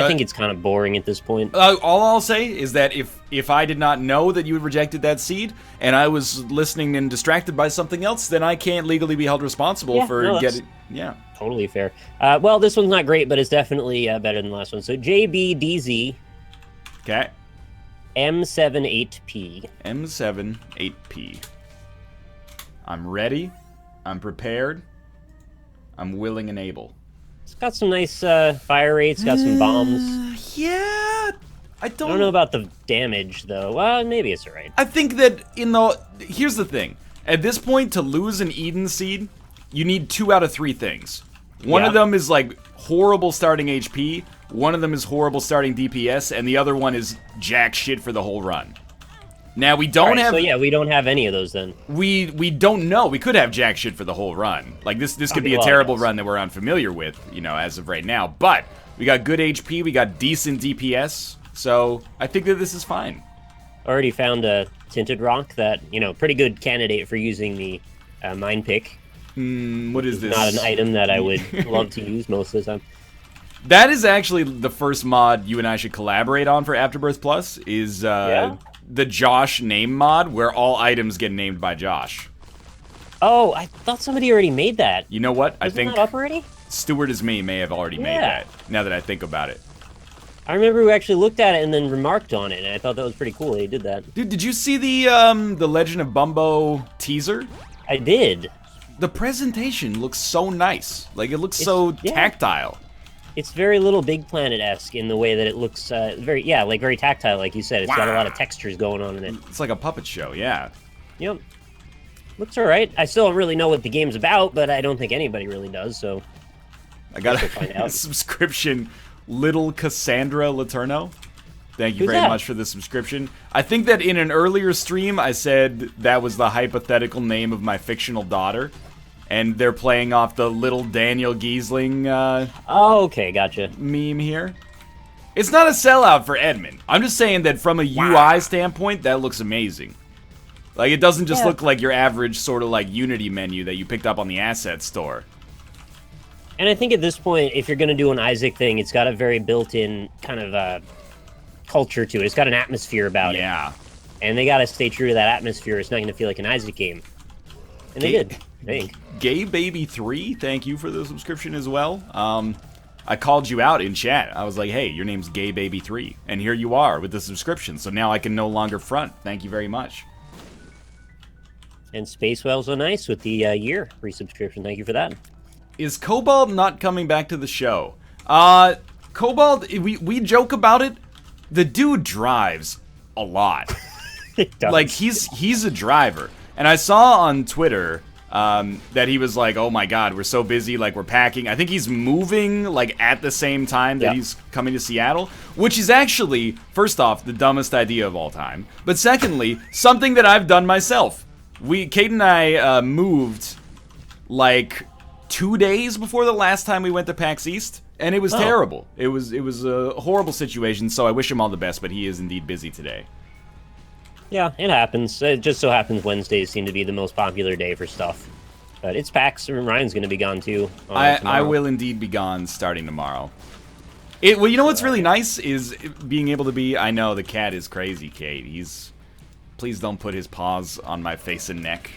I think it's kind of boring at this point. All I'll say is that if I did not know that you had rejected that seed, and I was listening and distracted by something else, then I can't legally be held responsible for getting... Yeah. Totally fair. Well, this one's not great, but it's definitely better than the last one. So JBDZ. Okay. M78P. M78P. I'm ready. I'm prepared. I'm willing and able. It's got some nice fire rates, got some bombs. Yeah. I don't know about the damage, though. Well, maybe it's alright. I think that here's the thing. At this point, to lose an Eden seed, you need 2 out of 3 things. One of them is, like, horrible starting HP, one of them is horrible starting DPS, and the other one is jack shit for the whole run. Now, we don't have... So, yeah, we don't have any of those, then. We don't know. We could have jack shit for the whole run. Like, this could be a terrible run that we're unfamiliar with, you know, as of right now. But we got good HP, we got decent DPS, so I think that this is fine. Already found a Tinted Rock that, you know, pretty good candidate for using the Mind Pick. What is this? Not an item that I would love to use most of the time. That is actually the first mod you and I should collaborate on for Afterbirth Plus, is the Josh name mod, where all items get named by Josh. Oh, I thought somebody already made that. You know what? I think that up already? Stewart is me may have already made that, now that I think about it. I remember we actually looked at it and then remarked on it, and I thought that was pretty cool they did that. Dude, did you see the Legend of Bumbo teaser? I did. The presentation looks so nice. Like, it looks so tactile. It's very Little Big Planet-esque in the way that it looks very tactile, like you said. It's got a lot of textures going on in it. It's like a puppet show, yeah. Yep. Looks alright. I still don't really know what the game's about, but I don't think anybody really does, so... I got a subscription, Little Cassandra Laterno. Thank you very much for the subscription. I think that in an earlier stream, I said that was the hypothetical name of my fictional daughter. And they're playing off the Little Daniel Giesling oh, okay, gotcha. Meme here. It's not a sellout for Edmund. I'm just saying that from a UI standpoint, that looks amazing. Like, it doesn't just look like your average sort of like Unity menu that you picked up on the asset store. And I think at this point, if you're going to do an Isaac thing, it's got a very built-in kind of culture to it. It's got an atmosphere about it. Yeah. And they got to stay true to that atmosphere. It's not going to feel like an Isaac game. And they did, I think. Gay Baby 3, thank you for the subscription as well. I called you out in chat. I was like, hey, your name's Gay Baby 3. And here you are with the subscription. So now I can no longer front. Thank you very much. And Space Whale's so nice with the year resubscription. Thank you for that. Is Cobalt not coming back to the show? Cobalt, we joke about it. The dude drives a lot. Like, he's a driver. And I saw on Twitter that he was like, oh my god, we're so busy, like, we're packing. I think he's moving, like, at the same time that he's coming to Seattle, which is actually, first off, the dumbest idea of all time. But secondly, something that I've done myself. Kate and I moved, like, 2 days before the last time we went to PAX East, and it was terrible. It was a horrible situation, so I wish him all the best, but he is indeed busy today. Yeah, it happens. It just so happens Wednesdays seem to be the most popular day for stuff. But it's PAX, and Ryan's going to be gone too. I will indeed be gone starting tomorrow. Well, you know what's really nice is being able to be... I know, the cat is crazy, Kate. Please don't put his paws on my face and neck.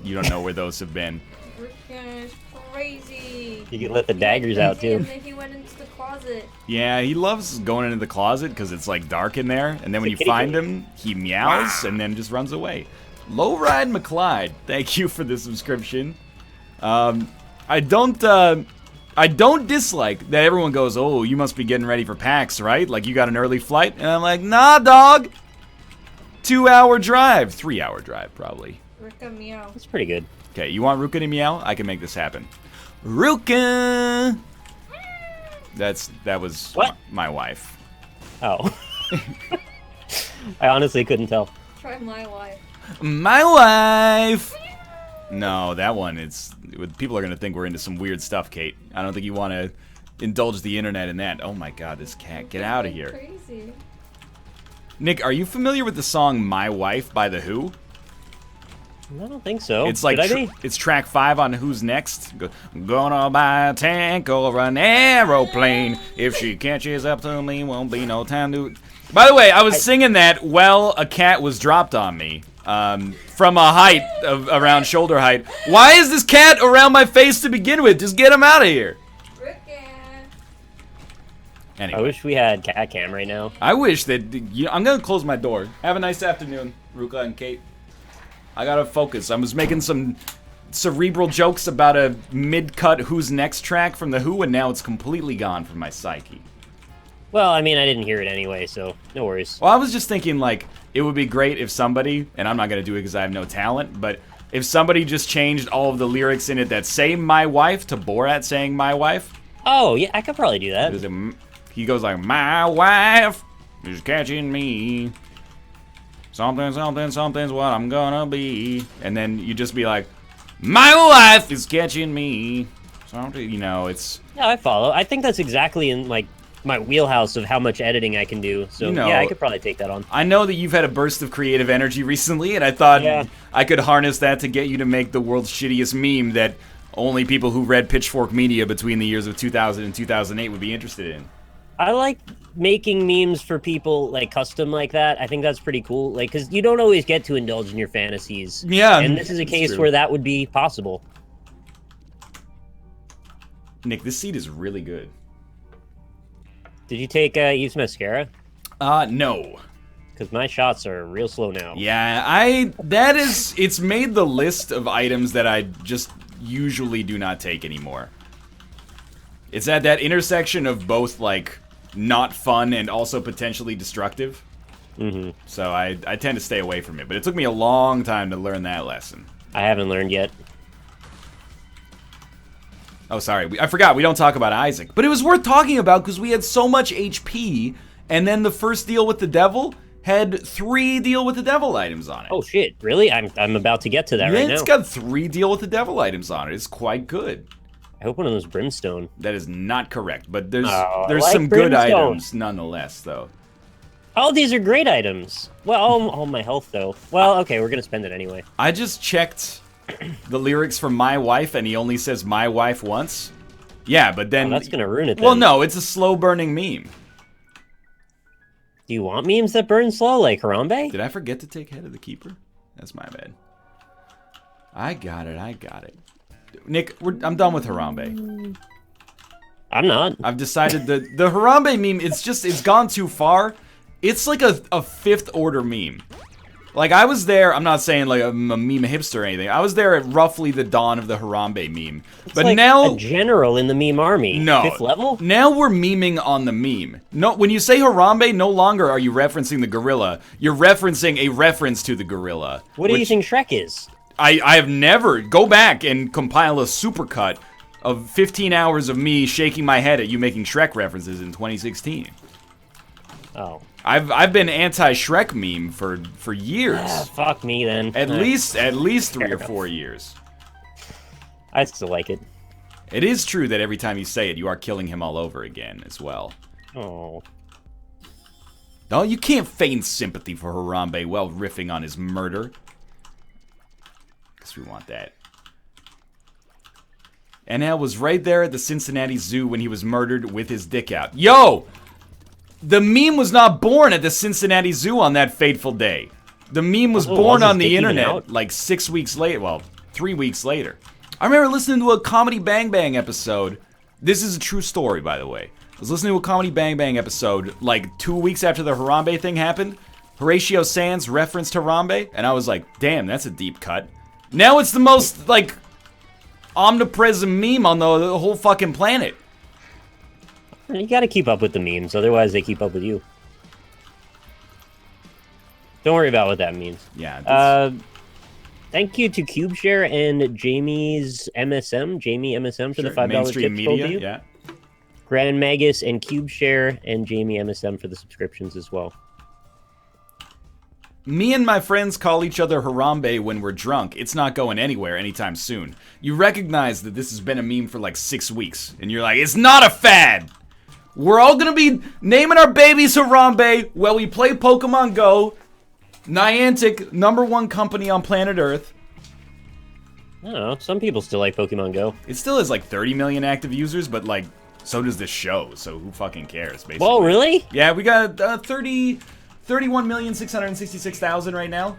You don't know where those have been. Rickin' is crazy. You can let the daggers out, too. And then he went into the closet. Yeah, he loves going into the closet because it's, like, dark in there. And then when you find him, he meows and then just runs away. Lowride McClyde, thank you for the subscription. I don't dislike that everyone goes, oh, you must be getting ready for PAX, right? Like, you got an early flight? And I'm like, nah, dog. 2-hour drive. 3-hour drive, probably. Ruka meow. That's pretty good. Okay, you want Ruka to meow? I can make this happen. Ruka! That was my wife. Oh. I honestly couldn't tell. Try my wife. My wife! No, that one, people are going to think we're into some weird stuff, Kate. I don't think you want to indulge the internet in that. Oh my god, this cat, get out of here. Crazy. Nick, are you familiar with the song My Wife by The Who? I don't think so. It's like it's track 5 on Who's Next. Gonna buy a tank or an aeroplane. If she catches up to me, won't be no time to. By the way, I was singing that while a cat was dropped on me from a height of around shoulder height. Why is this cat around my face to begin with? Just get him out of here. Anyway. I wish we had cat cam right now. I wish that. I'm gonna close my door. Have a nice afternoon, Ruka and Kate. I gotta focus. I was making some cerebral jokes about a mid-cut Who's Next track from The Who, and now it's completely gone from my psyche. Well, I mean, I didn't hear it anyway, so no worries. Well, I was just thinking, like, it would be great if somebody, and I'm not gonna do it because I have no talent, but if somebody just changed all of the lyrics in it that say "my wife" to Borat saying "my wife." Oh, yeah, I could probably do that. He goes like, "My wife is catching me. Something, something, something's what I'm gonna be." And then you just be like, "My wife is catching me." Something, you know, it's... Yeah, I follow. I think that's exactly in, like, my wheelhouse of how much editing I can do. So, you know, yeah, I could probably take that on. I know that you've had a burst of creative energy recently, and I thought I could harness that to get you to make the world's shittiest meme that only people who read Pitchfork Media between the years of 2000 and 2008 would be interested in. I like making memes for people, like, custom like that. I think that's pretty cool. Like, because you don't always get to indulge in your fantasies. Yeah. And this is a case where that would be possible. Nick, this seat is really good. Did you take Eve's mascara? No. Because my shots are real slow now. Yeah, it's made the list of items that I just usually do not take anymore. It's at that intersection of both, like, not fun and also potentially destructive. Mm-hmm. So I tend to stay away from it. But it took me a long time to learn that lesson. I haven't learned yet. Oh, sorry. I forgot. We don't talk about Isaac. But it was worth talking about because we had so much HP. And then the first deal with the devil had 3 deal with the devil items on it. Oh, shit. Really? I'm about to get to that right now. It's got 3 deal with the devil items on it. It's quite good. I hope one of those brimstone. That is not correct, but there's like some good items nonetheless, though. Oh, these are great items. Well, all my health, though. Well, okay, we're going to spend it anyway. I just checked the lyrics for My Wife, and he only says My Wife once. Yeah, but then... that's going to ruin it, then. Well, no, it's a slow-burning meme. Do you want memes that burn slow, like Harambe? Did I forget to take Head of the Keeper? That's my bad. I got it. Nick, I'm done with Harambe. I'm not. I've decided the Harambe meme, it's gone too far. It's like a 5th order meme. Like, I was there, I'm not saying like I'm a meme hipster or anything. I was there at roughly the dawn of the Harambe meme. It's but like now... a general in the meme army. No. 5th level? Now we're memeing on the meme. No, when you say Harambe, no longer are you referencing the gorilla. You're referencing a reference to the gorilla. What do you think Shrek is? I have never... Go back and compile a supercut of 15 hours of me shaking my head at you making Shrek references in 2016. Oh. I've been anti-Shrek meme for years. Fuck me, then. At least 3 or 4 years. I still like it. It is true that every time you say it, you are killing him all over again as well. Oh. No, you can't feign sympathy for Harambe while riffing on his murder. Guess we want that. NL was right there at the Cincinnati Zoo when he was murdered with his dick out. Yo! The meme was not born at the Cincinnati Zoo on that fateful day. The meme was born on the internet like 6 weeks later. Well, 3 weeks later. I remember listening to a Comedy Bang Bang episode. This is a true story, by the way. I was listening to a Comedy Bang Bang episode like 2 weeks after the Harambe thing happened. Horatio Sands referenced Harambe, and I was like, damn, that's a deep cut. Now it's the most, like, omnipresent meme on the whole fucking planet. You gotta keep up with the memes, otherwise they keep up with you. Don't worry about what that means. Yeah. Thank you to CubeShare and Jamie's MSM, Jamie MSM for the $5 Mainstream tips. Media, yeah. Grand Magus and CubeShare and Jamie MSM for the subscriptions as well. Me and my friends call each other Harambe when we're drunk. It's not going anywhere anytime soon. You recognize that this has been a meme for like 6 weeks, and you're like, it's not a fad! We're all gonna be naming our babies Harambe while we play Pokemon Go. Niantic, #1 company on planet Earth. I don't know. Some people still like Pokemon Go. It still has like 30 million active users, but like, so does this show, so who fucking cares, basically. Whoa, really? Yeah, we got 31,666,000 right now.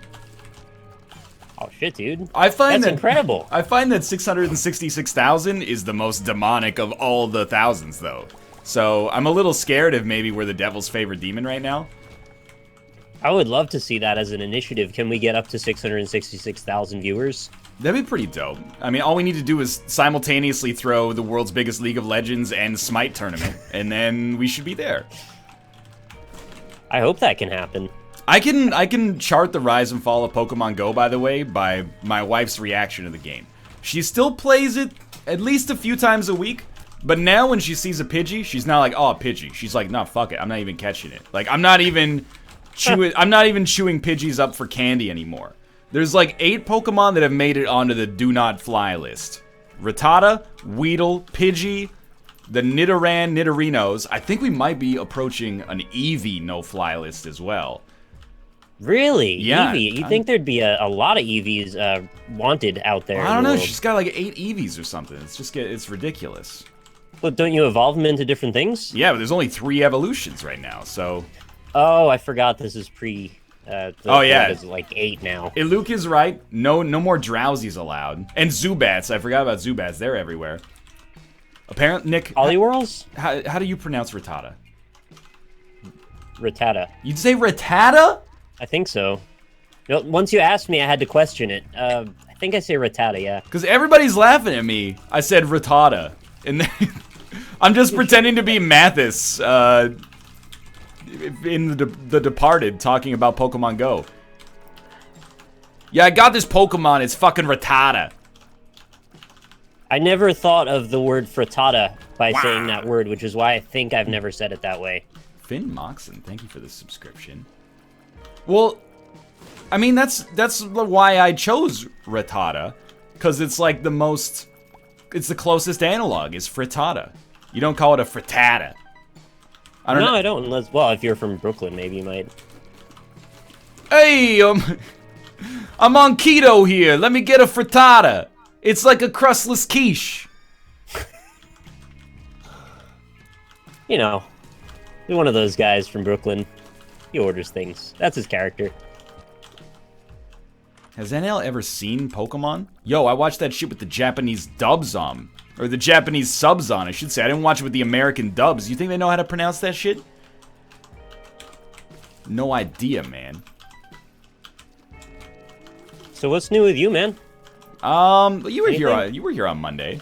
Oh, shit, dude. That's incredible. I find that 666,000 is the most demonic of all the thousands, though. So I'm a little scared if maybe we're the devil's favorite demon right now. I would love to see that as an initiative. Can we get up to 666,000 viewers? That'd be pretty dope. I mean, all we need to do is simultaneously throw the world's biggest League of Legends and Smite tournament, and then we should be there. I hope that can happen. I can chart the rise and fall of Pokemon Go, by the way, by my wife's reaction to the game. She still plays it at least a few times a week, but now when she sees a Pidgey, she's not like, oh, a Pidgey. She's like, no, fuck it, I'm not even catching it. Like, I'm not even chewing Pidgeys up for candy anymore. There's like 8 Pokemon that have made it onto the do not fly list. Rattata, Weedle, Pidgey, the Nidorinos. I think we might be approaching an Eevee no-fly list as well. Really? Yeah. Eevee? You think there'd be a lot of Eevees wanted out there? I don't know. She's got like 8 Eevees or something. It's ridiculous. But don't you evolve them into different things? Yeah, but there's only 3 evolutions right now, so... Oh, I forgot this is pre... oh yeah, it's like 8 now. Luke is right. No more Drowsies allowed. And Zubats. I forgot about Zubats. They're everywhere. Apparently, Nick. Poliwhirls? How do you pronounce Rattata? Rattata. You'd say Rattata? I think so. No, once you asked me, I had to question it. I think I say Rattata, yeah. Because everybody's laughing at me. I said Rattata. And then I'm just pretending to be Mathis. In the Departed, talking about Pokemon Go. Yeah, I got this Pokemon, it's fucking Rattata. I never thought of the word frittata by saying that word, which is why I think I've never said it that way. Finn Moxon, thank you for the subscription. Well, I mean, that's why I chose Rattata. Because it's like it's the closest analog, is frittata. You don't call it a frittata. I don't. Unless, well, if you're from Brooklyn, maybe you might. Hey, I'm on keto here. Let me get a frittata. It's like a crustless quiche. You know, you're one of those guys from Brooklyn. He orders things. That's his character. Has NL ever seen Pokemon? Yo, I watched that shit with the Japanese dubs on. Or the Japanese subs on, I should say. I didn't watch it with the American dubs. You think they know how to pronounce that shit? No idea, man. So what's new with you, man? You were here on Monday.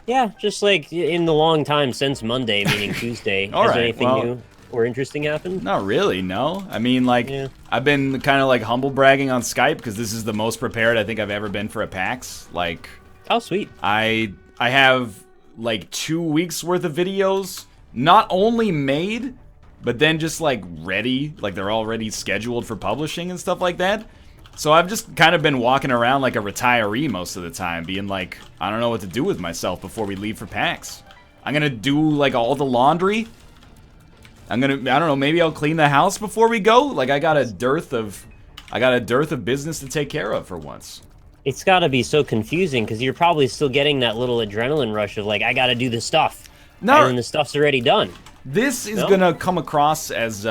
Yeah, just like in the long time since Monday, meaning Tuesday. Has anything new or interesting happened? Not really, no. I mean, like, I've been kind of like humble bragging on Skype because this is the most prepared I think I've ever been for a PAX. Like, oh, sweet. I have like 2 weeks worth of videos, not only made, but then just like ready, like they're already scheduled for publishing and stuff like that. So I've just kind of been walking around like a retiree most of the time, being like, I don't know what to do with myself before we leave for PAX. I'm gonna do like all the laundry. I don't know, maybe I'll clean the house before we go. Like I got a dearth of business to take care of for once. It's got to be so confusing because you're probably still getting that little adrenaline rush of like, I got to do this stuff. No, and the stuff's already done. This is gonna come across as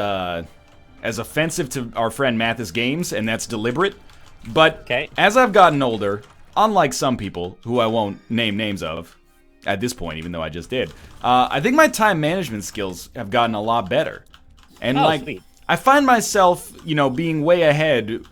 offensive to our friend Mathis Games, and that's deliberate. But as I've gotten older, unlike some people who I won't name names of at this point, even though I just did, I think my time management skills have gotten a lot better. And sweet. I find myself, being way ahead,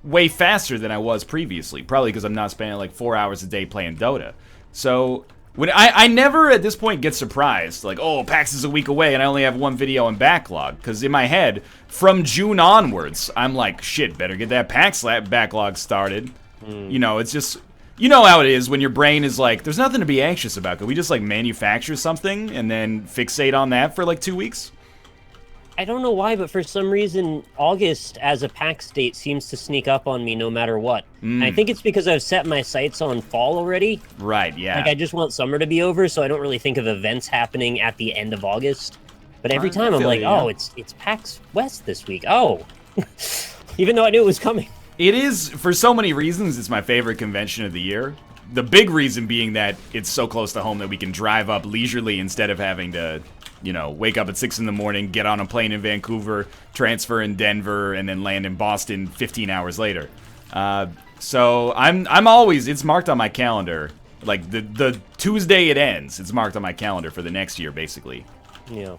way faster than I was previously. Probably because I'm not spending like 4 hours a day playing Dota. So when I never at this point get surprised, like, oh, PAX is a week away and I only have 1 video in backlog. Because in my head, from June onwards, I'm like, shit, better get that PAX backlog started. It's just, you know how it is when your brain is like, there's nothing to be anxious about. Could we just like manufacture something and then fixate on that for like 2 weeks? I don't know why, but for some reason, August as a PAX date seems to sneak up on me no matter what. And I think it's because I've set my sights on fall already. Right, yeah. Like, I just want summer to be over, so I don't really think of events happening at the end of August. But every time I'm like, oh, it's PAX West this week. Oh. Even though I knew it was coming. It is, for so many reasons, it's my favorite convention of the year. The big reason being that it's so close to home that we can drive up leisurely instead of having to, you know, wake up at 6 in the morning, get on a plane in Vancouver, transfer in Denver, and then land in Boston 15 hours later. So I'm always, it's marked on my calendar. Like, the Tuesday it ends, it's marked on my calendar for the next year, basically. Yeah.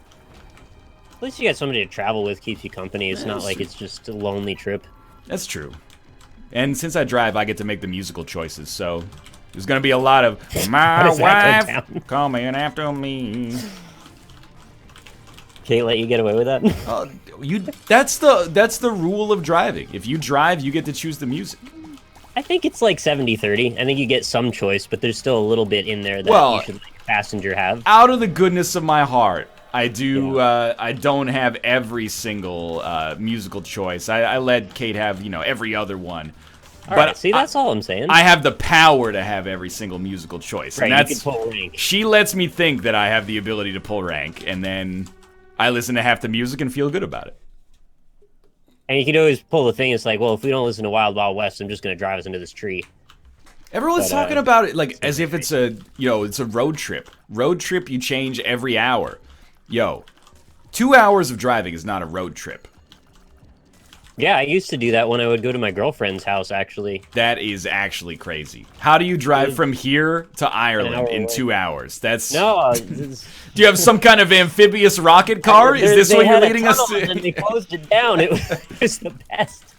At least you got somebody to travel with, keeps you company. It's not like it's just a lonely trip. That's true. And since I drive, I get to make the musical choices, so there's gonna be a lot of my wife coming after me. Can't let you get away with that. That's the rule of driving. If you drive, you get to choose the music. I think it's like 70-30. I think you get some choice, but there's still a little bit in there that you should, like, passenger have. Out of the goodness of my heart, I do. I don't have every single musical choice. I let Kate have, you know, every other one. All right, see, that's all I'm saying. I have the power to have every single musical choice. Right, and that's, you can pull rank. She lets me think that I have the ability to pull rank, and then I listen to half the music and feel good about it. And you can always pull the thing. It's like, well, if we don't listen to Wild Wild West, I'm just going to drive us into this tree. Everyone's talking about it like as if it's a, you know, it's a road trip. Road trip, you change every hour. Yo, 2 hours of driving is not a road trip. Yeah, I used to do that when I would go to my girlfriend's house, actually. That is actually crazy. How do you drive from here to Ireland in 2 hours? That's no. Do you have some kind of amphibious rocket car? Is this what you're leading us to? And they closed it down. It was the best.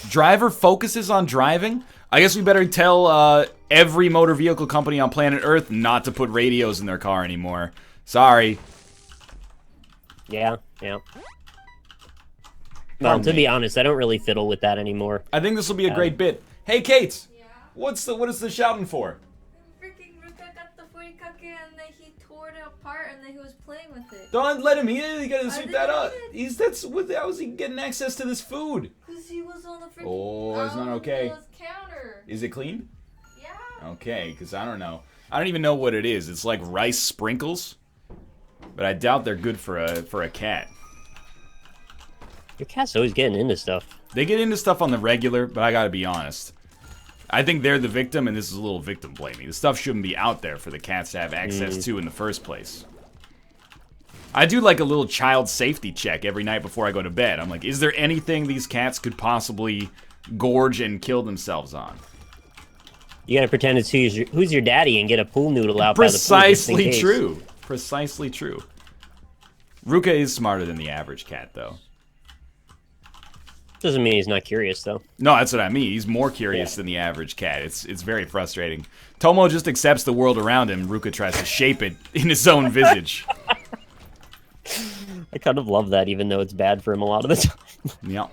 Driver focuses on driving? I guess we better tell every motor vehicle company on planet Earth not to put radios in their car anymore. Sorry. Yeah. Well, to be honest, I don't really fiddle with that anymore. I think this will be a great bit. Hey, Kate. Yeah? What is the shouting for? Freaking Ruka got the furikake and then he tore it apart and then he was playing with it. Don't let him eat it. You gotta sweep that up. How is he getting access to this food? Because he was on the freaking it's not okay. counter. Is it clean? Yeah. Okay, because I don't know. I don't even know what it is. It's like rice sprinkles, but I doubt they're good for a cat. Your cat's always getting into stuff. They get into stuff on the regular, but I gotta be honest. I think they're the victim, and this is a little victim blaming. The stuff shouldn't be out there for the cats to have access to in the first place. I do like a little child safety check every night before I go to bed. I'm like, is there anything these cats could possibly gorge and kill themselves on? You gotta pretend it's who's your daddy and get a pool noodle out by the pool. Precisely true. Precisely true. Ruka is smarter than the average cat, though. Doesn't mean he's not curious, though. No, that's what I mean. He's more curious than the average cat. It's very frustrating. Tomo just accepts the world around him. Ruka tries to shape it in his own visage. I kind of love that, even though it's bad for him a lot of the time. Yeah.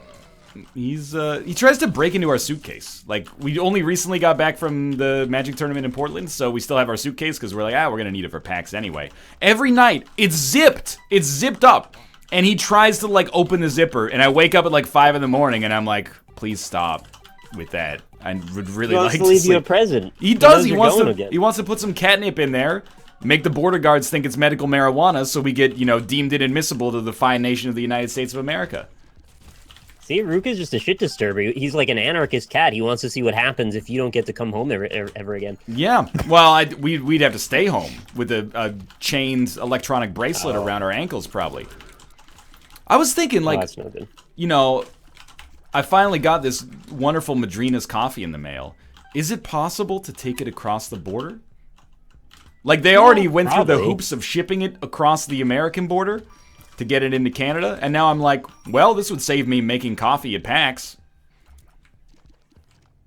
He tries to break into our suitcase. Like, we only recently got back from the Magic tournament in Portland, so we still have our suitcase because we're like, we're going to need it for PAX anyway. Every night, it's zipped. It's zipped up. And he tries to, like, open the zipper, and I wake up at, like, 5 in the morning, and I'm like, please stop with that. I would really like to leave sleep. you a present. He does. He wants to put some catnip in there, make the border guards think it's medical marijuana, so we get, you know, deemed inadmissible to the fine nation of the United States of America. See, Ruka's just a shit disturber. He's like an anarchist cat. He wants to see what happens if you don't get to come home ever again. Yeah. Well, we'd have to stay home with a chained electronic bracelet around our ankles, probably. I was thinking, like, that's no good. You know, I finally got this wonderful Madrina's coffee in the mail. Is it possible to take it across the border? Like, they already went through the hoops of shipping it across the American border to get it into Canada, and now I'm like, well, this would save me making coffee at PAX.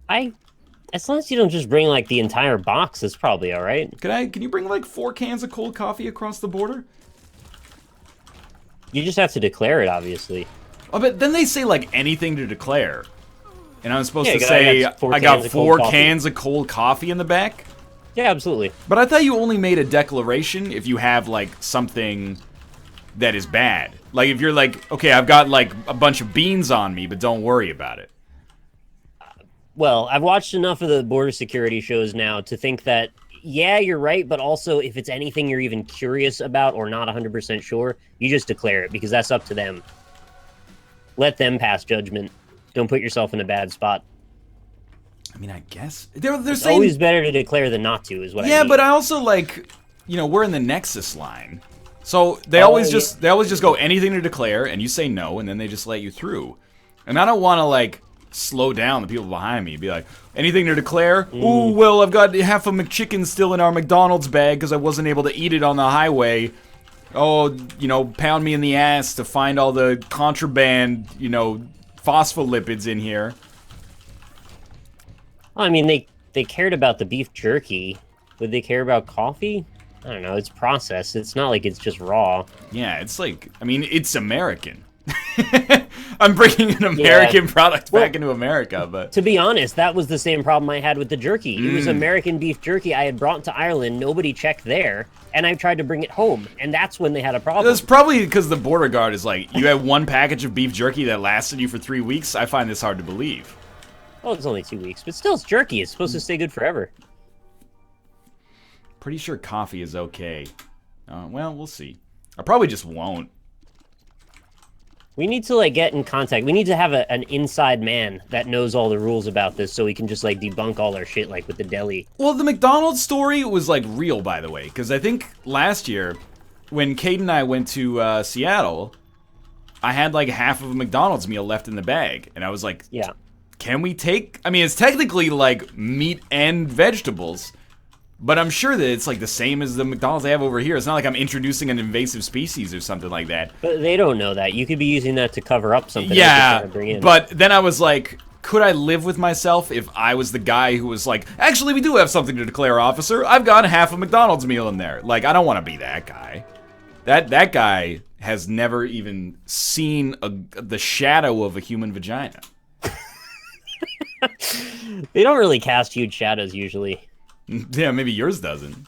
As long as you don't just bring, like, the entire box, that's probably alright. Can you bring, like, 4 cans of cold coffee across the border? You just have to declare it, obviously. Oh, but then they say, like, anything to declare. And I'm supposed to say, I got 4 cans of cold coffee in the back? Yeah, absolutely. But I thought you only made a declaration if you have, like, something that is bad. Like, if you're like, okay, I've got, like, a bunch of beans on me, but don't worry about it. Well, I've watched enough of the border security shows now to think that, yeah, you're right, but also if it's anything you're even curious about or not 100% sure, you just declare it, because that's up to them. Let them pass judgment. Don't put yourself in a bad spot. I mean, I guess they're It's saying always better to declare than not to, is what I mean. Yeah, but I also like, we're in the Nexus line, so they always just go anything to declare, and you say no, and then they just let you through. And I don't want to like slow down the people behind me, be like, anything to declare? Ooh, well, I've got half a McChicken still in our McDonald's bag because I wasn't able to eat it on the highway. Oh, pound me in the ass to find all the contraband, phospholipids in here. I mean, they cared about the beef jerky. Would they care about coffee? I don't know. It's processed. It's not like it's just raw. Yeah, it's like, I mean, it's American. I'm bringing an American product back into America, but... To be honest, that was the same problem I had with the jerky. It was American beef jerky I had brought to Ireland. Nobody checked there, and I tried to bring it home, and that's when they had a problem. That's probably because the border guard is like, you had one package of beef jerky that lasted you for 3 weeks? I find this hard to believe. Well, it's only 2 weeks, but still, it's jerky. It's supposed to stay good forever. Pretty sure coffee is okay. Well, we'll see. I probably just won't. We need to, like, get in contact. We need to have an inside man that knows all the rules about this so we can just, like, debunk all our shit, like, with the deli. Well, the McDonald's story was, like, real, by the way. Because I think last year, when Kate and I went to Seattle, I had, like, half of a McDonald's meal left in the bag. And I was like, yeah. Can we take... I mean, it's technically, like, meat and vegetables. But I'm sure that it's like the same as the McDonald's they have over here. It's not like I'm introducing an invasive species or something like that. But they don't know that. You could be using that to cover up something. Yeah, but then I was like, could I live with myself if I was the guy who was like, actually, we do have something to declare, officer. I've got half a McDonald's meal in there. Like, I don't want to be that guy. That guy has never even seen the shadow of a human vagina. They don't really cast huge shadows usually. Yeah, maybe yours doesn't.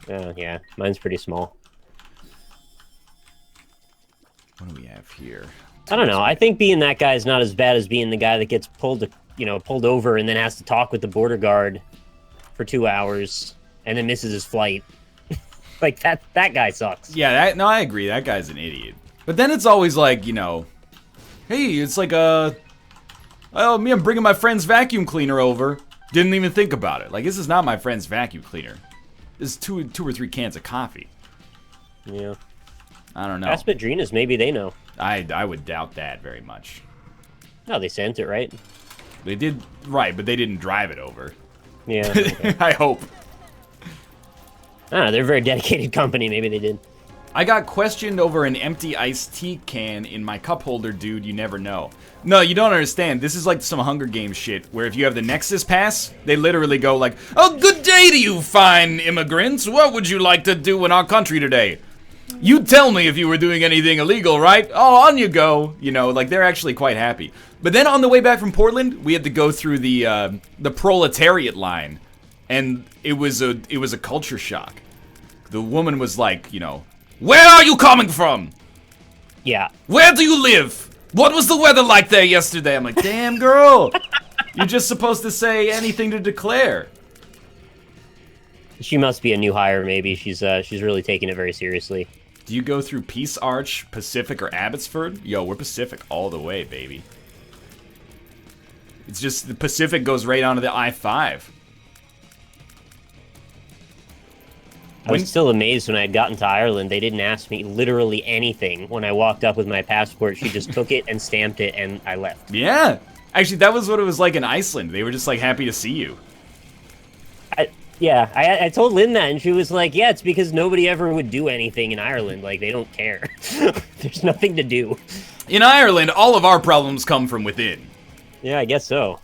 Yeah, mine's pretty small. What do we have here? I don't know. I think being that guy is not as bad as being the guy that gets pulled over and then has to talk with the border guard for 2 hours and then misses his flight. Like, that guy sucks. Yeah, no, I agree. That guy's an idiot. But then it's always like, hey, it's like I'm bringing my friend's vacuum cleaner over. Didn't even think about it. Like, this is not my friend's vacuum cleaner. This is two or three cans of coffee. Yeah. I don't know. Ask Madrinas, maybe they know. I would doubt that very much. No, they sent it, right? They did, right, but they didn't drive it over. Yeah. Okay. I hope. I don't know, they're a very dedicated company, maybe they did. I got questioned over an empty iced tea can in my cup holder, dude. You never know. No, you don't understand. This is like some Hunger Games shit, where if you have the Nexus Pass, they literally go like, oh, good day to you fine immigrants. What would you like to do in our country today? You'd tell me if you were doing anything illegal, right? Oh, on you go. Like, they're actually quite happy. But then on the way back from Portland, we had to go through the proletariat line, and it was a culture shock. The woman was like, where are you coming from? Yeah. Where do you live? What was the weather like there yesterday? I'm like, damn, girl. You're just supposed to say anything to declare. She must be a new hire, maybe. She's really taking it very seriously. Do you go through Peace Arch, Pacific, or Abbotsford? Yo, we're Pacific all the way, baby. It's just the Pacific goes right onto the I-5. I was still amazed when I had gotten to Ireland. They didn't ask me literally anything. When I walked up with my passport, she just took it and stamped it, and I left. Yeah. Actually, that was what it was like in Iceland. They were just, like, happy to see you. I told Lynn that, and she was like, yeah, it's because nobody ever would do anything in Ireland. Like, they don't care. There's nothing to do. In Ireland, all of our problems come from within. Yeah, I guess so.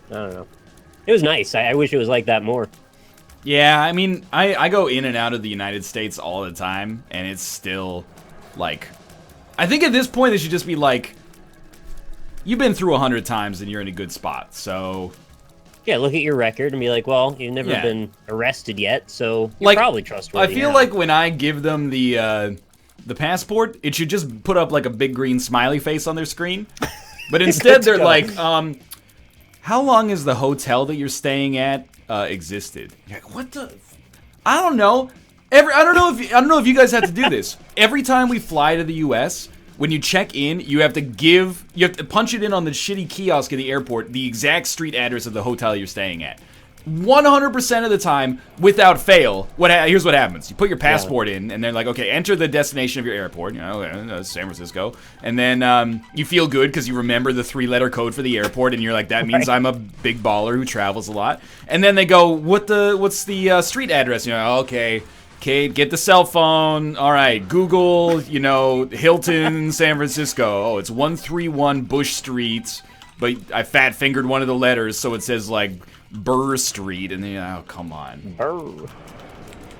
I don't know. It was nice. I wish it was like that more. Yeah, I mean, I go in and out of the United States all the time, and it's still, like... I think at this point, they should just be like, you've been through 100 times, and you're in a good spot, so... Yeah, look at your record and be like, well, you've never been arrested yet, so you're like, probably trustworthy I feel now. like when I give them the passport, it should just put up, like, a big green smiley face on their screen. But instead, they're like, how long has the hotel that you're staying at existed? You're like, what the? I don't know. I don't know if you guys have to do this. Every time we fly to the U.S., when you check in, you have to punch it in on the shitty kiosk at the airport, the exact street address of the hotel you're staying at. 100% of the time, without fail, here's what happens. You put your passport in, and they're like, okay, enter the destination of your airport. You know, San Francisco. And then you feel good because you remember the 3-letter code for the airport, and you're like, that means I'm a big baller who travels a lot. And then they go, what's the street address? You know, okay, Kate, get the cell phone. All right, Google, you know, Hilton, San Francisco. Oh, it's 131 Bush Street, but I fat-fingered one of the letters, so it says, like, Burr Street, and then, oh, come on. Burr.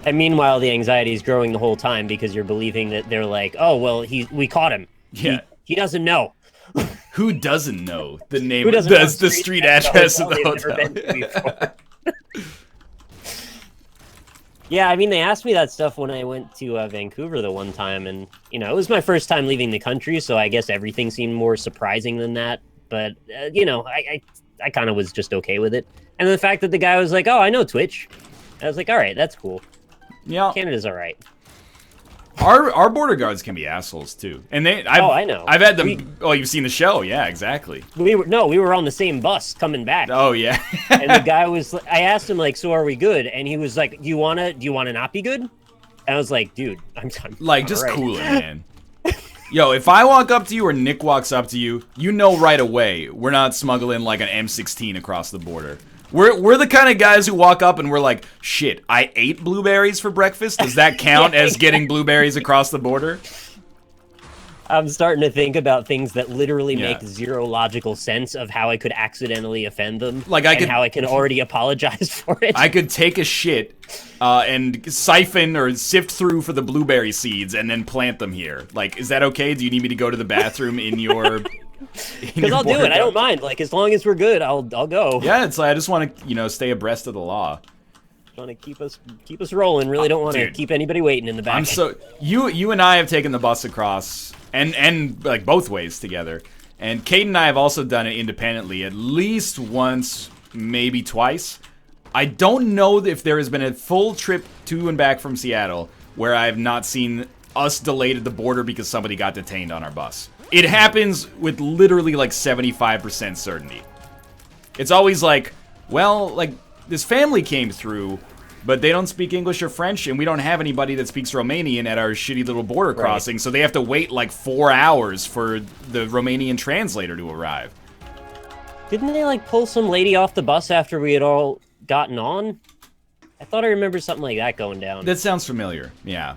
And meanwhile, the anxiety is growing the whole time because you're believing that they're like, oh, well, we caught him. Yeah. He doesn't know. Who doesn't know the name? The street address of the hotel? Yeah, I mean, they asked me that stuff when I went to Vancouver the one time, and, you know, it was my first time leaving the country, so I guess everything seemed more surprising than that. But, you know, I kind of was just okay with it. And the fact that the guy was like, oh, I know Twitch. I was like, all right, that's cool. Yeah. Canada's all right. Our border guards can be assholes, too. And I know. I've had them... you've seen the show. Yeah, exactly. We were on the same bus coming back. Oh, yeah. And the guy was... I asked him, like, so are we good? And he was like, do you want to not be good? And I was like, dude, I'm like, just right. cool it, man. Yo, if I walk up to you or Nick walks up to you, you know right away we're not smuggling like an M16 across the border. We're the kind of guys who walk up and we're like, shit, I ate blueberries for breakfast? Does that count as getting blueberries across the border? I'm starting to think about things that literally make zero logical sense of how I could accidentally offend them. Like how I can already apologize for it. I could take a shit and siphon or sift through for the blueberry seeds and then plant them here. Like, is that okay? Do you need me to go to the bathroom in your... Because I'll do it. I don't mind. Like, as long as we're good, I'll go. Yeah, it's like, I just want to, you know, stay abreast of the law. Want to keep us rolling. Really don't want to keep anybody waiting in the back. You and I have taken the bus across and like both ways together. And Kate and I have also done it independently at least once, maybe twice. I don't know if there has been a full trip to and back from Seattle where I have not seen us delayed at the border because somebody got detained on our bus. It happens with literally like 75% certainty. It's always like, well, like this family came through, but they don't speak English or French, and we don't have anybody that speaks Romanian at our shitty little border crossing, so they have to wait like 4 hours for the Romanian translator to arrive. Didn't they like pull some lady off the bus after we had all gotten on? I thought I remember something like that going down. That sounds familiar. Yeah,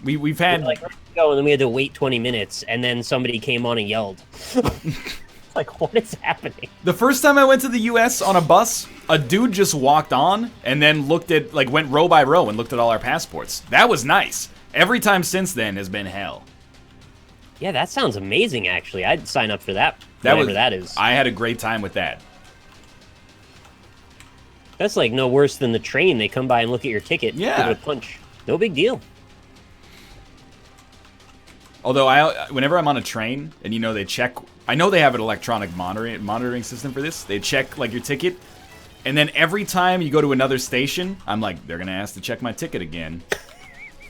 we've had like ready to go, and then we had to wait 20 minutes, and then somebody came on and yelled. Like, what is happening? The first time I went to the U.S. on a bus, a dude just walked on and then went row by row and looked at all our passports. That was nice. Every time since then has been hell. Yeah, that sounds amazing, actually. I'd sign up for that, whatever that is. I had a great time with that. That's like no worse than the train. They come by and look at your ticket, give it a punch. No big deal. Although, whenever I'm on a train, and you know they check... I know they have an electronic monitoring system for this. They check, like, your ticket. And then every time you go to another station, I'm like, they're going to ask to check my ticket again.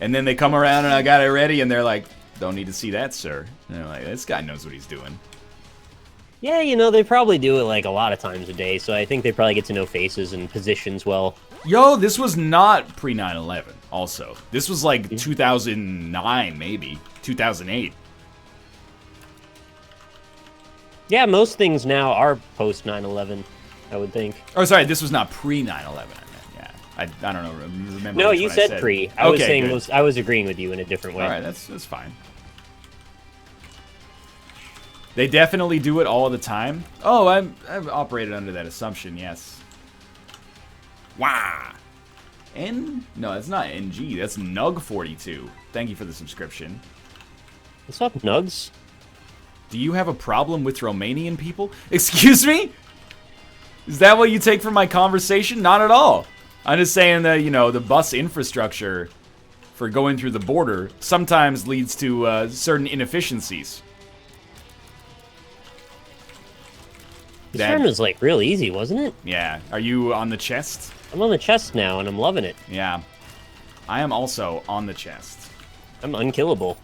And then they come around and I got it ready, and they're like, don't need to see that, sir. And they're like, this guy knows what he's doing. Yeah, you know, they probably do it, like, a lot of times a day, so I think they probably get to know faces and positions well. Yo, this was not pre-9/11, also. This was, like, 2009, maybe. 2008. Yeah, most things now are post 9/11, I would think. Oh, sorry, this was not pre 9/11. I meant, yeah. I don't know. Remember? No, you said pre. I was saying I was agreeing with you in a different way. All right, that's fine. They definitely do it all the time. Oh, I've operated under that assumption. Yes. Wow. No, that's not NG. That's Nug42. Thank you for the subscription. What's up, Nugs? Do you have a problem with Romanian people? Excuse me? Is that what you take from my conversation? Not at all. I'm just saying that, you know, the bus infrastructure for going through the border sometimes leads to certain inefficiencies. This turn was, like, real easy, wasn't it? Yeah. Are you on the chest? I'm on the chest now, and I'm loving it. Yeah. I am also on the chest. I'm unkillable.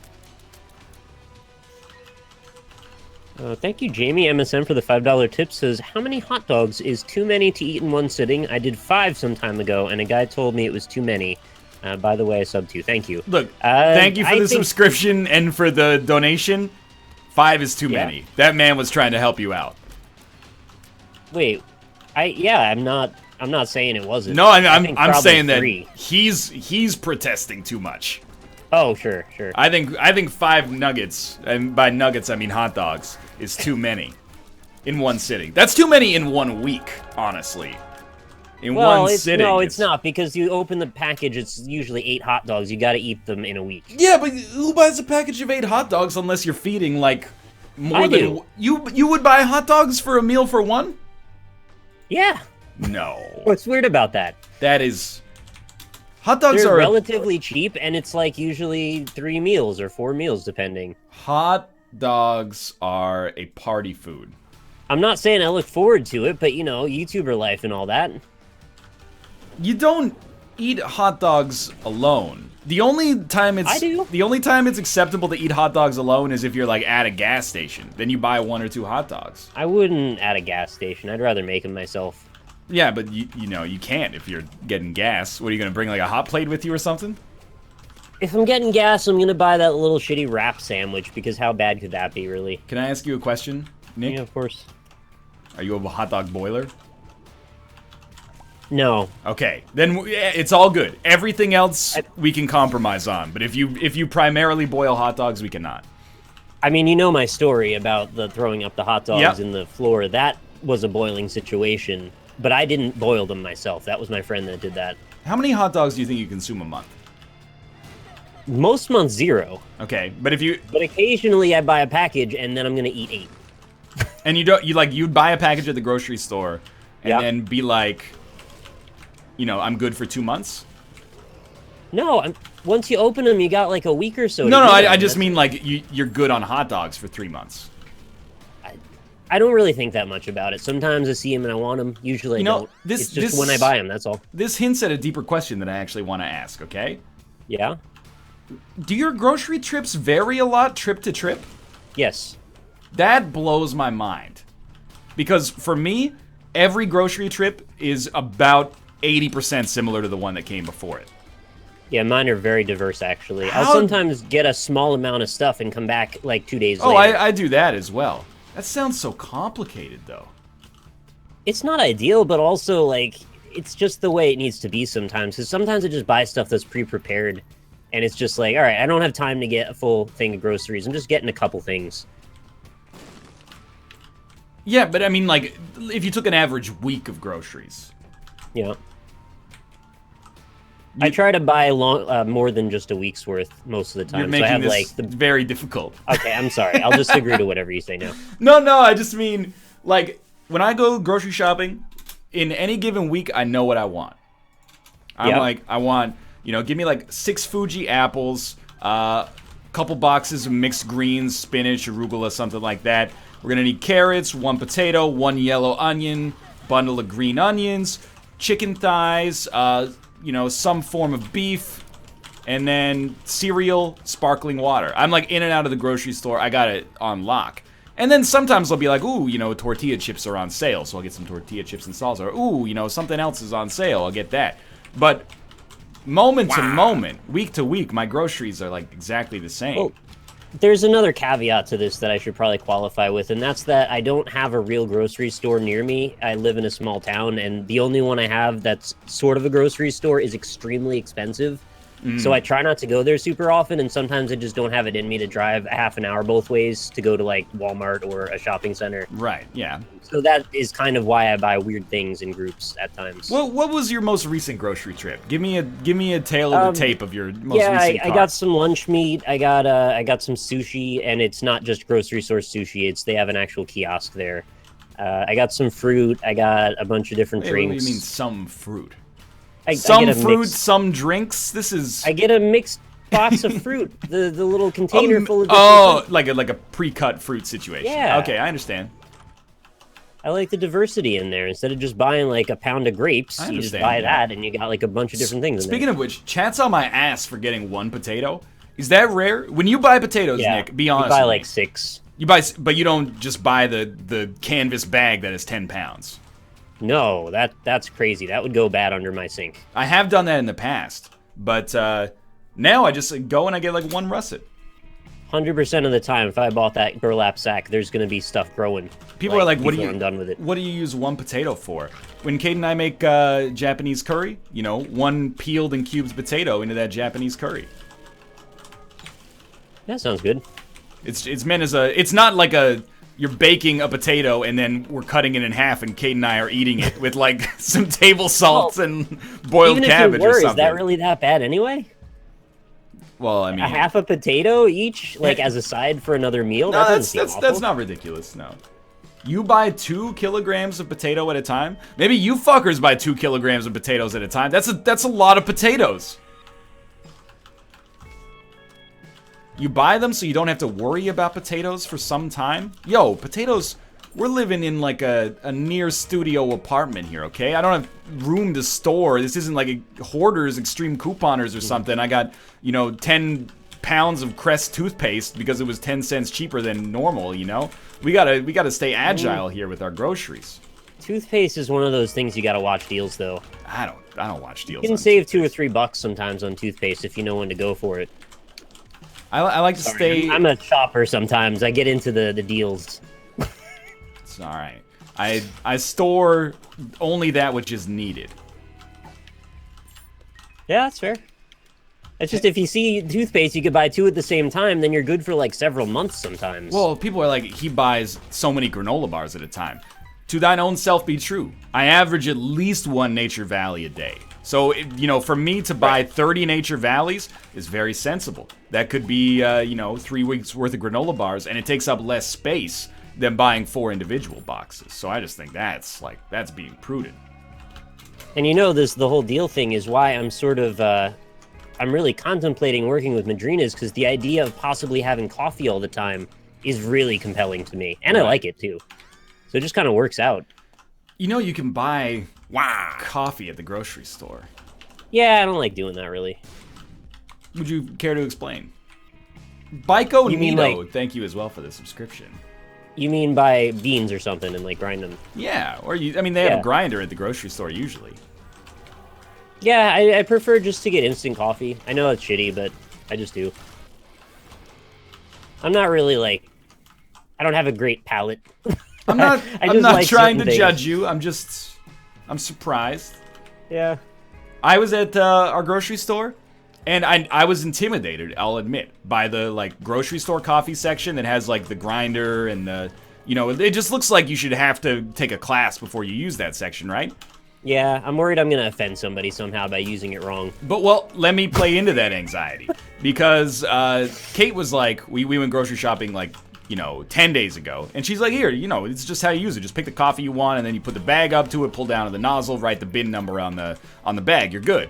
Thank you, Jamie MSM, for the $5 tip. Says, how many hot dogs is too many to eat in one sitting? I did 5 some time ago, and a guy told me it was too many. By the way, I subbed to you. Thank you. Look, thank you for the subscription and for the donation. 5 is too many. That man was trying to help you out. Wait, I'm not saying it wasn't. No, I'm saying 3. that he's protesting too much. Oh, sure. I think 5 nuggets, and by nuggets I mean hot dogs, is too many in one sitting. That's too many in 1 week, honestly. In one sitting. No, it's not, because you open the package, it's usually 8 hot dogs. You gotta eat them in a week. Yeah, but who buys a package of 8 hot dogs unless you're feeding, like, more I than... do. You would buy hot dogs for a meal for one? Yeah. No. What's weird about that? That is... Hot dogs They're are relatively cheap, and it's like usually 3 meals or 4 meals, depending. Hot dogs are a party food. I'm not saying I look forward to it, but, you know, YouTuber life and all that. You don't eat hot dogs alone. The only time I do. The only time it's acceptable to eat hot dogs alone is if you're, like, at a gas station. Then you buy 1 or 2 hot dogs. I wouldn't at a gas station. I'd rather make them myself. Yeah, but you know, you can't if you're getting gas. What, are you going to bring, like, a hot plate with you or something? If I'm getting gas, I'm going to buy that little shitty wrap sandwich, because how bad could that be, really? Can I ask you a question, Nick? Yeah, of course. Are you a hot dog boiler? No. Okay, then it's all good. Everything else we can compromise on, but if you primarily boil hot dogs, we cannot. I mean, you know my story about the throwing up the hot dogs in the floor. That was a boiling situation, but I didn't boil them myself. That was my friend that did that. How many hot dogs do you think you consume a month? Most months, 0. Okay, but if you... But occasionally I buy a package, and then I'm gonna eat 8. And you'd buy a package at the grocery store, and then be like... You know, I'm good for 2 months? No, once you open them, you got like a week or so. No, I just mean like you're good on hot dogs for 3 months. I don't really think that much about it. Sometimes I see them and I want them. Usually I don't. It's just when I buy them, that's all. This hints at a deeper question that I actually want to ask, okay? Yeah? Do your grocery trips vary a lot trip to trip? Yes. That blows my mind. Because for me, every grocery trip is about 80% similar to the one that came before it. Yeah, mine are very diverse, actually. I'll sometimes get a small amount of stuff and come back like 2 days later. Oh, I do that as well. That sounds so complicated, though. It's not ideal, but also, like, it's just the way it needs to be sometimes. Because sometimes I just buy stuff that's pre-prepared, and it's just like, all right, I don't have time to get a full thing of groceries. I'm just getting a couple things. Yeah, but I mean, like, if you took an average week of groceries... Yeah. I try to buy more than just a week's worth most of the time. You're making so I have, this like, very difficult. Okay, I'm sorry. I'll just agree to whatever you say now. No, I just mean, like, when I go grocery shopping, in any given week, I know what I want. I'm like, I want, you know, give me, like, 6 Fuji apples, couple boxes of mixed greens, spinach, arugula, something like that. We're gonna need carrots, 1 potato, 1 yellow onion, bundle of green onions, chicken thighs, you know, some form of beef, and then cereal, sparkling water. I'm like in and out of the grocery store. I got it on lock. And then sometimes I'll be like, ooh, you know, tortilla chips are on sale, so I'll get some tortilla chips and salsa. Or, ooh, you know, something else is on sale, I'll get that. But moment to moment, week to week, my groceries are like exactly the same. Well, there's another caveat to this that I should probably qualify with, and that's that I don't have a real grocery store near me. I live in a small town, and the only one I have that's sort of a grocery store is extremely expensive. So I try not to go there super often, and sometimes I just don't have it in me to drive a half an hour both ways to go to, like, Walmart or a shopping center. Right, yeah. So that is kind of why I buy weird things in groups at times. Well, what was your most recent grocery trip? Give me a tale of the tape of your most recent Yeah, I got some lunch meat. I got some sushi, and it's not just grocery store sushi. They have an actual kiosk there. I got some fruit. I got a bunch of different drinks. What do you mean some fruit? Some fruit, some drinks. This is. I get a mixed box of fruit. The little container full of. Like a pre-cut fruit situation. Yeah. Okay, I understand. I like the diversity in there. Instead of just buying like a pound of grapes, you just buy that, and you got like a bunch of different things. Speaking of which, chat's on my ass for getting 1 potato. Is that rare? When you buy potatoes, Nick, be honest. I buy like 6. But you don't just buy the canvas bag that is 10 pounds. No, that's crazy. That would go bad under my sink. I have done that in the past, but now I just go and I get like one russet. 100% of the time, if I bought that burlap sack, there's gonna be stuff growing. People are like, "What do you?" I'm done with it. What do you use one potato for? When Kate and I make Japanese curry, you know, one peeled and cubed potato into that Japanese curry. That sounds good. It's meant as a. It's not like you're baking a potato and then we're cutting it in half and Kate and I are eating it with like some table salt and boiled cabbage or something. Is that really that bad anyway? Well, I mean, a half a potato each, like as a side for another meal. No, that that's not ridiculous. No, you buy 2 kilograms of potato at a time. Maybe you fuckers buy 2 kilograms of potatoes at a time. That's a lot of potatoes. You buy them so you don't have to worry about potatoes for some time. Yo, potatoes. We're living in like a near studio apartment here, okay? I don't have room to store. This isn't like a Hoarders Extreme Couponers or something. I got, 10 pounds of Crest toothpaste because it was 10 cents cheaper than normal, you know? We gotta stay agile here with our groceries. Toothpaste is one of those things you gotta watch deals though. I don't watch deals. You can save $2 or $3 sometimes on toothpaste if you know when to go for it. I like to stay. I'm a shopper sometimes. I get into the deals. It's all right. I store only that which is needed. Yeah, that's fair. It's just if you see toothpaste, you could buy 2 at the same time, then you're good for like several months sometimes. Well, people are like, he buys so many granola bars at a time. To thine own self be true. I average at least 1 Nature Valley a day. So, for me to buy 30 Nature Valleys is very sensible. That could be, 3 weeks worth of granola bars, and it takes up less space than buying 4 individual boxes. So I just think that's being prudent. And the whole deal thing is why I'm sort of, I'm really contemplating working with Madrinas, because the idea of possibly having coffee all the time is really compelling to me. And I like it too. So it just kind of works out. You can buy coffee at the grocery store. Yeah, I don't like doing that really. Would you care to explain? Biko You mean, Nito, like- thank you as well for the subscription. You mean buy beans or something and like grind them? Yeah, or they have a grinder at the grocery store usually. Yeah, I prefer just to get instant coffee. I know it's shitty, but I just do. I'm not really like, I don't have a great palate. I'm not like trying to certain judge you. I'm surprised. Yeah. I was at our grocery store, and I was intimidated, I'll admit, by the like grocery store coffee section that has like the grinder and the, it just looks like you should have to take a class before you use that section, right? Yeah, I'm worried I'm gonna offend somebody somehow by using it wrong. But well, let me play into that anxiety because Kate was like, we went grocery shopping like 10 days ago, and she's like, here, it's just how you use it. Just pick the coffee you want, and then you put the bag up to it, pull down to the nozzle, write the bin number on the bag. You're good.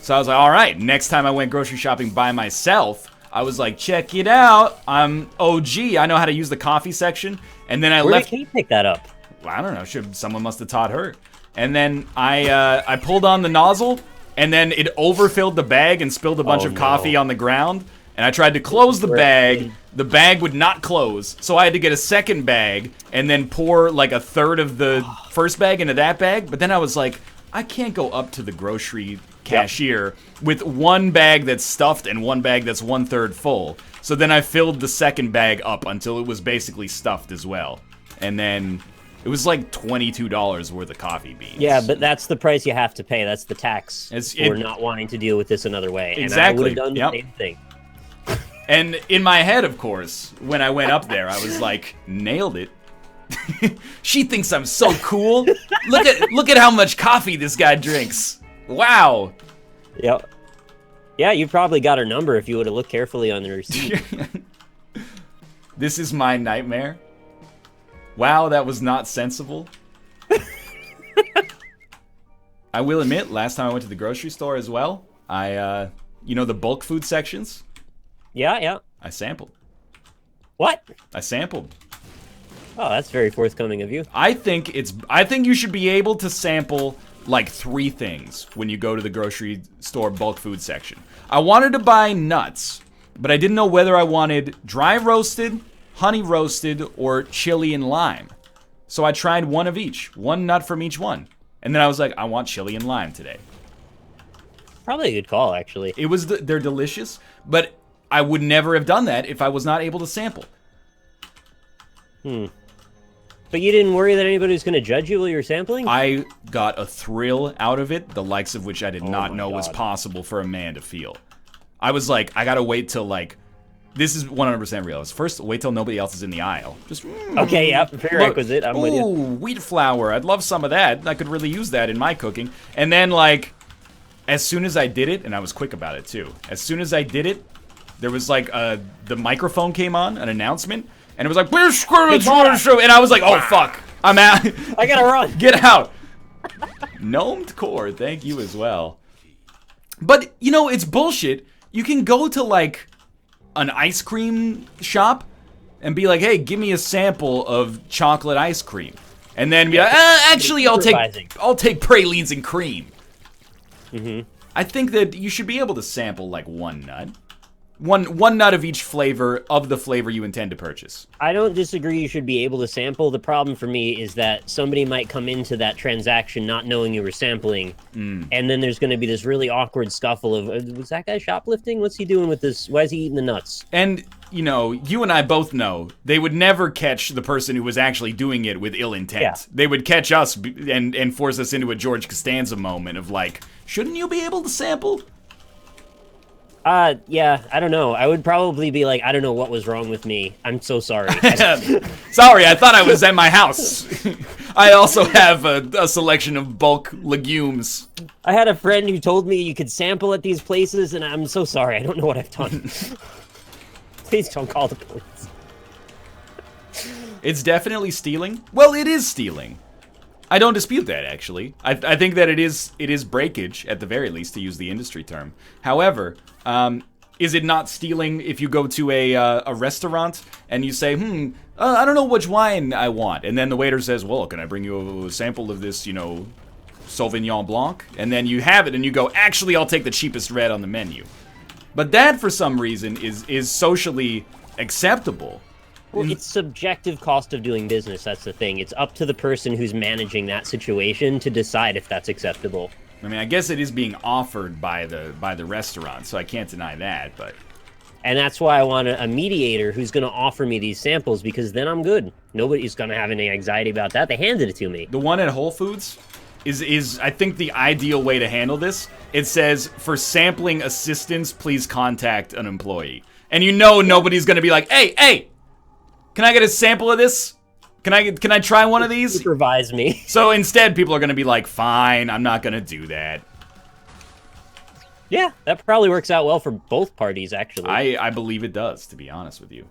So I was like, all right. Next time I went grocery shopping by myself, I was like, check it out. I'm OG. I know how to use the coffee section. And then Where did Kate pick that up? Well, I don't know. Someone must have taught her. And then I pulled on the nozzle, and then it overfilled the bag and spilled a bunch of coffee on the ground. And I tried to close the bag. The bag would not close, so I had to get a second bag and then pour like a third of the first bag into that bag. But then I was like, I can't go up to the grocery cashier with one bag that's stuffed and one bag that's 1/3 full. So then I filled the second bag up until it was basically stuffed as well. And then it was like $22 worth of coffee beans. Yeah, but that's the price you have to pay. That's the tax for not wanting to deal with this another way. Exactly. And I would have done the same thing. And in my head, of course, when I went up there, I was like, nailed it. She thinks I'm so cool. Look at how much coffee this guy drinks. Wow. Yep. Yeah, you probably got her number if you would have looked carefully on the receipt. This is my nightmare. Wow, that was not sensible. I will admit, last time I went to the grocery store as well, I, the bulk food sections? Yeah. I sampled. What? I sampled. Oh, that's very forthcoming of you. I think you should be able to sample like 3 things when you go to the grocery store bulk food section. I wanted to buy nuts, but I didn't know whether I wanted dry roasted, honey roasted, or chili and lime. So I tried one of each, one nut from each one. And then I was like, I want chili and lime today. Probably a good call, actually. It was, they're delicious, but I would never have done that if I was not able to sample. But you didn't worry that anybody was going to judge you while you were sampling? I got a thrill out of it, the likes of which I did not know was God. possible for a man to feel. I was like, I gotta wait till, like, this is 100% real. First, wait till nobody else is in the aisle. Just, okay, yep, prerequisite, I'm with you. Wheat flour, I'd love some of that. I could really use that in my cooking. And then, like, as soon as I did it, and I was quick about it, too. As soon as I did it, there was, like, the microphone came on, an announcement, and it was like, and I was like, oh, fuck. I'm out. I gotta run. Get out. Gnomed core, thank you as well. But, you know, it's bullshit. You can go to, like, an ice cream shop and be like, hey, give me a sample of chocolate ice cream. And then be like, actually, I'll take pralines and cream. I think that you should be able to sample, like, one nut. One nut of each flavor of the flavor you intend to purchase. I don't disagree you should be able to sample. The problem for me is that somebody might come into that transaction not knowing you were sampling, and then there's going to be this really awkward scuffle of, was that guy shoplifting? What's he doing with this? Why is he eating the nuts? And, you know, you and I both know they would never catch the person who was actually doing it with ill intent. Yeah. They would catch us and force us into a George Costanza moment of like, shouldn't you be able to sample? Yeah, I don't know. I would probably be like, I don't know what was wrong with me. I'm so sorry. Sorry, I thought I was at my house. I also have a selection of bulk legumes. I had a friend who told me you could sample at these places, and I'm so sorry. I don't know what I've done. Please don't call the police. It's definitely stealing. Well, it is stealing. I don't dispute that, actually. I think that it is breakage, at the very least, to use the industry term. However, is it not stealing if you go to a restaurant and you say, I don't know which wine I want, and then the waiter says, well, can I bring you a sample of this, you know, Sauvignon Blanc? And then you have it, and you go, actually, I'll take the cheapest red on the menu. But that, for some reason, is socially acceptable. Well, it's subjective cost of doing business, that's the thing. It's up to the person who's managing that situation to decide if that's acceptable. I mean, I guess it is being offered by the restaurant, so I can't deny that, but... And that's why I want a mediator who's going to offer me these samples, because then I'm good. Nobody's going to have any anxiety about that. They handed it to me. The one at Whole Foods is I think, the ideal way to handle this. It says, for sampling assistance, please contact an employee. And you know nobody's going to be like, hey! Can I get a sample of this? Can I try one of these? Supervise me. So instead, people are going to be like, fine, I'm not going to do that. Yeah, that probably works out well for both parties, actually. I believe it does, to be honest with you.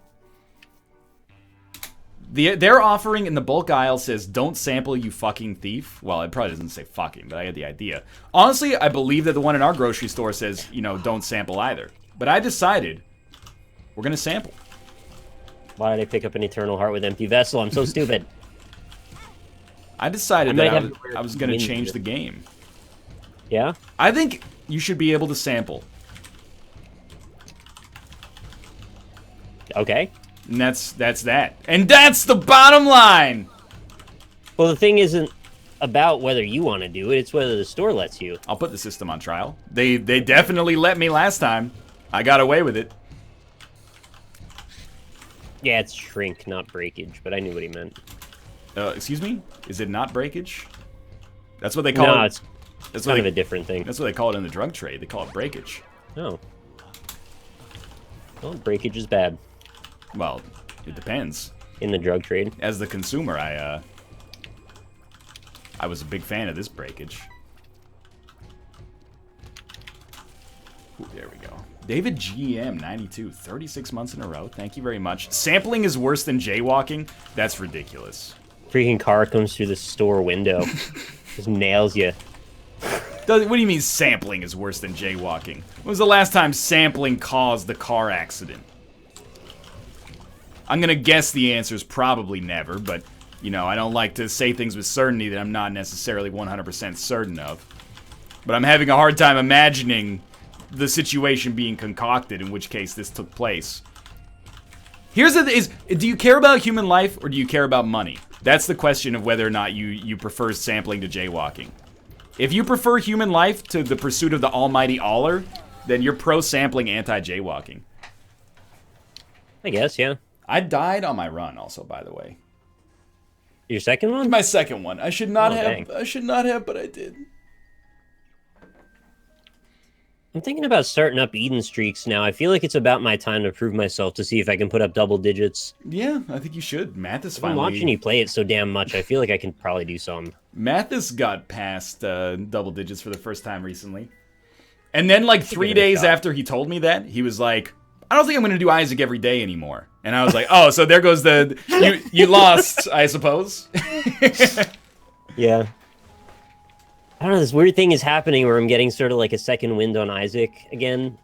Their offering in the bulk aisle says, don't sample, you fucking thief. Well, it probably doesn't say fucking, but I had the idea. Honestly, I believe that the one in our grocery store says, you know, don't sample either. But I decided we're going to sample. Why did I pick up an eternal heart with empty vessel? I'm so stupid. I decided that I was going to change the game. Yeah? I think you should be able to sample. Okay. And that's that. And that's the bottom line! Well, the thing isn't about whether you want to do it, it's whether the store lets you. I'll put the system on trial. They definitely let me last time. I got away with it. Yeah, it's shrink, not breakage, but I knew what he meant. Excuse me? Is it not breakage? That's what they call it. No, it's kind of a different thing. That's what they call it in the drug trade. They call it breakage. Oh. Well, breakage is bad. Well, it depends. In the drug trade. As the consumer, I was a big fan of this breakage. Ooh, there we go. David GM 92, 36 months in a row. Thank you very much. Sampling is worse than jaywalking? That's ridiculous. Freaking car comes through the store window. Just nails you. What do you mean sampling is worse than jaywalking? When was the last time sampling caused the car accident? I'm gonna guess the answer is probably never, but, you know, I don't like to say things with certainty that I'm not necessarily 100% certain of. But I'm having a hard time imagining the situation being concocted, in which case this took place. Here's the is do you care about human life or do you care about money? That's the question of whether or not you prefer sampling to jaywalking. If you prefer human life to the pursuit of the almighty aller, then you're pro-sampling, anti-jaywalking. I guess, yeah. I died on my run also, by the way. Your second one? My second one. I should not have. Dang. I should not have, but I did. I'm thinking about starting up Eden streaks now. I feel like it's about my time to prove myself to see if I can put up double digits. Yeah, I think you should. Mathis finally... I'm watching you play it so damn much. I feel like I can probably do some. Mathis got past double digits for the first time recently. And then, like, 3 days after he told me that, he was like, I don't think I'm going to do Isaac every day anymore. And I was like, oh, so there goes the... You lost, I suppose. Yeah. I don't know, this weird thing is happening where I'm getting sort of like a second wind on Isaac again.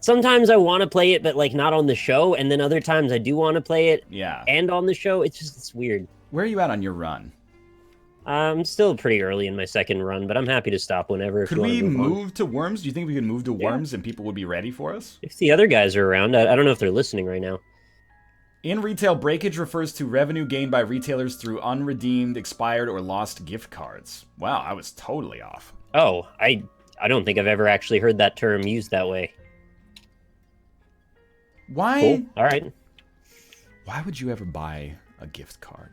Sometimes I want to play it, but like not on the show, and then other times I do want to play it and on the show. It's weird. Where are you at on your run? I'm still pretty early in my second run, but I'm happy to stop whenever. Could we move to Worms? Do you think we could move to Worms and people would be ready for us? If the other guys are around, I don't know if they're listening right now. In retail, breakage refers to revenue gained by retailers through unredeemed, expired, or lost gift cards. Wow, I was totally off. Oh, I don't think I've ever actually heard that term used that way. Why? Cool. All right. Why would you ever buy a gift card?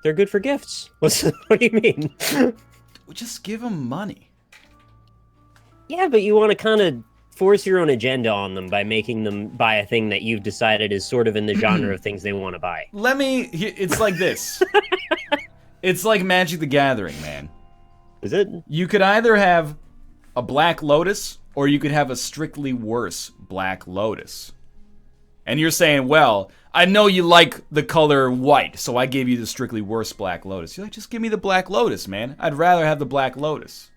They're good for gifts. What do you mean? Just give them money. Yeah, but you want to kind of force your own agenda on them by making them buy a thing that you've decided is sort of in the genre of things they want to buy. It's like this. It's like Magic the Gathering, man. Is it? You could either have a Black Lotus, or you could have a strictly worse Black Lotus. And you're saying, well, I know you like the color white, so I gave you the strictly worse Black Lotus. You're like, just give me the Black Lotus, man. I'd rather have the Black Lotus.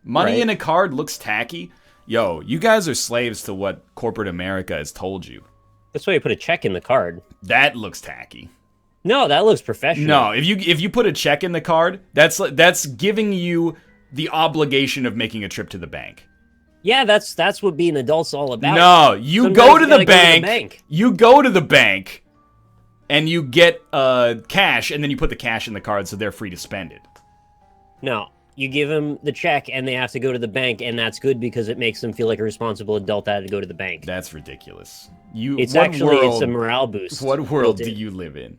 Money in a card looks tacky. Yo, you guys are slaves to what corporate America has told you. That's why you put a check in the card. That looks tacky. No, that looks professional. No, if you put a check in the card, that's giving you the obligation of making a trip to the bank. Yeah, that's what being adult's all about. No, you go to the bank. You go to the bank, and you get cash, and then you put the cash in the card, so they're free to spend it. No. You give them the check, and they have to go to the bank, and that's good because it makes them feel like a responsible adult that had to go to the bank. That's ridiculous. It's a morale boost. What world do you live in?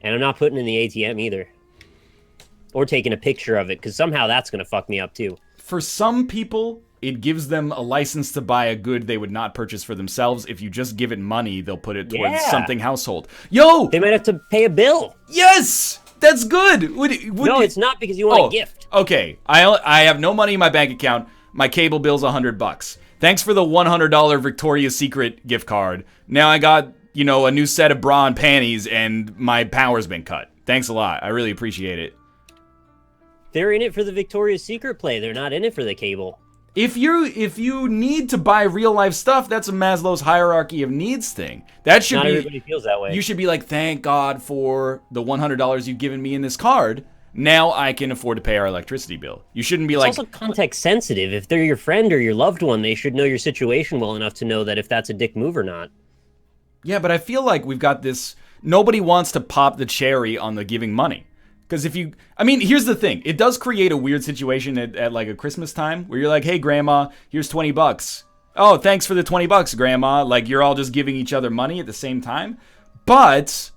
And I'm not putting in the ATM either. Or taking a picture of it, because somehow that's going to fuck me up, too. For some people, it gives them a license to buy a good they would not purchase for themselves. If you just give it money, they'll put it towards something household. Yo! They might have to pay a bill. Yes! That's good! No, it's not because you want a gift. Okay, I have no money in my bank account. My cable bill's $100. Thanks for the $100 Victoria's Secret gift card. Now I got, a new set of bra and panties, and my power's been cut. Thanks a lot. I really appreciate it. They're in it for the Victoria's Secret play. They're not in it for the cable. If you need to buy real life stuff, that's a Maslow's hierarchy of needs thing. That should Not everybody feels that way. You should be like, thank God for the $100 you've given me in this card. Now I can afford to pay our electricity bill. You shouldn't be it's like... also context sensitive. If they're your friend or your loved one, they should know your situation well enough to know that if that's a dick move or not. Yeah, but I feel like we've got this... Nobody wants to pop the cherry on the giving money. Because here's the thing. It does create a weird situation at like a Christmas time where you're like, hey, Grandma, here's $20. Oh, thanks for the $20, Grandma. Like, you're all just giving each other money at the same time. But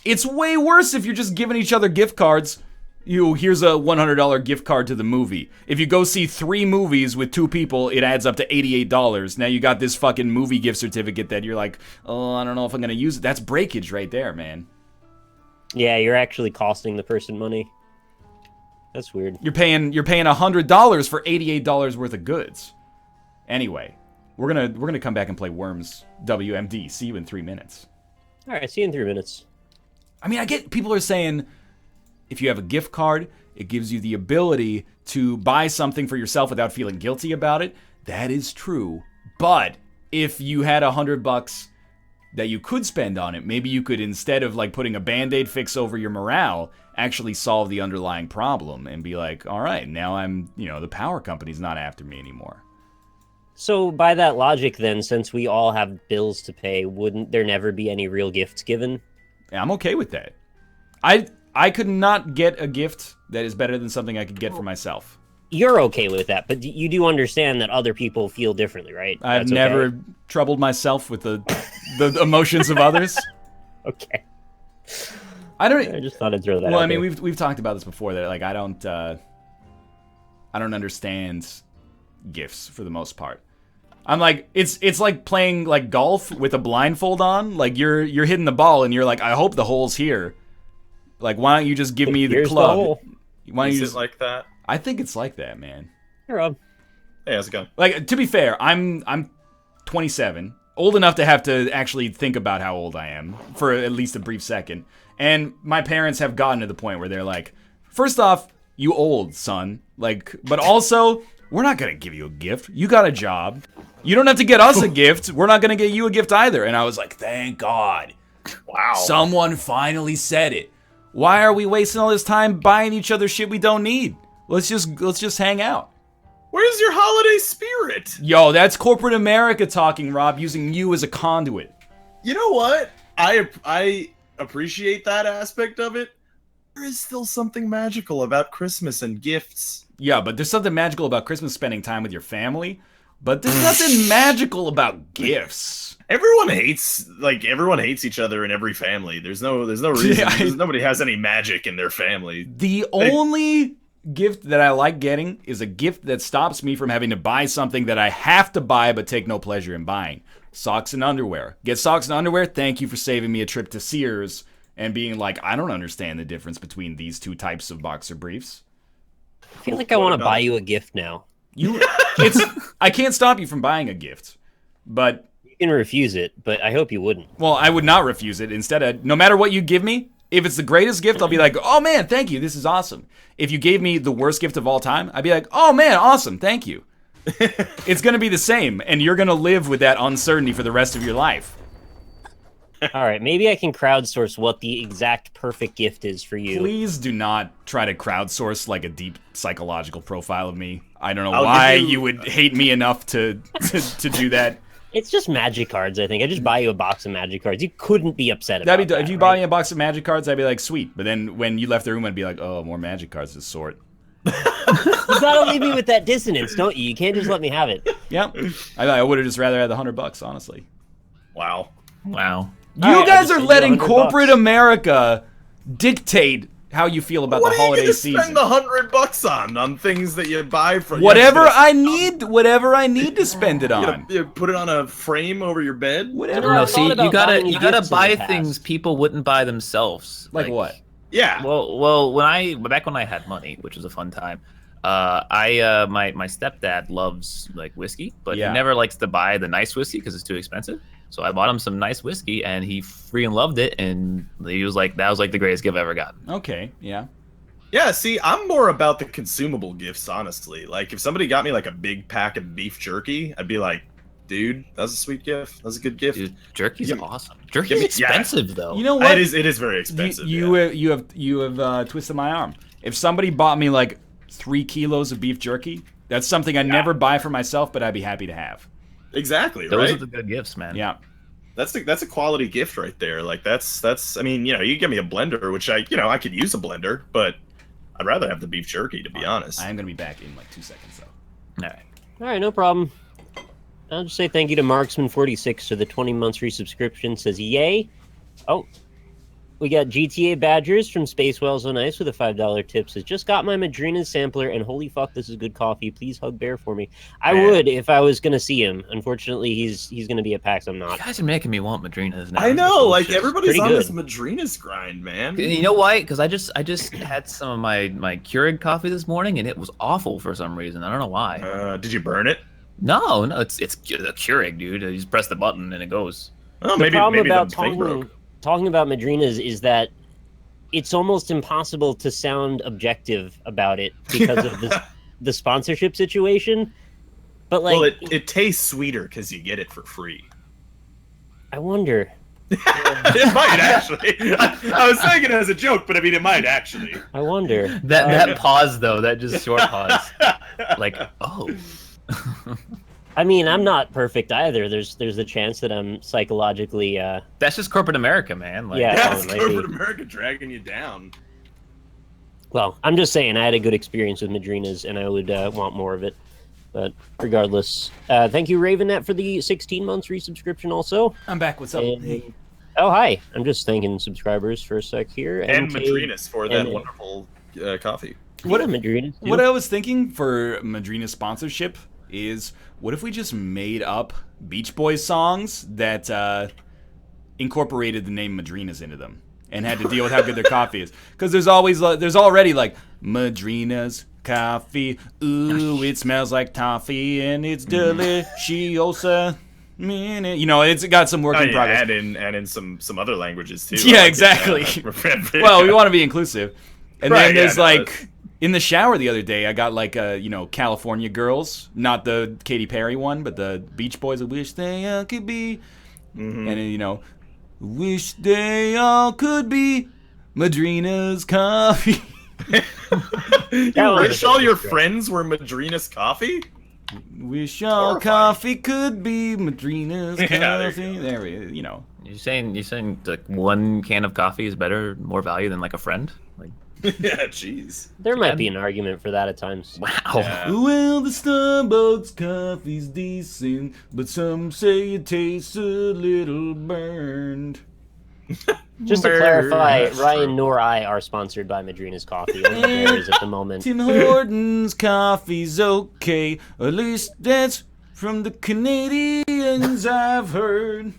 it's way worse if you're just giving each other gift cards. Here's a $100 gift card to the movie. If you go see 3 movies with 2 people, it adds up to $88. Now you got this fucking movie gift certificate that you're like, oh, I don't know if I'm going to use it. That's breakage right there, man. Yeah, you're actually costing the person money. That's weird. You're paying $100 for $88 worth of goods. Anyway, we're gonna come back and play Worms WMD. See you in 3 minutes. All right, see you in 3 minutes. I mean, I get people are saying if you have a gift card, it gives you the ability to buy something for yourself without feeling guilty about it. That is true. But if you had $100 that you could spend on it, maybe you could, instead of like putting a Band-Aid fix over your morale, actually solve the underlying problem and be like, all right, now I'm, the power company's not after me anymore. So by that logic, then, since we all have bills to pay, wouldn't there never be any real gifts given? Yeah, I'm okay with that. I could not get a gift that is better than something I could get for myself. You're okay with that, but you do understand that other people feel differently, right? I've never troubled myself with the emotions of others. Okay. I just thought I'd throw that out. Well, I mean, there. we've talked about this before. That like I don't understand gifts for the most part. I'm like it's like playing like golf with a blindfold on. Like you're hitting the ball and you're like, I hope the hole's here. Like, why don't you just give me the Here's club? The hole. Why don't you Is it like that? I think it's like that, man. Hey, Rob. Hey, how's it going? Like, to be fair, I'm 27, old enough to have to actually think about how old I am for at least a brief second. And my parents have gotten to the point where they're like, first off, you old, son. Like, but also, we're not gonna give you a gift. You got a job. You don't have to get us a gift. We're not gonna get you a gift either. And I was like, thank God. Wow. Someone finally said it. Why are we wasting all this time buying each other shit we don't need? Let's just hang out. Where's your holiday spirit? Yo, that's corporate America talking, Rob, using you as a conduit. You know what? I appreciate that aspect of it. There is still something magical about Christmas and gifts. Yeah, but there's something magical about Christmas spending time with your family. But there's nothing magical about gifts. Everyone hates each other in every family. There's no reason. Nobody has any magic in their family. The only gift that I like getting is a gift that stops me from having to buy something that I have to buy but take no pleasure in buying. Socks and underwear. Get socks and underwear? Thank you for saving me a trip to Sears and being like, I don't understand the difference between these two types of boxer briefs. I feel like I want to buy you a gift now. I can't stop you from buying a gift, but you can refuse it, but I hope you wouldn't. Well, I would not refuse it. Instead, no matter what you give me, if it's the greatest gift, I'll be like, oh man, thank you, this is awesome. If you gave me the worst gift of all time, I'd be like, oh man, awesome, thank you. It's gonna be the same, and you're gonna live with that uncertainty for the rest of your life. All right, maybe I can crowdsource what the exact perfect gift is for you. Please do not try to crowdsource like a deep psychological profile of me. I don't know why you would hate me enough to do that. It's just magic cards, I think. I just buy you a box of magic cards. You couldn't be upset about that. If you buy me a box of magic cards, I'd be like, sweet. But then when you left the room, I'd be like, oh, more magic cards to sort. You gotta leave me with that dissonance, don't you? You can't just let me have it. Yep. I would have just rather had the $100, honestly. Wow. You guys are letting corporate America dictate how you feel about the holiday season. What are you gonna spend the $100 on things that you buy from? Whatever I need to spend it on. You put it on a frame over your bed. Whatever. No, see, you gotta buy things people wouldn't buy themselves. Like what? Yeah. Well, back when I had money, which was a fun time. My stepdad loves like whiskey, but he never likes to buy the nice whiskey because it's too expensive. So I bought him some nice whiskey, and he freaking loved it, and he was like, that was like the greatest gift I've ever gotten. Okay, yeah. Yeah, see, I'm more about the consumable gifts, honestly. Like, if somebody got me like a big pack of beef jerky, I'd be like, dude, that's a sweet gift. That's a good gift. Dude, jerky's awesome. Jerky's expensive, though. You know what? It is very expensive. You have twisted my arm. If somebody bought me like 3 kilos of beef jerky, that's something I never buy for myself, but I'd be happy to have. Exactly, right? Those are the good gifts, man. Yeah. That's a quality gift right there. Like that's I mean, you give me a blender, which I could use a blender, but I'd rather have the beef jerky, to be honest. I am going to be back in like 2 seconds though. All right, no problem. I'll just say thank you to Marksman46 for the 20 months free subscription. Says yay. Oh, we got GTA Badgers from Space Wells on Ice with a $5 tip. Says, just got my Madrina's sampler, and holy fuck, this is good coffee. Please hug Bear for me. I would if I was going to see him. Unfortunately, he's going to be at PAX. I'm not. You guys are making me want Madrina's now. I know, like everybody's on this Madrina's grind, man. You know why? Because I just had some of my Keurig coffee this morning, and it was awful for some reason. I don't know why. Did you burn it? No, it's the Keurig, dude. You just press the button and it goes. Oh, maybe the thing broke. Talking about Madrina's is that it's almost impossible to sound objective about it because of the sponsorship situation. But like, well, it tastes sweeter because you get it for free. I wonder. It might actually. I was saying it as a joke, but I mean, it might actually. I wonder. That pause though, that just short pause. Like, oh. I mean, I'm not perfect either. There's a chance that I'm psychologically. That's just corporate America, man. Like, Yeah. That's it might corporate be. America dragging you down. Well, I'm just saying I had a good experience with Madrinas, and I would want more of it. But regardless, thank you, Ravennet, for the 16 months resubscription. Also, I'm back. What's up? And- Hey. oh hi, I'm just thanking subscribers for a sec here. And MK Madrinas for that and- wonderful coffee. What- Yeah, Madrinas. too. What I was thinking for Madrina sponsorship is, what if we just made up Beach Boys songs that incorporated the name Madrinas into them and had to deal with how good their coffee is? Because there's already like Madrina's coffee. Ooh, it smells like toffee and it's deliciosa. You know, it's got some work in progress. And in some other languages too. Yeah, exactly. Well, we want to be inclusive. And Right, then there's yeah, no, like, in the shower the other day, I got like California Girls, not the Katy Perry one, but the Beach Boys. I wish they all could be, and then, wish they all could be Madrina's coffee. You wish all your friends were Madrina's coffee? Wish all Horrifying. coffee could be Madrina's Yeah, there you coffee. go. There we, You're saying like one can of coffee is better, more value than like a friend? Like, Yeah, jeez. There might be an argument for that at times. wow. Yeah. Well, the Starbucks coffee's decent, but some say it tastes a little burned. Just to Brr. clarify, That's Ryan true. nor I are sponsored by Madrina's Coffee. Only Bears at the moment. Tim Hortons coffee's okay, at least that's from the Canadians I've heard.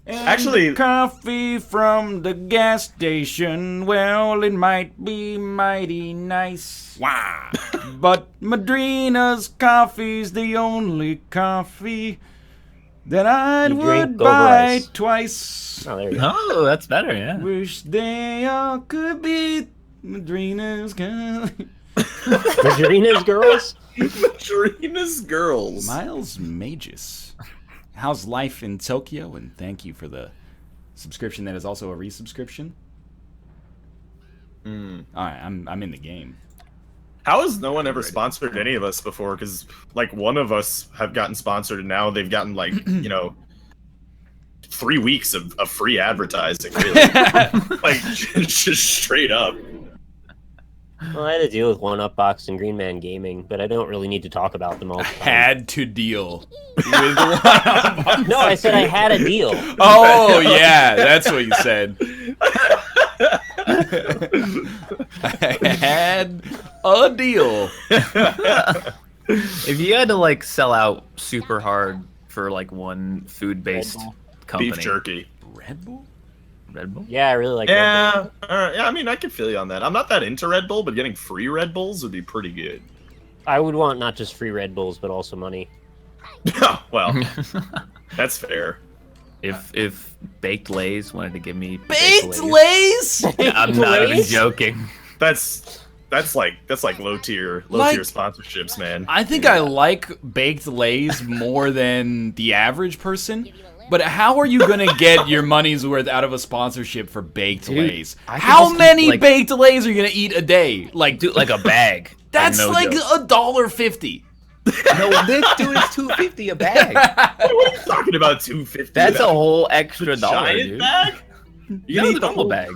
And Actually- the coffee from the gas station, well, it might be mighty nice. Wow. But Madrina's coffee's the only coffee that I You would drink over buy ice. twice. Oh, there you go. Oh, that's better, yeah. Wish they all could be Madrina's coffee. Madrina's girls? Madrina's girls. Miles Magus. How's life in Tokyo? And thank you for the subscription that is also a resubscription. Alright, I'm in the game. How has no one ever sponsored any of us before? Because, like, one of us have gotten sponsored, and now they've gotten, like, 3 weeks of free advertising, really. Like, just straight up. Well, I had to deal with One Up Box and Green Man Gaming, but I don't really need to talk about them all the time. Had to deal with one. No, I said I had a deal. Oh yeah, that's what you said. I had a deal. If you had to like sell out super hard for like one food-based Red Bull. company, Beef jerky. Red Bull? Red Bull. Yeah, I really like Red Yeah, yeah, I mean, I can feel you on that. I'm not that into Red Bull, but getting free Red Bulls would be pretty good. Bull. I would want not just free Red Bulls, but also money. Well, that's fair. If Baked Lays wanted to give me Baked Lays? I'm not even Lays? joking. That's like low tier Like- sponsorships, man. I think I like baked Lays more than the average person. But how are you gonna get your money's worth out of a sponsorship for baked Dude, Lays? I could How just eat, many like- baked Lays are you gonna eat a day? Like, Dude, like a bag. that's No like joke. $1.50. No, this dude is $2.50 a bag. What are you talking about? 250. That's a whole extra dollar, giant dude. bag. You need a normal bag.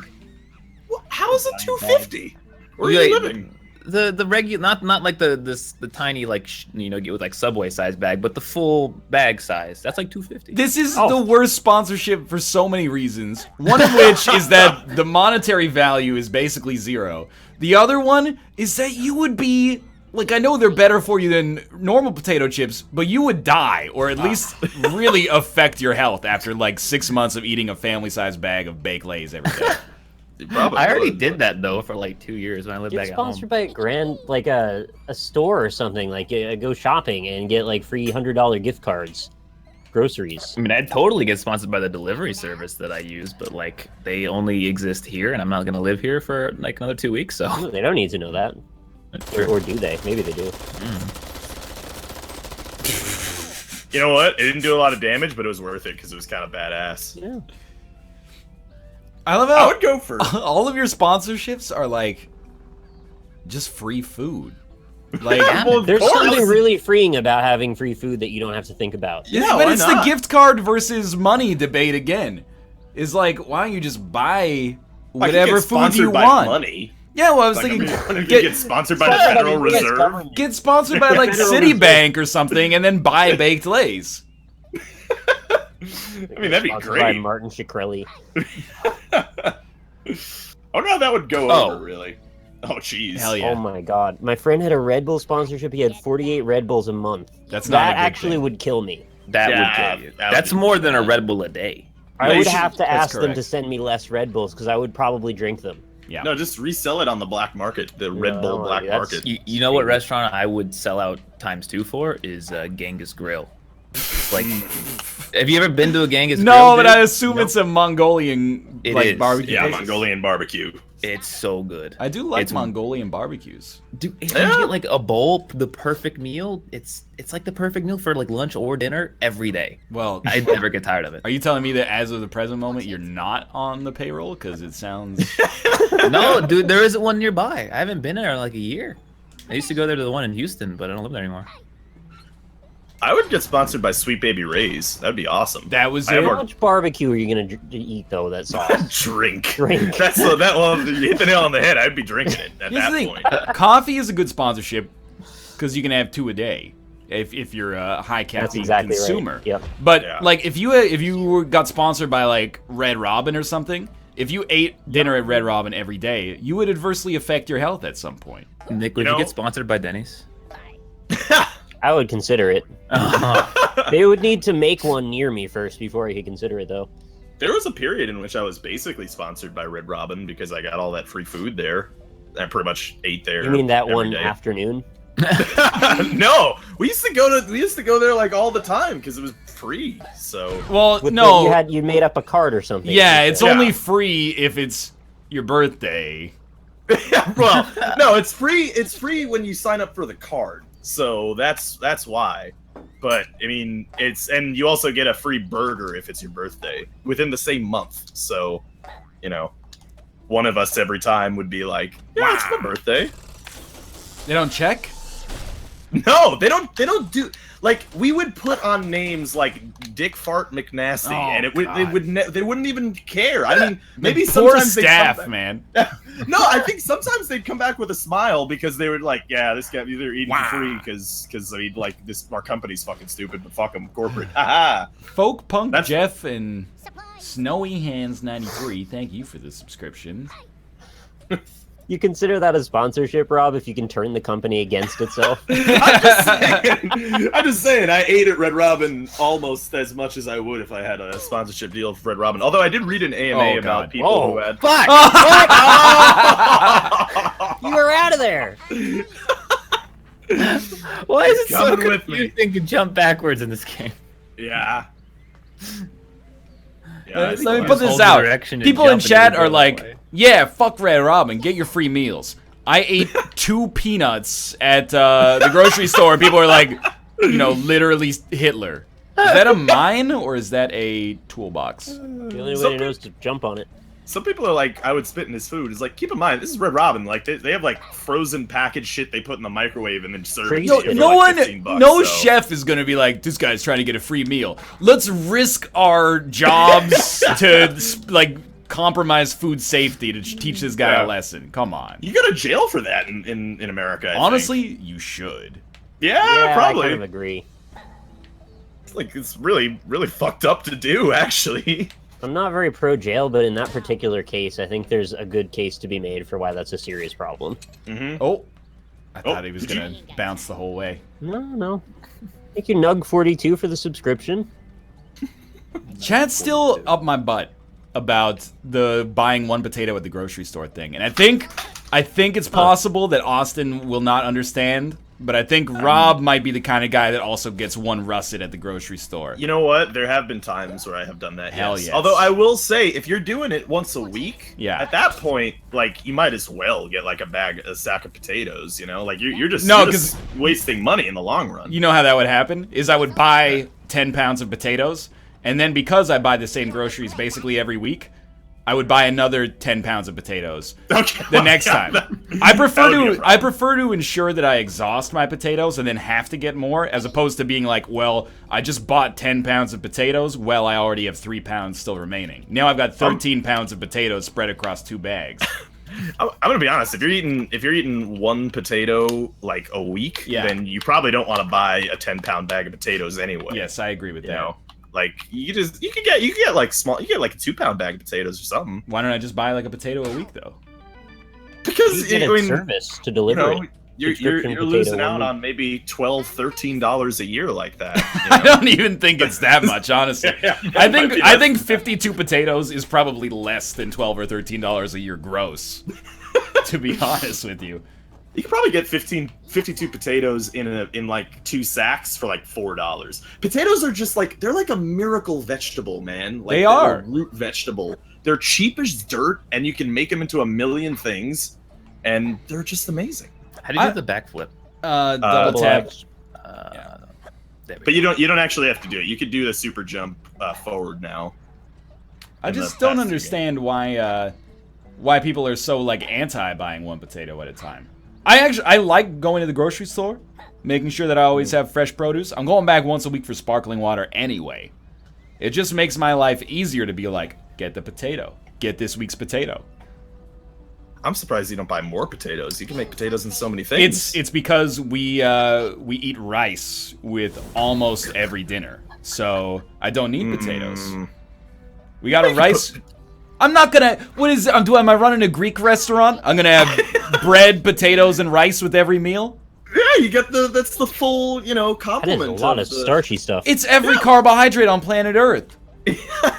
How is it 250? Where are Yeah, you living? The regular, not like the tiny like get with like Subway size bag, but the full bag size. That's like $2.50. This is the worst sponsorship for so many reasons. One of which is that the monetary value is basically zero. The other one is that you would be, like, I know they're better for you than normal potato chips, but you would die, or at least really affect your health after like 6 months of eating a family-sized bag of baked Lays every day. Probably I already would, did but- that though for like 2 years when I lived Get back at home. sponsored by a store or something. Like, go shopping and get like free $100 gift cards, groceries. I mean, I'd totally get sponsored by the delivery service that I use, but like they only exist here, and I'm not gonna live here for like another 2 weeks. So Ooh, they don't need to know that, or do they? Maybe they do. You know what? It didn't do a lot of damage, but it was worth it because it was kind of badass. Yeah. I love I how would go for. all of your sponsorships are like just free food. Like, Well, of There's course. something really freeing about having free food that you don't have to think about. yeah, Yeah, but why it's not? the gift card versus money debate again. It's like, why don't you just buy Like, whatever get food sponsored you by want? money. Yeah, well, I was Like, thinking, you get, get sponsored by the Federal Reserve. get sponsored by like Federal Citibank or something, and then buy baked lays. I mean, that'd be Sponsored by great. Martin Shkreli. I wonder how that would go Oh. over, really. Oh, jeez. Hell yeah. Oh my god. My friend had a Red Bull sponsorship. He had 48 Red Bulls a month. That's not a That good actually thing. would kill me. That Yeah, would kill you. that would That's be- more than a Red Bull a day. I No, you would should- have to that's ask them correct. to send me less Red Bulls because I would probably drink them. Yeah. No, just resell it on the black market, the Red No, Bull black that's- market. You know what restaurant I would sell out ×2 for is Genghis Grill. Like, have you ever been to a Genghis Grill? No, but dude? I assume it's a Mongolian It like is. barbecue. Yeah, place. Mongolian barbecue. It's so good. I do like It's- Mongolian barbecues. Dude, if Yeah. you get like a bowl, the perfect meal, it's like the perfect meal for like lunch or dinner every day. Well, I'd never get tired of it. are you telling me that as of the present moment you're not on the payroll? Because it sounds. No, dude, there isn't one nearby. I haven't been there in like a year. I used to go there to the one in Houston, but I don't live there anymore. I would get sponsored by Sweet Baby Ray's. That'd be awesome. That was I it. have How much barbecue are you gonna eat though? That sauce. Drink. Drink. That's that. Well, you hit the nail on the head. I'd be drinking it at Here's that the thing. point. Coffee is a good sponsorship because you can have 2 a day if you're a high That's caffeine exactly consumer. right. Yep. But Yeah. like if you got sponsored by like Red Robin or something, if you ate dinner at Red Robin every day, you would adversely affect your health at some point. Nick, would You you know- get sponsored by Denny's? I would consider it. They would need to make one near me first before I could consider it, though. There was a period in which I was basically sponsored by Red Robin because I got all that free food there. I pretty much ate there. You mean that every one day. afternoon? No, we used to go there like all the time because it was free. So Well, With no. you made up a card or something. Yeah, You it's said. only free if it's your birthday. well, no, it's free. It's free when you sign up for the card. So that's why. But I mean, and you also get a free burger if it's your birthday within the same month. So, you know, one of us every time would be like, "Yeah, it's my birthday." They don't check? No, they don't do like we would put on names like Dick Fart McNasty, Oh, and it would God. they wouldn't even care. I mean, maybe The poor sometimes they'd come staff, back- man. No, I think sometimes they'd come back with a smile because they were like, "Yeah, this guy either eating for free because I mean, like this our company's fucking stupid, but fuck them, corporate." Haha. Folk Punk That's- Jeff and Snowy Hands 93, thank you for the subscription. You consider that a sponsorship, Rob, if you can turn the company against itself? I'm just saying, I ate at Red Robin almost as much as I would if I had a sponsorship deal with Red Robin. Although I did read an AMA Oh, about God. people who had. Fuck! You were out of there! Why is it so Coming with me. confusing to jump backwards in this game? Yeah. Yeah, I think Let me it put was- this hold the out. direction and People in jump and chat it would are go like, that way. yeah, fuck Red Robin, get your free meals. I ate 2 peanuts at the grocery store, and people are like, you know, literally Hitler. Is that a mine, or is that a toolbox? The only way Some to know is to jump on it. Some people are like, I would spit in his food. It's like, keep in mind, this is Red Robin. Like, they have like frozen packaged shit they put in the microwave and then serve it to Crazy. you for No like one, 15 bucks, no so. chef is gonna be like, this guy's trying to get a free meal. Let's risk our jobs to like compromise food safety to teach this guy Yeah. a lesson. Come on. You go to jail for that in America. I think. Honestly, you should. yeah, Yeah, probably. I kind of agree. Like it's really fucked up to do, actually. I'm not very pro jail, but in that particular case, I think there's a good case to be made for why that's a serious problem. Mm-hmm. Oh, I thought he was did gonna bounce the whole way. No. Thank you, Nug42, for the subscription. Chat's still up my butt about the buying 1 potato at the grocery store thing, and I think it's possible that Austin will not understand. But I think Rob might be the kind of guy that also gets 1 russet at the grocery store. You know what? There have been times where I have done that. Hell yes. yes. Although I will say, if you're doing it once a week, Yeah. at that point, like you might as well get like a sack of potatoes. You know, like you're just No, you're just wasting money in the long run. You know how that would happen? Is I would buy 10 pounds of potatoes, and then because I buy the same groceries basically every week, I would buy another 10 pounds of potatoes Okay. the next time. I prefer to ensure that I exhaust my potatoes and then have to get more, as opposed to being like, well, I just bought 10 pounds of potatoes. Well, I already have 3 pounds still remaining. Now I've got 13 pounds of potatoes spread across 2 bags. I'm gonna be honest. If you're eating one potato like a week, then you probably don't want to buy a 10-pound bag of potatoes anyway. Yes, I agree with that. Know? Like you could get like a 2-pound bag of potatoes or something. Why don't I just buy like a potato a week though? Because you get a service to deliver it. You're losing out on maybe $12, $13 a year like that. I don't even think it's that much, honestly. I think 52 potatoes is probably less than $12 or $13 a year gross. To be honest with you. You could probably get 52 potatoes in like 2 sacks for like $4. Potatoes are just like, they're like a miracle vegetable, man. Like, they are. A root vegetable. They're cheap as dirt, and you can make them into a million things, and they're just amazing. How do you do the backflip? Double tap. But you don't actually have to do it. You could do the super jump forward now. I just don't understand why people are so like anti buying one potato at a time. I like going to the grocery store, making sure that I always have fresh produce. I'm going back once a week for sparkling water anyway. It just makes my life easier to be like, get the potato. Get this week's potato. I'm surprised you don't buy more potatoes. You can make potatoes in so many things. It's because we eat rice with almost every dinner, so I don't need potatoes. We got a rice. I'm not gonna. Am I running a Greek restaurant? I'm gonna have bread, potatoes, and rice with every meal. Yeah, you get that's the full complement. That is a lot of starchy stuff. It's every carbohydrate on planet Earth.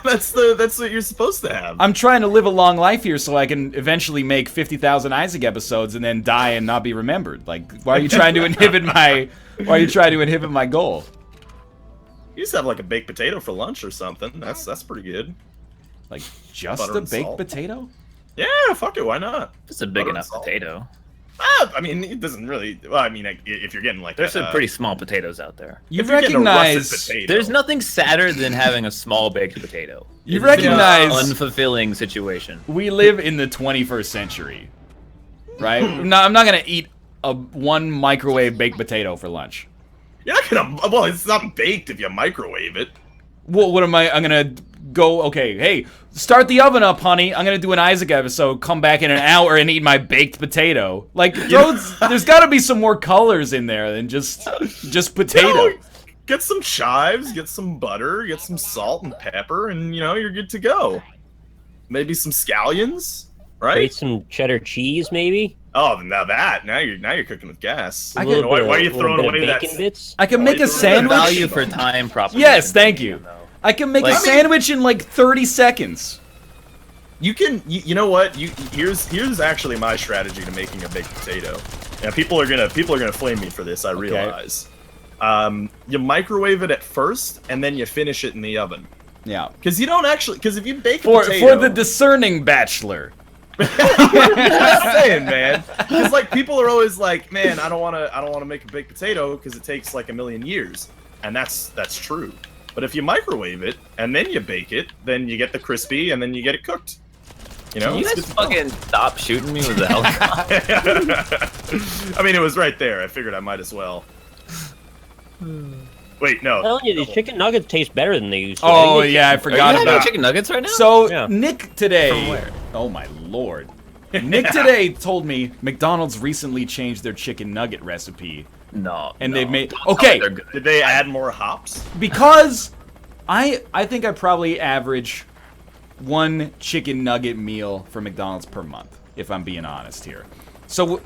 That's what you're supposed to have. I'm trying to live a long life here so I can eventually make 50,000 Isaac episodes and then die and not be remembered. Like, why are you trying to inhibit my goal? You just have like a baked potato for lunch or something. That's pretty good. Like just a baked potato? Yeah, fuck it. Why not? It's a big enough potato. I mean, it doesn't really. Well, I mean, if you're getting like there's some pretty small potatoes out there. You recognize there's nothing sadder than having a small baked potato. You recognize unfulfilling situation. We live in the 21st century, right? No, I'm not gonna eat one microwave baked potato for lunch. You're not gonna. Well, it's not baked if you microwave it. Well, what am I? I'm gonna go. Okay, hey, start the oven up, honey. I'm gonna do an Isaac episode. Come back in an hour and eat my baked potato. Like, there's got to be some more colors in there than just potato. Get some chives, get some butter, get some salt and pepper, and you're good to go. Maybe some scallions, right? Grate some cheddar cheese, maybe. Oh, now you're cooking with gas. Why are you throwing away that bits? I can make a sandwich. Value for time proposition. Yes, thank you. I can make a sandwich in like 30 seconds. You can. You know what? Here's actually my strategy to making a baked potato. Now people are gonna flame me for this. I realize. You microwave it at first, and then you finish it in the oven. Yeah. Because if you bake a potato for the discerning bachelor. Just saying, man. Because like people are always like, man, I don't want to make a baked potato because it takes like a million years, and that's true. But if you microwave it and then you bake it, then you get the crispy and then you get it cooked. Can you guys fucking stop shooting me with the helicopter? I mean, it was right there. I figured I might as well. Wait, no. I'm telling you, these chicken nuggets taste better than they used to. Oh yeah, I forgot about chicken nuggets right now. So yeah. Nick today. From where? Oh my lord. Nick today told me McDonald's recently changed their chicken nugget recipe. They've made Did they add more hops? Because I think I probably average one chicken nugget meal for McDonald's per month, if I'm being honest here. So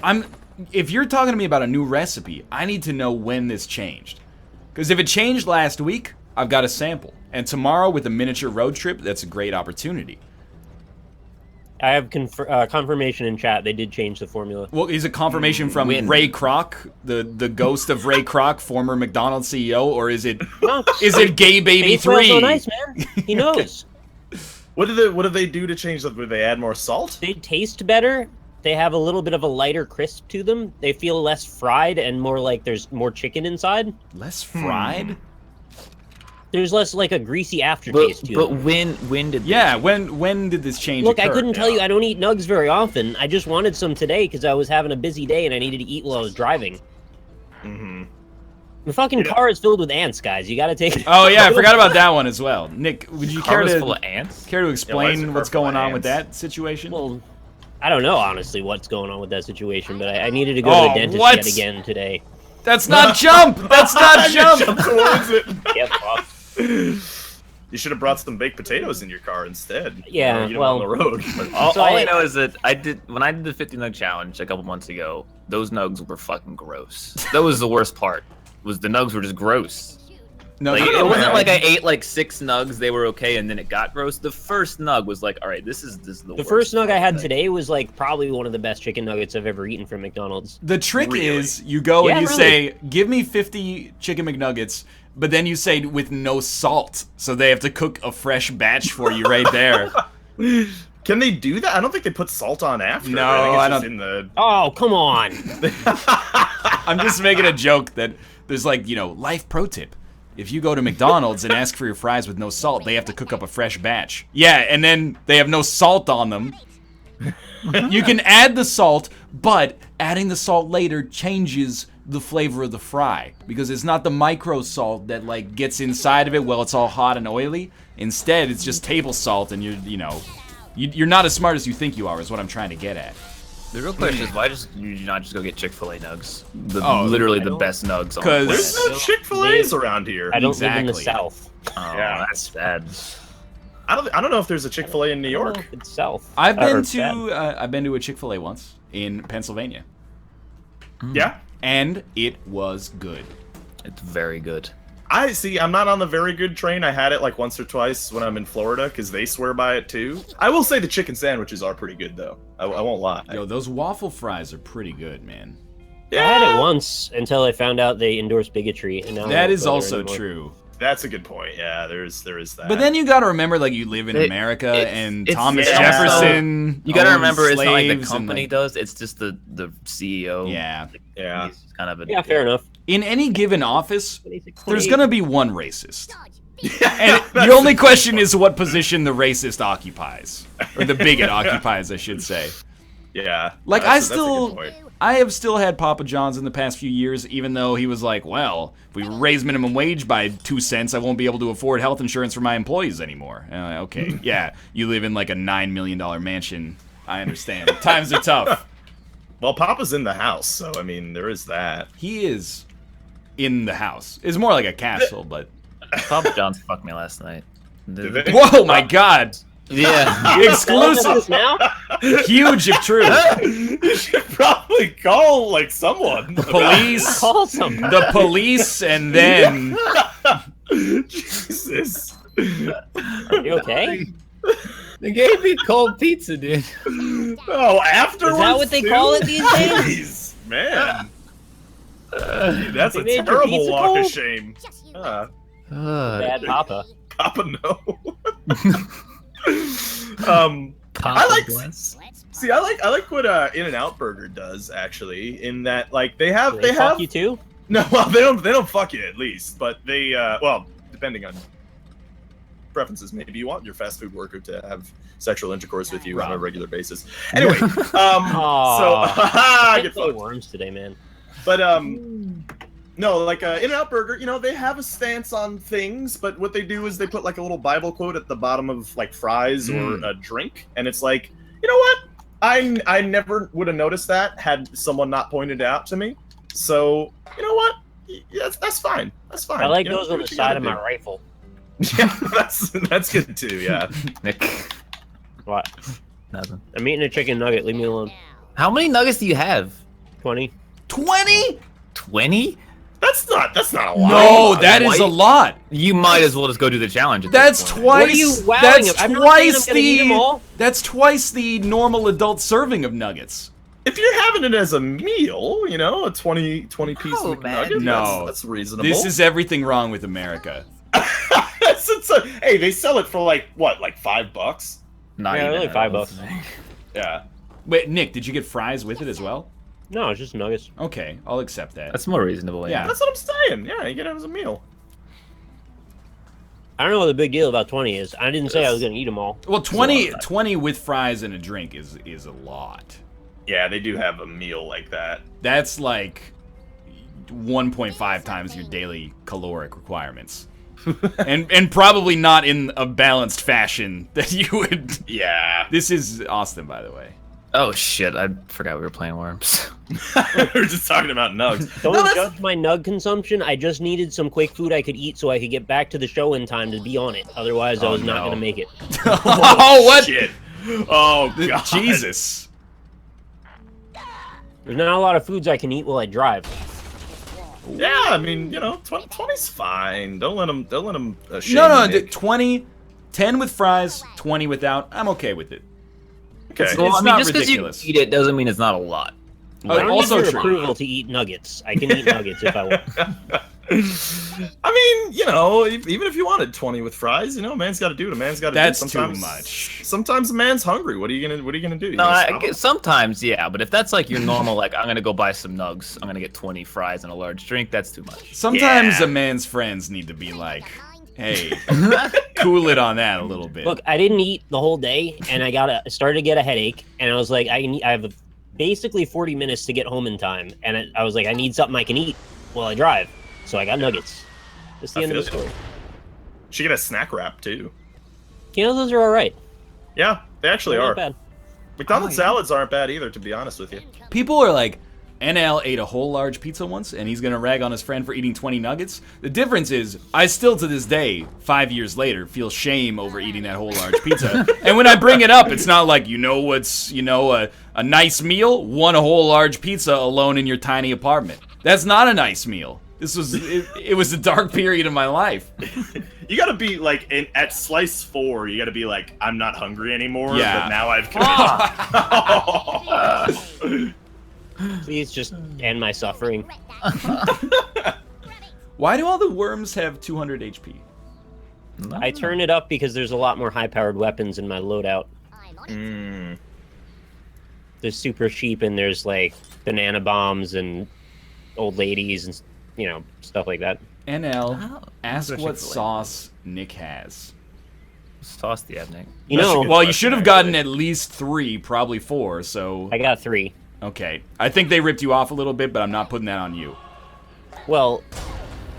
if you're talking to me about a new recipe, I need to know when this changed. Because if it changed last week, I've got a sample. And tomorrow with a miniature road trip, that's a great opportunity. I have confirmation in chat. They did change the formula. Well, is it confirmation from Ray Kroc, the ghost of Ray Kroc, former McDonald's CEO, or is it Gay Baby 3? So nice, man. He knows. What do they do to change that? Would they add more salt? They taste better. They have a little bit of a lighter crisp to them. They feel less fried and more like there's more chicken inside. Less fried? There's less like a greasy aftertaste to But them. when did? Yeah, when did this change Look, occur? I couldn't tell you. I don't eat nugs very often. I just wanted some today because I was having a busy day and I needed to eat while I was driving. Mm-hmm. The fucking car is filled with ants, guys. You gotta take. Oh yeah, I forgot about that one as well. Nick, would you care Car was to full of ants? explain what's full of going on with ants? that situation? Well, I don't know honestly what's going on with that situation, but I needed to go Oh, to the dentist what? yet again today. That's not jump. That's not jump. Jump towards it. Yep. Well, You should have brought some baked potatoes in your car instead. Yeah, Eat 'em well- on the road. All, So all I I- know is that when I did the 50 nug challenge a couple months ago, those nugs were fucking gross. That was the worst part. Was the nugs were just gross. No, Like, no, it wasn't man. like I ate like 6 nugs, they were okay, and then it got gross. The first nug was like, all right, this is the the worst. first nug I had today was like probably one of the best chicken nuggets I've ever eaten from McDonald's. The trick Really? is you go and Yeah, you really. say, "Give me 50 chicken McNuggets," but then you say with no salt, so they have to cook a fresh batch for you right there. Can they do that? I don't think they put salt on after. No, I think it's I just don't- in the. Oh, come on. I'm just making a joke that there's like, life pro tip. If you go to McDonald's and ask for your fries with no salt, they have to cook up a fresh batch. Yeah, and then they have no salt on them. You can add the salt, but adding the salt later changes the flavor of the fry because it's not the micro salt that like gets inside of it while it's all hot and oily. Instead, it's just table salt, and you're not as smart as you think you are. Is what I'm trying to get at. The real question is, why just you not just go get Chick-fil-A nugs? Oh, The best nugs on the 'cause- There's planet. no Chick-fil-A's around here. I don't live in the Exactly. South. Oh, Yeah. that's bad. I don't know if there's a Chick-fil-A in New I don't know York. if it's South. I've Or been bad. I've been to a Chick-fil-A once in Pennsylvania, Yeah. and it was good. It's very good. I see. I'm not on the very good train. I had it like once or twice when I'm in Florida because they swear by it too. I will say the chicken sandwiches are pretty good though. I won't lie. Yo, those waffle fries are pretty good, man. I had it once until I found out they endorse bigotry, and now I That don't is go there also anymore. true. That's a good point. Yeah, there is that. But then you got to remember, like, you live in It- America, it's- and it's- Thomas yeah. Jefferson. You gotta owned remember, it's not like the slaves and, company like- does. It's just the CEO. Yeah. Yeah. He's kind of a Yeah, fair enough. In any given office, there's 28. gonna be one racist. And the only question is what position the racist occupies, or the bigot occupies, I should say. Yeah. Like, that's a good point. I have still had Papa John's in the past few years, even though he was like, well, if we raise minimum wage by 2 cents, I won't be able to afford health insurance for my employees anymore. And I'm like, okay, yeah, you live in like a $9 million mansion. I understand. Times are tough. Well, Papa's in the house, so I mean, there is that. He is in the house. It's more like a castle, but... Papa John's fucked me last night. Did they? Whoa, my God! Yeah. Exclusive! now? Huge if true. You should probably call like someone. Police, Call somebody. the police, and then... Jesus. Are you okay? They gave me cold pizza, dude. Oh, afterwards. Is that what they call it these days? Jeez, man. That's They a made your terrible pizza walk cold? of shame. Bad Papa. Papa, no. I like. See, I like what In-N-Out Burger does actually. In that, like, they have Do they fuck you too? No, well, they don't fuck you at least, but they well, depending on preferences, maybe you want your fast food worker to have sexual intercourse with you on a regular basis. Anyway, Aw. I I get play fucked. worms today, man. But no, like In-N-Out Burger, you know, they have a stance on things, but what they do is they put like a little Bible quote at the bottom of like fries or a drink, and it's like, you know what? I never would have noticed that had someone not pointed it out to me. So you know what? Yeah, that's fine. That's fine. I like You know, those do on the what you side gotta of my do. rifle. Yeah, that's good too. Yeah. Nick. What? Nothing. I'm eating a chicken nugget. Leave me alone. How many nuggets do you have? 20. 20? 20? That's not a lot. No, that is a lot. You might as well just go do the challenge. At That's this point. twice. What are you wowing That's at? I'm not saying twice I'm gonna eat them all. That's twice the normal adult serving of nuggets. If you're having it as a meal, you know, a 20 piece No, man. McNugget, No. that's reasonable. This is everything wrong with America. Hey, they sell it for like what, like $5? Not Yeah, even, really I $5. don't think. Yeah. Wait, Nick, did you get fries with it as well? No, it's just nuggets. Okay, I'll accept that. That's more reasonable. Yeah. That's what I'm saying. Yeah, you get it as a meal. I don't know what the big deal about 20 is. I didn't say I was going to eat them all. Well, 20 with fries and a drink is a lot. Yeah, they do have a meal like that. That's like 1.5 times your daily caloric requirements. and probably not in a balanced fashion that you would. Yeah. This is Austin, by the way. Oh shit! I forgot we were playing Worms. We were just talking about nugs. Don't judge my nug consumption. I just needed some quick food I could eat so I could get back to the show in time to be on it. Otherwise, I was not going to make it. Oh, what? Shit. Oh, God. Jesus. There's not a lot of foods I can eat while I drive. Yeah, I mean, you know, 20's fine. Don't let them shame No, Nick. 20, 10 with fries, 20 without. I'm okay with it. Okay. It's Well, I mean, not just because you ridiculous. eat it doesn't mean it's not a lot. I don't also need your true. approval to eat nuggets. I can eat nuggets if I want. I mean, you know, even if you wanted 20 with fries, you know, a man's got to do it. A man's got to do it. That's Sometimes, too much. Sometimes a man's hungry. What are you gonna do? You No, gonna I stop him? guess sometimes, yeah, but if that's like your normal, like, I'm gonna go buy some nugs, I'm gonna get 20 fries and a large drink, that's too much. Sometimes Yeah. a man's friends need to be like, hey, cool it on that a little bit. Look, I didn't eat the whole day, and I started to get a headache, and I was like, I have basically 40 minutes to get home in time, and I was like, I need something I can eat while I drive, so I got nuggets. That's the I end of the feel story. Should get a snack wrap too. You know, those are all right. Yeah, they actually They're are. not bad. McDonald's salads aren't bad either, to be honest with you. People are like, NL ate a whole large pizza once, and he's gonna rag on his friend for eating 20 nuggets. The difference is, I still to this day, 5 years later, feel shame over eating that whole large pizza. And when I bring it up, it's not like, what's, a nice meal? One whole large pizza alone in your tiny apartment. That's not a nice meal. This was, it was a dark period of my life. You gotta be like at slice 4. You gotta be like, I'm not hungry anymore. Yeah. But now I've committed. Please just end my suffering. Why do all the worms have 200 HP? I turn it up because there's a lot more high-powered weapons in my loadout. There's super sheep, and there's like banana bombs and old ladies and stuff like that. NL, ask Especially what for, like, sauce Nick has. Sauce the Nick. You know, good Well, you question, should have gotten at least 3, probably 4, so... I got 3. Okay. I think they ripped you off a little bit, but I'm not putting that on you. Well,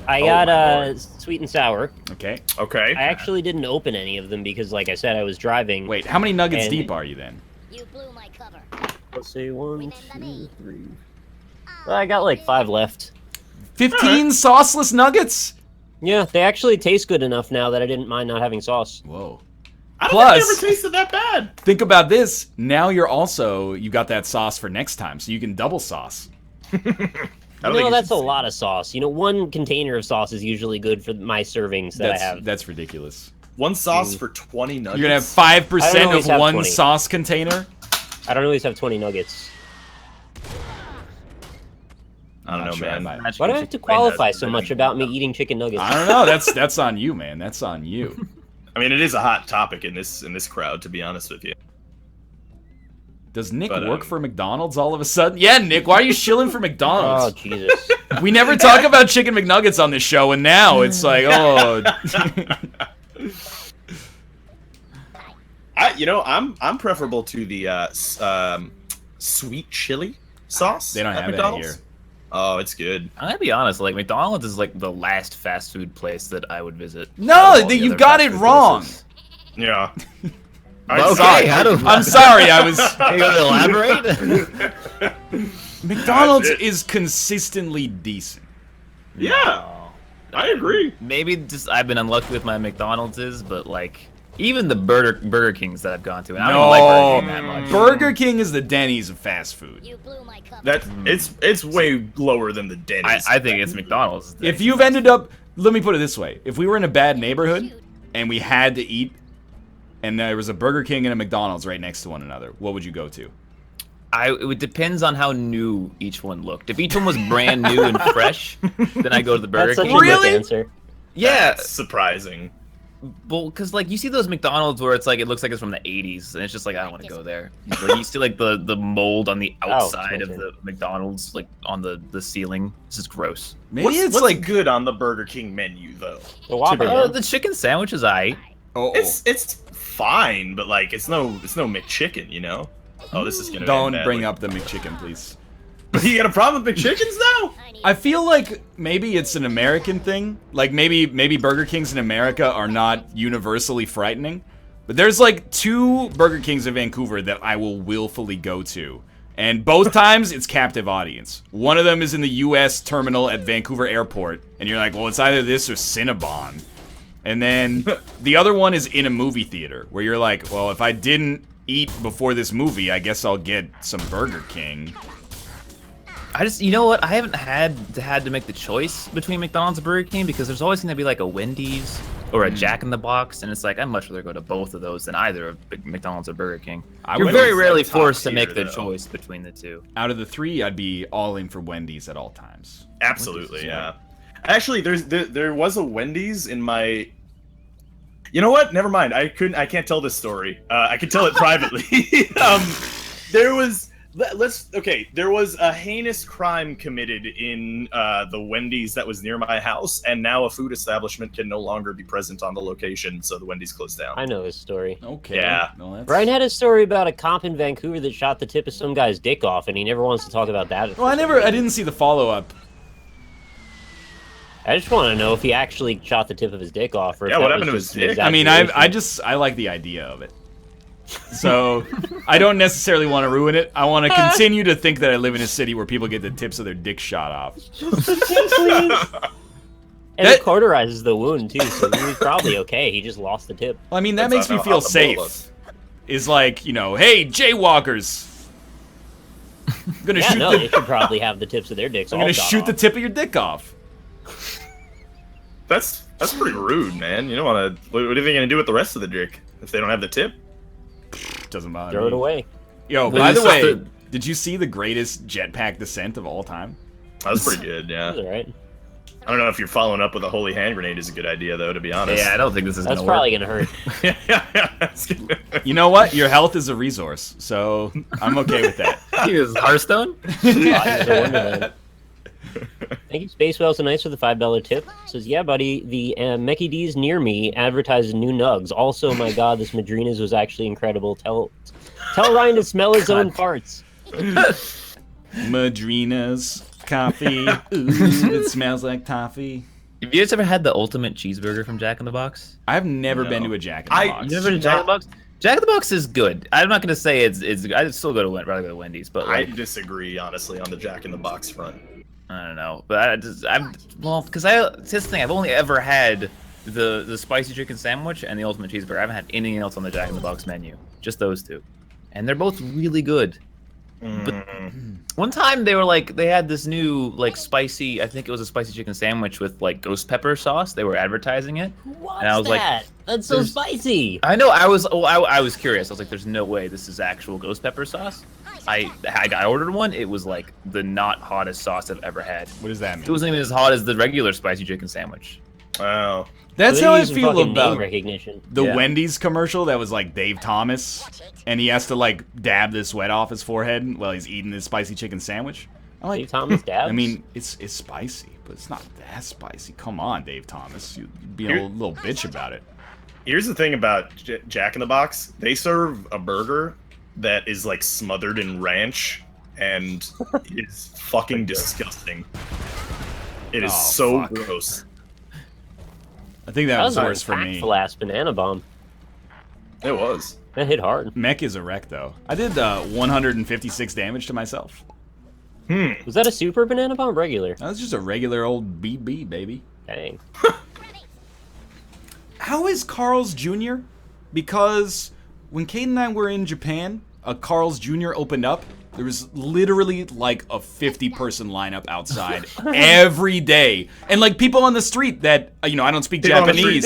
I Oh, got my Lord. sweet and sour. Okay. Okay. I actually didn't open any of them because, like I said, I was driving. Wait, how many nuggets And- deep are you then? You blew my cover. Let's see, 1, 2, 3. Well, I got like 5 left. 15 sauceless nuggets? Yeah, they actually taste good enough now that I didn't mind not having sauce. Whoa. I don't Plus- think it ever tasted that bad. Think about this. Now you got that sauce for next time, so you can double sauce. That's a lot of sauce. 1 container of sauce is usually good for my servings that I have. That's ridiculous. One sauce for 20 nuggets. You're gonna have 5% I don't always of have one 20. sauce container? I don't always have 20 nuggets. I don't know, Not sure man. about- Why do I have to qualify so much about me eating chicken nuggets? I don't know. That's on you, man. That's on you. I mean, it is a hot topic in this crowd, to be honest with you. Does Nick But, work for McDonald's all of a sudden? Yeah, Nick, why are you shilling for Oh, McDonald's? Jesus. We never talk about chicken McNuggets on this show, and now it's like, oh. I'm preferable to the sweet chili sauce. They don't at have that McDonald's. here. Oh, it's good. I'm gonna be honest, like McDonald's is like the last fast food place that I would visit. No, out of all the you've other got fast it food wrong. places. Yeah. Okay, sorry. how do- I'm sorry, I was... Are you gonna elaborate? McDonald's That's it. is consistently decent. Yeah, I agree. Maybe just I've been unlucky with my McDonald's, but like even the Burger Kings that I've gone to, and I don't even like Burger King that much. Burger King is the Denny's of fast food. You blew my cover. That it's way lower than the Denny's. I think it's McDonald's. If you've ended up... Let me put it this way. If we were in a bad neighborhood, and we had to eat, and there was a Burger King and a McDonald's right next to one another, what would you go to? It depends on how new each one looked. If each one was brand new and fresh, then I go to the Burger That's such King. a Really? good answer. Yeah, That's surprising. Well, because like you see those McDonald's where it's like it looks like it's from the 80s, and it's just like I don't want to go there. Like, you see like the mold on the outside of the McDonald's, like on the ceiling. This is gross. Maybe it's like good on the Burger King menu though. The chicken sandwich is aight. Oh, it's fine, but like it's no McChicken, you know. Oh, this is gonna. Don't bring up the McChicken, please. You got a problem with McChickens now? I feel like maybe it's an American thing. Like maybe Burger Kings in America are not universally frightening. But there's like 2 Burger Kings in Vancouver that I will willfully go to. And both times it's captive audience. One of them is in the US terminal at Vancouver Airport. And you're like, well, it's either this or Cinnabon. And then the other one is in a movie theater where you're like, well, if I didn't eat before this movie, I guess I'll get some Burger King. You know what? I haven't had to make the choice between McDonald's and Burger King because there's always going to be like a Wendy's or a Jack in the Box, and it's like I'd much rather go to both of those than either of McDonald's or Burger King. You're very rarely forced to make the choice between the two. Out of the 3, I'd be all in for Wendy's at all times. Absolutely, yeah. Actually, there was a Wendy's in my. You know what? Never mind. I can't tell this story. I could tell it privately. There was. There was a heinous crime committed in the Wendy's that was near my house, and now a food establishment can no longer be present on the location, so the Wendy's closed down. I know his story. Okay. Yeah. No, Brian had a story about a cop in Vancouver that shot the tip of some guy's dick off, and he never wants to talk about that. Well, I didn't see the follow-up. I just want to know if he actually shot the tip of his dick off, or if what happened to his dick? I mean, I like the idea of it. So, I don't necessarily want to ruin it. I want to continue to think that I live in a city where people get the tips of their dick shot off. And it cauterizes the wound, too, so he's probably okay. He just lost the tip. Well, I mean, that makes me feel safe. Is like, you know, hey, jaywalkers. I'm gonna shoot they should probably have the tips of their dicks I'm gonna shoot the tip of your dick off. That's pretty rude, man. You don't want to. What are they gonna do with the rest of the dick if they don't have the tip? Doesn't bother Throw me. it away. Yo, by the way, did you see the greatest jetpack descent of all time? That was pretty good, yeah. That's all right. I don't know if you're following up with a holy hand grenade is a good idea, though, to be honest. Yeah, I don't think this is That's gonna probably work. going to hurt. You know what? Your health is a resource, so I'm okay with that. He was Hearthstone? Thank you, Space Whale, so nice for the $5 tip. Says, yeah, buddy, the Mechie D's near me advertises new nugs. Also, my god, this Madrina's was actually incredible. Tell Ryan to smell his own farts. Madrina's coffee. Ooh, it smells like toffee. Have you guys ever had the ultimate cheeseburger from Jack in the Box? I've never been to a Jack in the Box. You never been to Jack in the Box? Jack in the Box is good. I'm not gonna say it's. I'd still rather go to Wendy's, but like, I disagree honestly on the Jack in the Box front. I don't know, but here's the thing. I've only ever had the spicy chicken sandwich and the ultimate cheeseburger. I haven't had anything else on the Jack in the Box menu. Just those two, and they're both really good. But one time they had this new like spicy. I think it was a spicy chicken sandwich with like ghost pepper sauce. They were advertising it. What's and I was that? That's so spicy. I know. I was curious. I was like, "There's no way this is actual ghost pepper sauce." I ordered one. It was like the not hottest sauce I've ever had. What does that mean? It wasn't even as hot as the regular spicy chicken sandwich. Oh. That's how I feel about recognition. The Wendy's commercial that was like Dave Thomas, and he has to like dab the sweat off his forehead while he's eating his spicy chicken sandwich. I'm like, Dave Thomas dabs? I mean, it's spicy, but it's not that spicy. Come on, Dave Thomas, you'd be a little bitch about it. Here's the thing about Jack in the Box. They serve a burger that is like smothered in ranch, and it's fucking disgusting. It is so gross. I think that was worse for me. Last banana bomb. It was. That hit hard. Mech is a wreck, though. I did 156 damage to myself. Was that a super banana bomb? Regular? That was just a regular old BB, baby. Dang. How is Carl's Jr.? Because when Kate and I were in Japan, a Carl's Jr. opened up. There was literally like a 50-person lineup outside every day. And like people on the street that, I don't speak Japanese.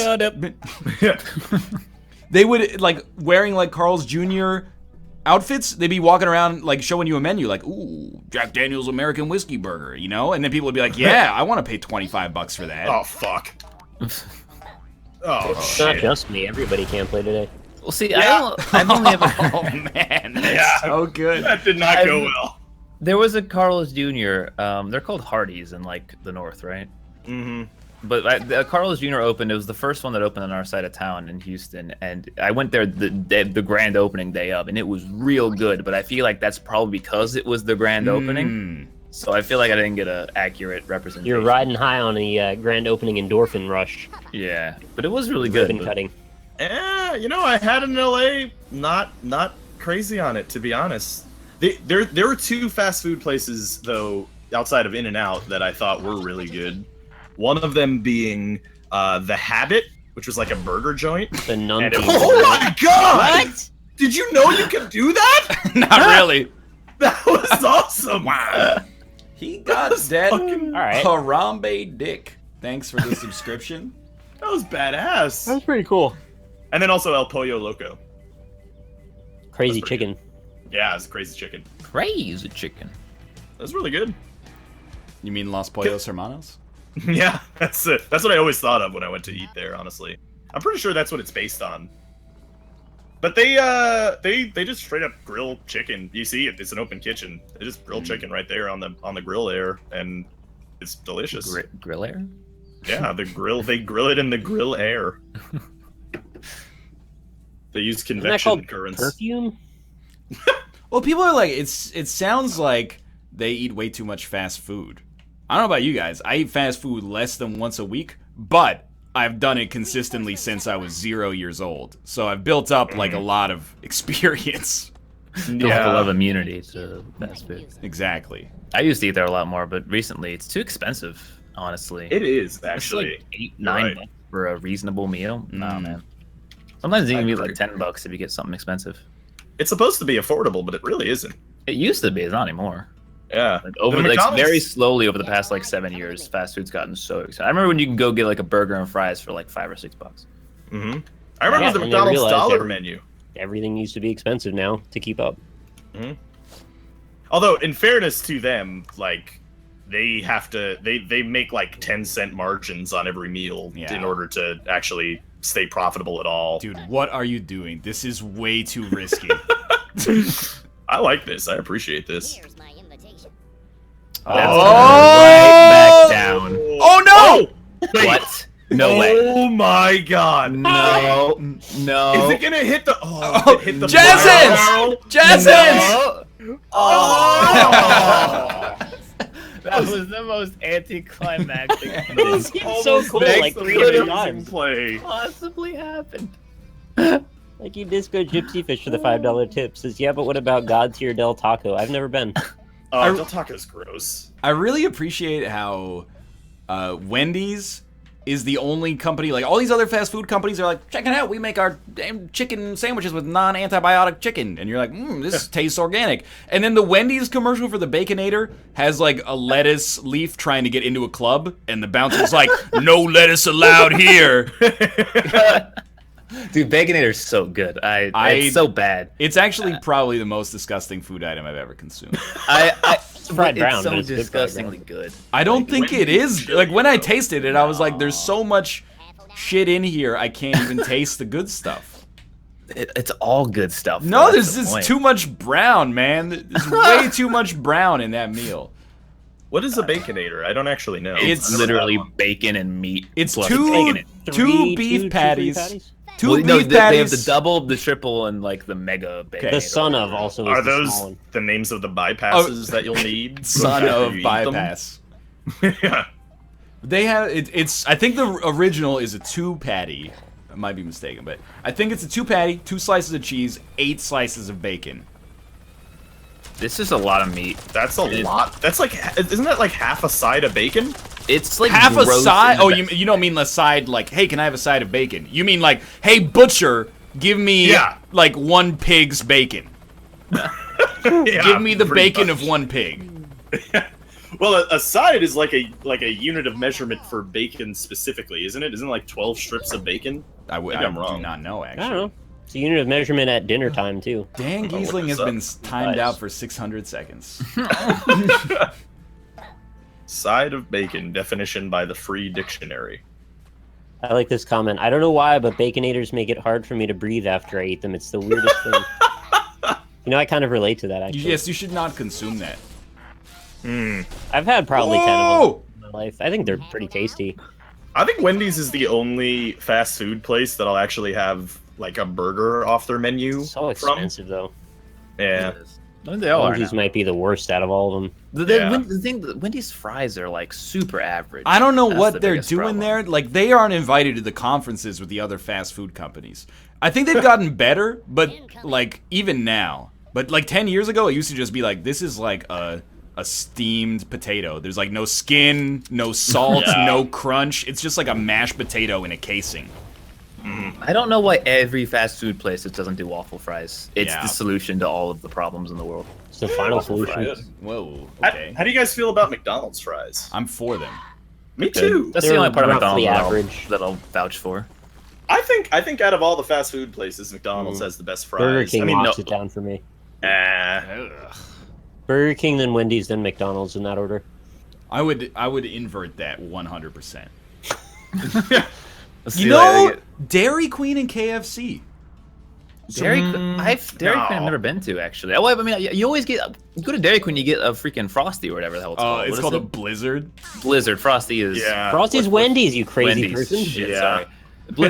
They would like wearing like Carl's Jr. outfits. They'd be walking around like showing you a menu like, ooh, Jack Daniel's American Whiskey Burger, And then people would be like, yeah, I want to pay $25 for that. Oh, fuck. Oh It's not shit. just me. Everybody can't play today. Well, see, Yeah. I've only ever. Oh man, that's Yeah. so good. That did not go well. There was a Carlos Jr. They're called Hardee's in like the north, right? Mm-hmm. But Carlos Jr. opened. It was the first one that opened on our side of town in Houston, and I went there the grand opening day of, and it was real good. But I feel like that's probably because it was the grand opening. So I feel like I didn't get an accurate representation. You're riding high on the grand opening endorphin rush. Yeah, but it was really good. Ribbon cutting. You know, I had in LA, not crazy on it, to be honest. There were 2 fast food places though outside of In-N-Out that I thought were really good. One of them being The Habit, which was like a burger joint. The nun. Oh my god! What? Did you know you could do that? Not really. That was awesome! Wow. He got that All right. Harambe Dick. Thanks for the subscription. That was badass. That's pretty cool. And then also El Pollo Loco. Crazy That's pretty chicken. Yeah, it's crazy chicken. Crazy chicken. That was really good. You mean Los Pollos Hermanos? Yeah, that's it. That's what I always thought of when I went to eat there, honestly. I'm pretty sure that's what it's based on. But they just straight up grill chicken. You see it, it's an open kitchen. They just grill chicken right there on the grill there, and it's delicious. Grill air? Yeah, they grill it in the grill air. They use Isn't that convection called currents. perfume? Well, people are like, it sounds like they eat way too much fast food. I don't know about you guys. I eat fast food less than once a week, but I've done it consistently since I was 0 years old. So I've built up like a lot of experience. Built a lot of immunity to fast food. Exactly. I used to eat there a lot more, but recently it's too expensive, honestly. It is It's actually. like $8, You're $9 right. bucks for a reasonable meal. No, man. Sometimes it can be like agree. $10 if you get something expensive. It's supposed to be affordable, but it really isn't. It used to be, it's not anymore. Yeah. Like over The like McDonald's- very slowly over the past like 7 years, fast food's gotten so expensive. I remember when you can go get like a burger and fries for like $5 or $6. Mm-hmm. I remember Yeah, the and they McDonald's realized dollar every- menu. Everything used to be expensive now to keep up. Although, in fairness to them, like they have to, they make like 10-cent margins on every meal Yeah. in order to actually stay profitable at all. Dude, what are you doing? This is way too risky. I like this. I appreciate this. Here's my invitation. That's Oh! right back down. Oh no! Wait. What? No way. Oh my god. No. No. Is it gonna hit the? Oh, it hit the Jazzens! barrel? Jazzens! No. Oh! That was the most anticlimactic It's so cool, like 300 times. Play. possibly happened. Like you disco gypsy fish for the $5 tip. Says, yeah, but what about God Tier Del Taco? I've never been. Oh, Del Taco's gross. I really appreciate how Wendy's is the only company, like all these other fast food companies are like, check it out, we make our damn chicken sandwiches with non-antibiotic chicken. And you're like, this tastes organic. And then the Wendy's commercial for the Baconator has like a lettuce leaf trying to get into a club, and the bouncer's like, no lettuce allowed here. Dude, Baconator's so good. It's so bad. It's actually probably the most disgusting food item I've ever consumed. fried brown, It's so but it's good fried disgustingly good. I don't think it is. Like, when I tasted it, I was like, there's so much shit in here, I can't even taste the good stuff. It's all good stuff. No, That's there's the just point. too much brown, man. There's way too much brown in that meal. What is a Baconator? I don't actually know. It's literally bacon and meat. It's plus two bacon. two beef patties. Two Well, beef no, they have patties. the double, the triple, and like the mega bacon. The son of also Are is the those small one. the names of the bypasses that you'll need? Son after of you eat them? bypass. Yeah. They have it's. I think the original is a 2-patty. I might be mistaken, but I think it's a 2-patty, 2 slices of cheese, 8 slices of bacon. This is a lot of meat. That's a lot. That's like, isn't that like half a side of bacon? It's like Half a gross side? in the Oh, best. you don't mean the side like, hey, can I have a side of bacon? You mean like, hey, butcher, give me Yeah. like 1 pig's bacon. Yeah, Give me the pretty bacon much. of 1 pig. Well, a side is like a unit of measurement for bacon specifically, isn't it? Isn't it like 12 strips of bacon? I I'm do wrong. not know, I actually. don't know. It's a unit of measurement at dinner time, too. Dan I'll look Giesling this has been up. timed Nice. out for 600 seconds. Side of bacon, definition by the Free Dictionary. I like this comment. I don't know why, but Baconators make it hard for me to breathe after I eat them. It's the weirdest thing. You know, I kind of relate to that, actually. Yes, you should not consume that. I've had probably 10 of them in my life. I think they're pretty tasty. I think Wendy's is the only fast food place that I'll actually have like a burger off their menu. So expensive, though. Yeah. I think they all are Wendy's now. might be the worst out of all of them. The thing, Wendy's fries are like super average. I don't know That's what the they're biggest doing problem. there. Like, they aren't invited to the conferences with the other fast food companies. I think they've gotten better, but like even now. But like 10 years ago, it used to just be like, this is like a steamed potato. There's like no skin, no salt, no crunch. It's just like a mashed potato in a casing. I don't know why every fast food place just doesn't do waffle fries. It's Yeah. the solution to all of the problems in the world. It's the final Waffle solution. fries. Whoa, How, okay. how do you guys feel about McDonald's fries? I'm for them. Me too. That's They're the only part of roughly McDonald's average. that I'll vouch for. I think out of all the fast food places, McDonald's has the best fries. Burger King I mean, locks it down for me. Ugh. Burger King, then Wendy's, then McDonald's in that order. I would invert that 100%. Let's You see, know, like, Dairy Queen and KFC. Dairy Queen I've never been to actually. Oh, I mean, you always get you go to Dairy Queen, you get a freaking Frosty or whatever the hell it's called. It's What is called a it? Blizzard. Blizzard. Frosty is Frosty's Wendy's, you crazy Wendy's. person. Shit, Yeah. sorry.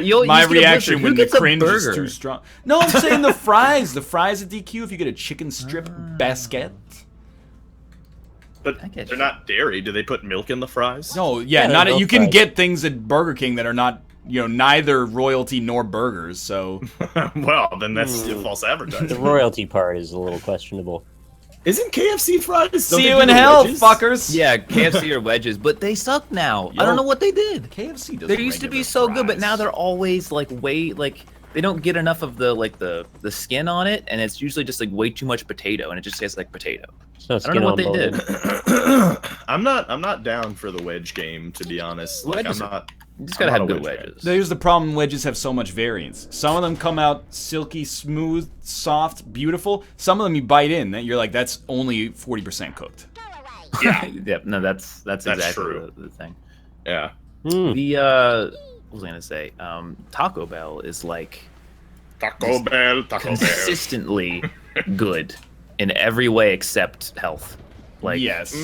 You My just get a reaction Blizzard. when Who the gets a cringe is burger? too strong. No, I'm saying the fries. The fries at DQ, if you get a chicken strip basket. But I get they're you. not dairy. Do they put milk in the fries? No, yeah, Yeah, not they're you both can fries. get things at Burger King that are not, neither royalty nor burgers, so. Well, then that's false The advertising. royalty part is a little questionable. Isn't KFC fries? Don't See they you do in the hell, wedges? fuckers! Yeah, KFC or Wedges, but they suck now. I don't know what they did. KFC does They used to be so good, but now they're always like they don't get enough of the skin on it, and it's usually just like way too much potato, and it just tastes like potato. So I don't know what they did. I'm not down for the wedge game, to be honest. Like, Wedges I'm not. You just gotta I'm have not a good wedge fan. wedges. There's the problem, wedges have so much variance. Some of them come out silky, smooth, soft, beautiful. Some of them you bite in, that you're like, that's only 40% cooked. Yeah, Yep, no, that's exactly true. the thing. yeah. The what was I gonna say? Taco Bell is like Taco Bell. consistently good in every way except health. Like Yes.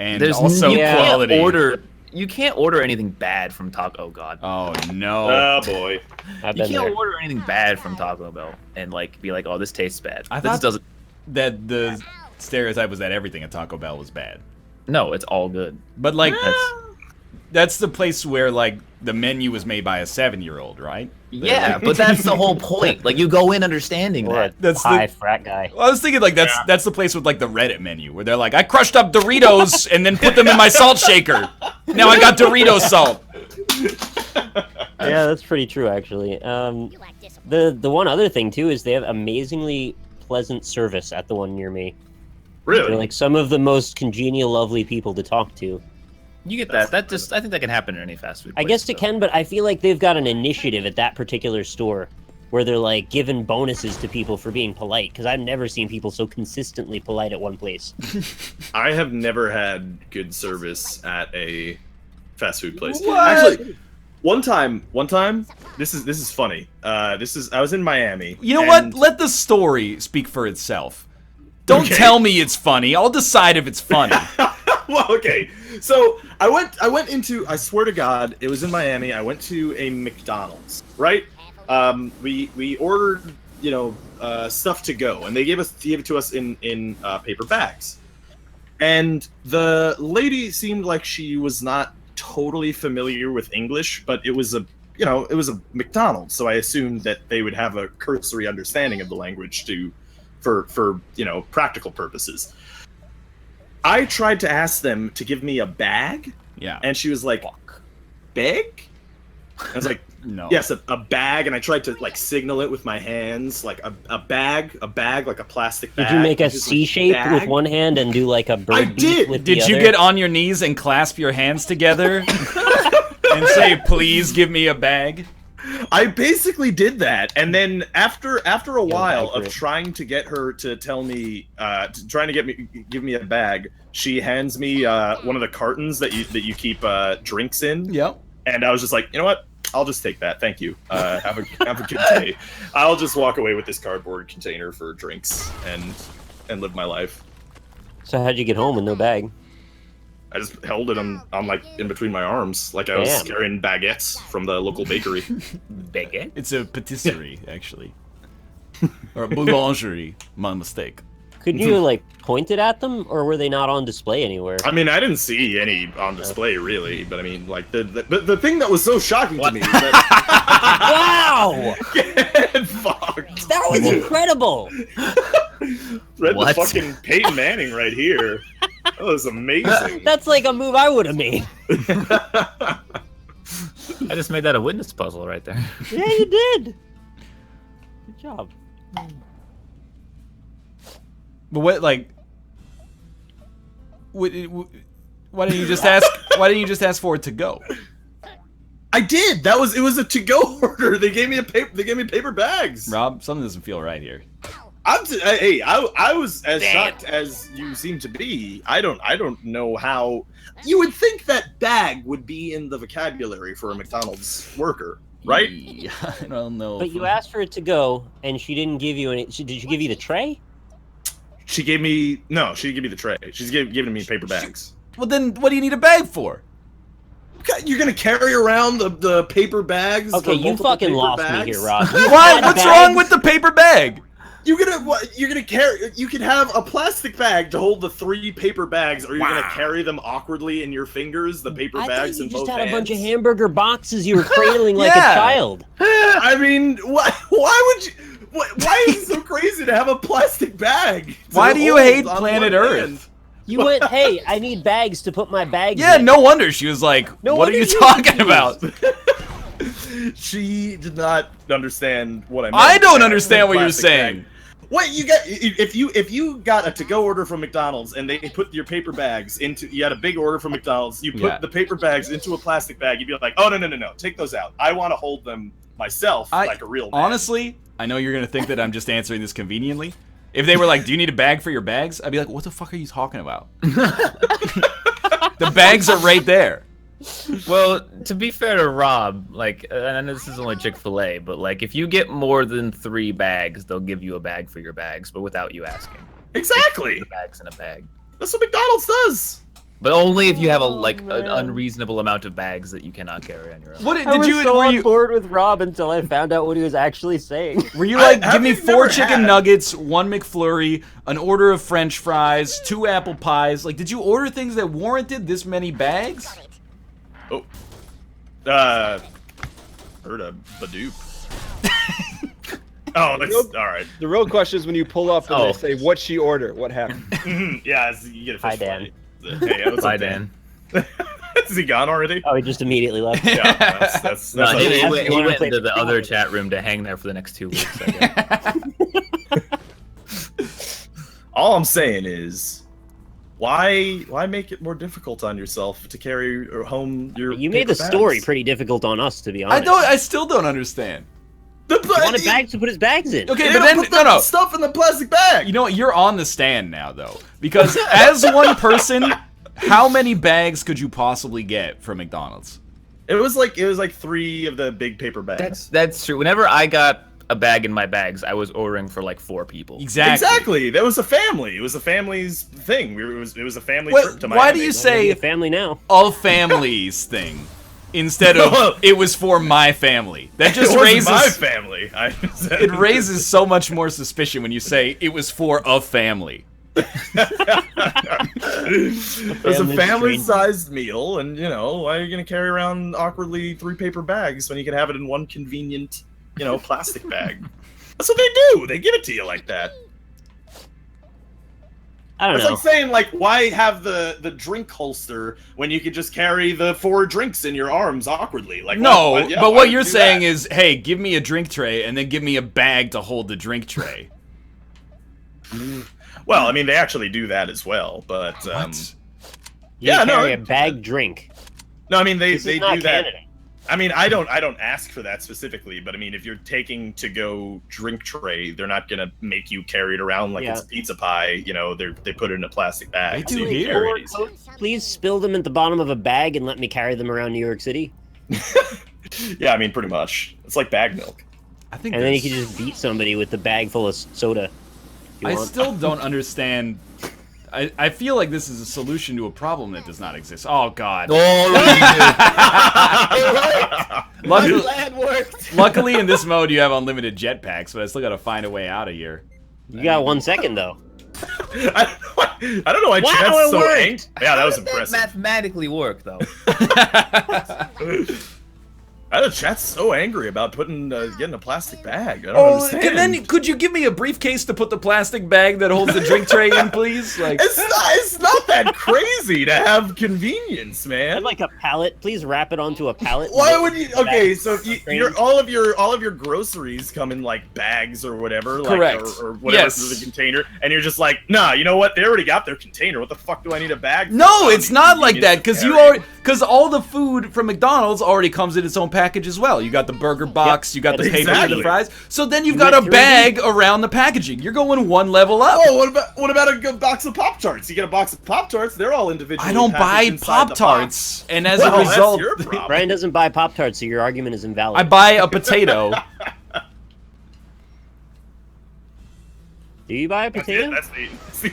And there's also you quality. You can't order anything bad from Taco. Oh God. Oh, no. Oh boy. I've You been can't there. order anything bad from Taco Bell and like be like, oh, this tastes bad. I This thought- doesn't. That the stereotype was that everything at Taco Bell was bad. No, it's all good. But, like, That's that's the place where, like, the menu was made by a 7-year-old, right? yeah, but that's the whole point. Like you go in understanding Or a that. That's high the- frat guy. Well, I was thinking, like, that's the place with, like, the Reddit menu, where they're like, I crushed up Doritos and then put them in my salt shaker. Now I got Dorito salt. Yeah, that's pretty true, actually. You lack discipline. The one other thing too is they have amazingly pleasant service at the one near me. They're Really? like some of the most congenial, lovely people to talk to. You get that. That just I think that can happen in any fast food. I place, guess it though. can, but I feel like they've got an initiative at that particular store where they're like giving bonuses to people for being polite. Because I've never seen people so consistently polite at one place. I have never had good service at a fast food place. What? Actually, one time, this is funny. I was in Miami. You know and- what? Let the story speak for itself. Don't Okay. tell me it's funny. I'll decide if it's funny. Well, okay. So I went into. I swear to God, it was in Miami. I went to a McDonald's. Right. We ordered stuff to go, and they gave it to us in paper bags. And the lady seemed like she was not totally familiar with English, but it was a McDonald's, so I assumed that they would have a cursory understanding of the language for practical purposes. I tried to ask them to give me a bag, Yeah. and she was like, "Bag?" I was like, No. "Yes, a bag." And I tried to like signal it with my hands, like a bag, like a plastic bag. Did you make a And she's like, C shape "Bag?" with one hand and do like a bird I beak did. with the Did you other? get on your knees and clasp your hands together and say, "Please give me a bag"? I basically did that, and then after a while of accurate. trying to get her to tell me, give me a bag, she hands me one of the cartons that you keep drinks in, Yep. and I was just like, you know what? I'll just take that. Thank you. Have a good day. I'll just walk away with this cardboard container for drinks and live my life. So how'd you get home with no bag? I just held it on like in between my arms, like I was carrying baguettes from the local bakery. Baguette? It's a patisserie, actually. Or a boulangerie, my mistake. Could you like point it at them, or were they not on display anywhere? I mean, I didn't see any on display really, but I mean, like the thing that was so shocking to me is that Wow! Get fucked. That was incredible. Read the fucking Peyton Manning right here. That was amazing. That's like a move I would have made. I just made that a witness puzzle right there. Yeah, you did. Good job. But what, like, why didn't you just ask? Why didn't you just ask for it to go? I did. It was a to-go order. They gave me paper bags. Rob, something doesn't feel right here. I was as shocked as you seem to be. I don't know how. You would think that bag would be in the vocabulary for a McDonald's worker, right? I don't know. But you asked for it to go, and she didn't give you any. Did she give you the tray? She gave me she didn't give me the tray. She's giving me paper bags. Well, then what do you need a bag for? You're gonna carry around the paper bags. Okay, you fucking lost me here, Rob. Why? What's wrong with the paper bag? You're gonna carry. You can have a plastic bag to hold the 3 paper bags, or you're gonna carry them awkwardly in your fingers. The paper bags in both hands. You just had a bunch of hamburger boxes you were cradling like a child. I mean, why would you? Why is it so crazy to have a plastic bag? Why do you hate planet Earth? You went, hey, I need bags to put my bags in. Yeah, no wonder she was like, what are you talking about? She did not understand what I meant. I don't understand what you're saying. What you got? If you got a to-go order from McDonald's and they put your paper bags into, you had a big order from McDonald's, you put the paper bags into a plastic bag, you'd be like, oh no, take those out. I want to hold them myself like a real man. Honestly, I know you're gonna think that I'm just answering this conveniently. If they were like, do you need a bag for your bags? I'd be like, what the fuck are you talking about? The bags are right there. Well, to be fair to Rob, like, and this is only Chick-fil-A, but like, if you get more than 3 bags, they'll give you a bag for your bags, but without you asking. Exactly. The bags in a bag. That's what McDonald's does. But only if you have an unreasonable amount of bags that you cannot carry on your own. I was so on board with Rob until I found out what he was actually saying. Were you like, give me 4 chicken nuggets, 1 McFlurry, an order of French fries, 2 apple pies? Like, did you order things that warranted this many bags? Oh. Heard a Badoop. Oh, that's alright. The real question is when you pull up and they say, what'd she order? What happened? Yeah, you get a fish. Hi, Dan. Hey, Bye, Dan. Is he gone already? Oh, he just immediately left. Yeah, that's no, he went into the other chat room to hang there for the next 2 weeks, I guess. All I'm saying is, why make it more difficult on yourself to carry home your You made the story pretty difficult on us, to be honest. I still don't understand. He wanted bags to put his bags in. Okay, but then put the stuff in the plastic bag. You know what? You're on the stand now, though, because as one person, how many bags could you possibly get from McDonald's? It was like 3 of the big paper bags. That's true. Whenever I got a bag in my bags, I was ordering for like 4 people. Exactly. That was a family. It was a family's thing. It was a family trip to Miami. Why do you say a family now? A family's thing instead of it was for my family? That just raises my family. It raises so much more suspicion when you say it was for a family. It was a family-sized meal, and why are you gonna carry around awkwardly 3 paper bags when you can have it in 1 convenient, plastic bag? That's what they do. They give it to you like that. I don't know. It's like saying, why have the drink holster when you could just carry the 4 drinks in your arms awkwardly? Like, no, but what you're saying is, hey, give me a drink tray and then give me a bag to hold the drink tray. Well, I mean, they actually do that as well, but carry a bag drink. No, I mean they do that. Canada. I mean, I don't ask for that specifically, but I mean, if you're taking to go drink tray, they're not gonna make you carry it around like it's a pizza pie. They put it in a plastic bag. They do here. Please spill them at the bottom of a bag and let me carry them around New York City. Yeah, I mean, pretty much. It's like bag milk. I think. And then you can just beat somebody with the bag full of soda. I still don't understand. I feel like this is a solution to a problem that does not exist. Oh God. Luckily, in this mode, you have unlimited jetpacks, but I still got to find a way out of here. You got 1 second though. I don't know why Chet's so angry. Yeah, that was impressive. Mathematically work though. I know Chet's so angry about getting a plastic bag. I don't understand. Could you give me a briefcase to put the plastic bag that holds the drink tray in, please? Like, it's not that crazy to have convenience, man. Like a pallet, please wrap it onto a pallet. Why would you? Okay, so if all of your groceries come in like bags or whatever, like, correct, or whatever through the container, and you're just like, nah, you know what? They already got their container. What the fuck do I need a bag for? No, it's not like that because all the food from McDonald's already comes in its own package as well. You got the burger box, you got the paper for the fries. So then you've got a bag around the packaging. You're going one level up. Oh, what about a box of Pop-Tarts? You get a box of Pop-Tarts, they're all individually I don't buy Pop-Tarts, and as a result, Brian doesn't buy Pop-Tarts, so your argument is invalid. I buy a potato. Do you buy a potato? That's the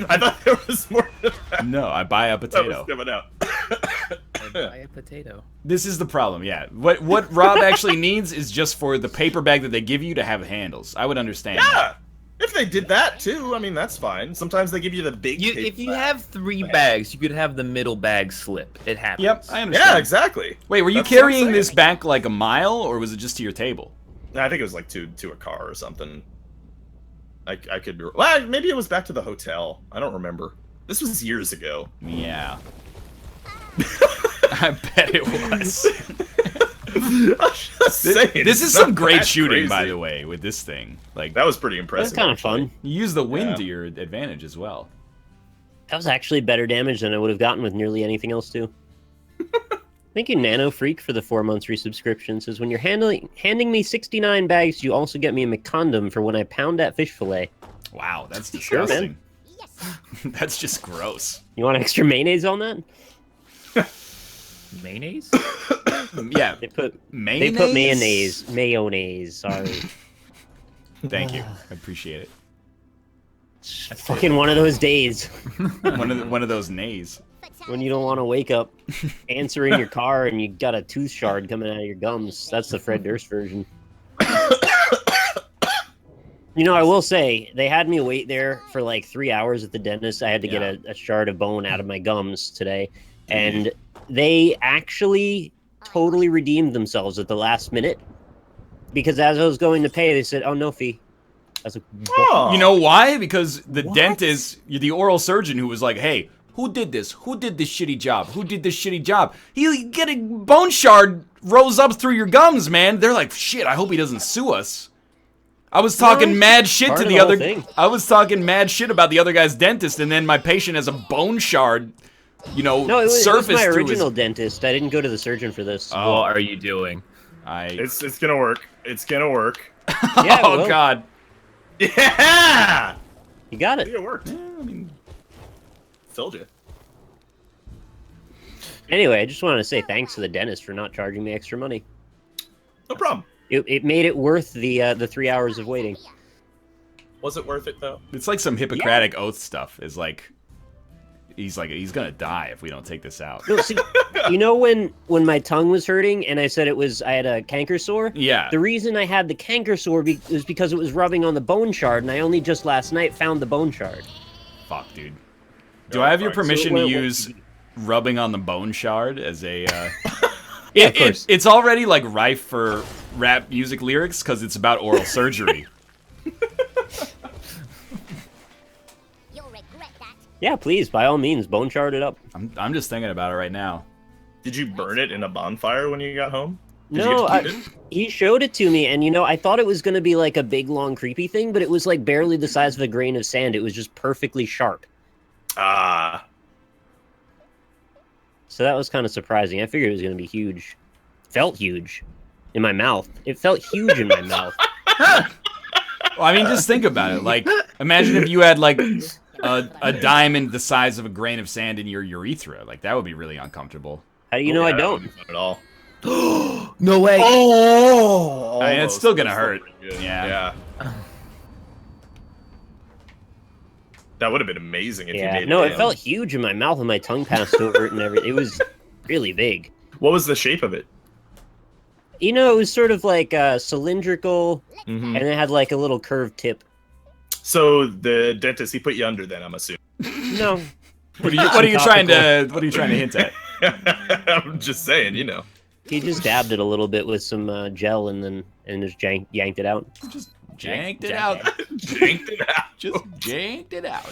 I thought there was more to that. No, I buy a potato. That was coming out. I buy a potato. This is the problem, yeah. What Rob actually needs is just for the paper bag that they give you to have handles. I would understand. Yeah, if they did that too, I mean, that's fine. Sometimes they give you the big if you have 3 bags, you could have the middle bag slip. It happens. Yep, I understand. Yeah, exactly. Wait, were you carrying this back like a mile, or was it just to your table? I think it was like to a car or something. I could be... Well, maybe it was back to the hotel. I don't remember. This was years ago. Yeah. I bet it was. I'm just saying, this is some great shooting, by the way, with this thing. Like, that was pretty impressive. That's kind of fun. You use the wind to your advantage as well. That was actually better damage than I would have gotten with nearly anything else, too. Thank you, Nano Freak, for the 4 months resubscription. Says, when you're handing me 69 bags, you also get me a McCondom for when I pound that fish fillet. Wow, that's disgusting. Sure, man. That's just gross. You want extra mayonnaise on that? Mayonnaise? Yeah. They put mayonnaise. Mayonnaise, sorry. Thank you. I appreciate it. Fucking one of those days. one of those nays. When you don't want to wake up, answer in your car, and you got a tooth shard coming out of your gums. That's the Fred Durst version. You know, I will say, they had me wait there for like 3 hours at the dentist. I had to get a shard of bone out of my gums today. And they actually totally redeemed themselves at the last minute. Because as I was going to pay, they said, oh, no fee. I was like, oh. You know why? Because the dentist, the oral surgeon who was like, hey, who did this? Who did this shitty job? Who did this shitty job? He get a bone shard rose up through your gums, man. They're like, shit, I hope he doesn't sue us. I was talking mad shit to the other I was talking mad shit about the other guy's dentist, and then my patient has a bone shard, you know, no, it was my original his... dentist. I didn't go to the surgeon for this. Oh. What are you doing? It's gonna work. It's gonna work. Yeah, oh God. Yeah! You got it. It worked. Yeah, I mean, told you. Anyway, I just wanted to say thanks to the dentist for not charging me extra money. No problem. It made it worth the 3 hours of waiting. Was it worth it though? It's like some Hippocratic oath stuff. Is like he's gonna die if we don't take this out. No, see, you know when my tongue was hurting and I said I had a canker sore? Yeah. The reason I had the canker sore was because it was rubbing on the bone shard, and I only just last night found the bone shard. Fuck, dude. Do I have your permission to use rubbing on the bone shard as a... Yeah, of course. It's already like rife for rap music lyrics because it's about oral surgery. Yeah, please, by all means, bone shard it up. I'm just thinking about it right now. Did you burn it in a bonfire when you got home? No, he showed it to me, and you know, I thought it was going to be like a big, long, creepy thing, but it was like barely the size of a grain of sand. It was just perfectly sharp. Ah. So that was kind of surprising. I figured it was going to be huge. Felt huge in my mouth. It felt huge in my mouth. Well, I mean, just think about it. Like, imagine if you had like a diamond the size of a grain of sand in your urethra. Like, that would be really uncomfortable. How do you know I don't? Not at all. No way. Oh, I mean, it's still gonna That's hurt. pretty good. Yeah. That would have been amazing if you Yeah, made no, it. it felt huge in my mouth and my tongue passed over it and everything. It was really big. What was the shape of it? You know, it was sort of like cylindrical, Mm-hmm. and it had like a little curved tip. So the dentist, he put you under then, I'm assuming. No, What are you trying to hint at? I'm just saying, you know. he just dabbed it a little bit with some gel and just yanked it out. Just janked it out. Janked it out. Just janked it out.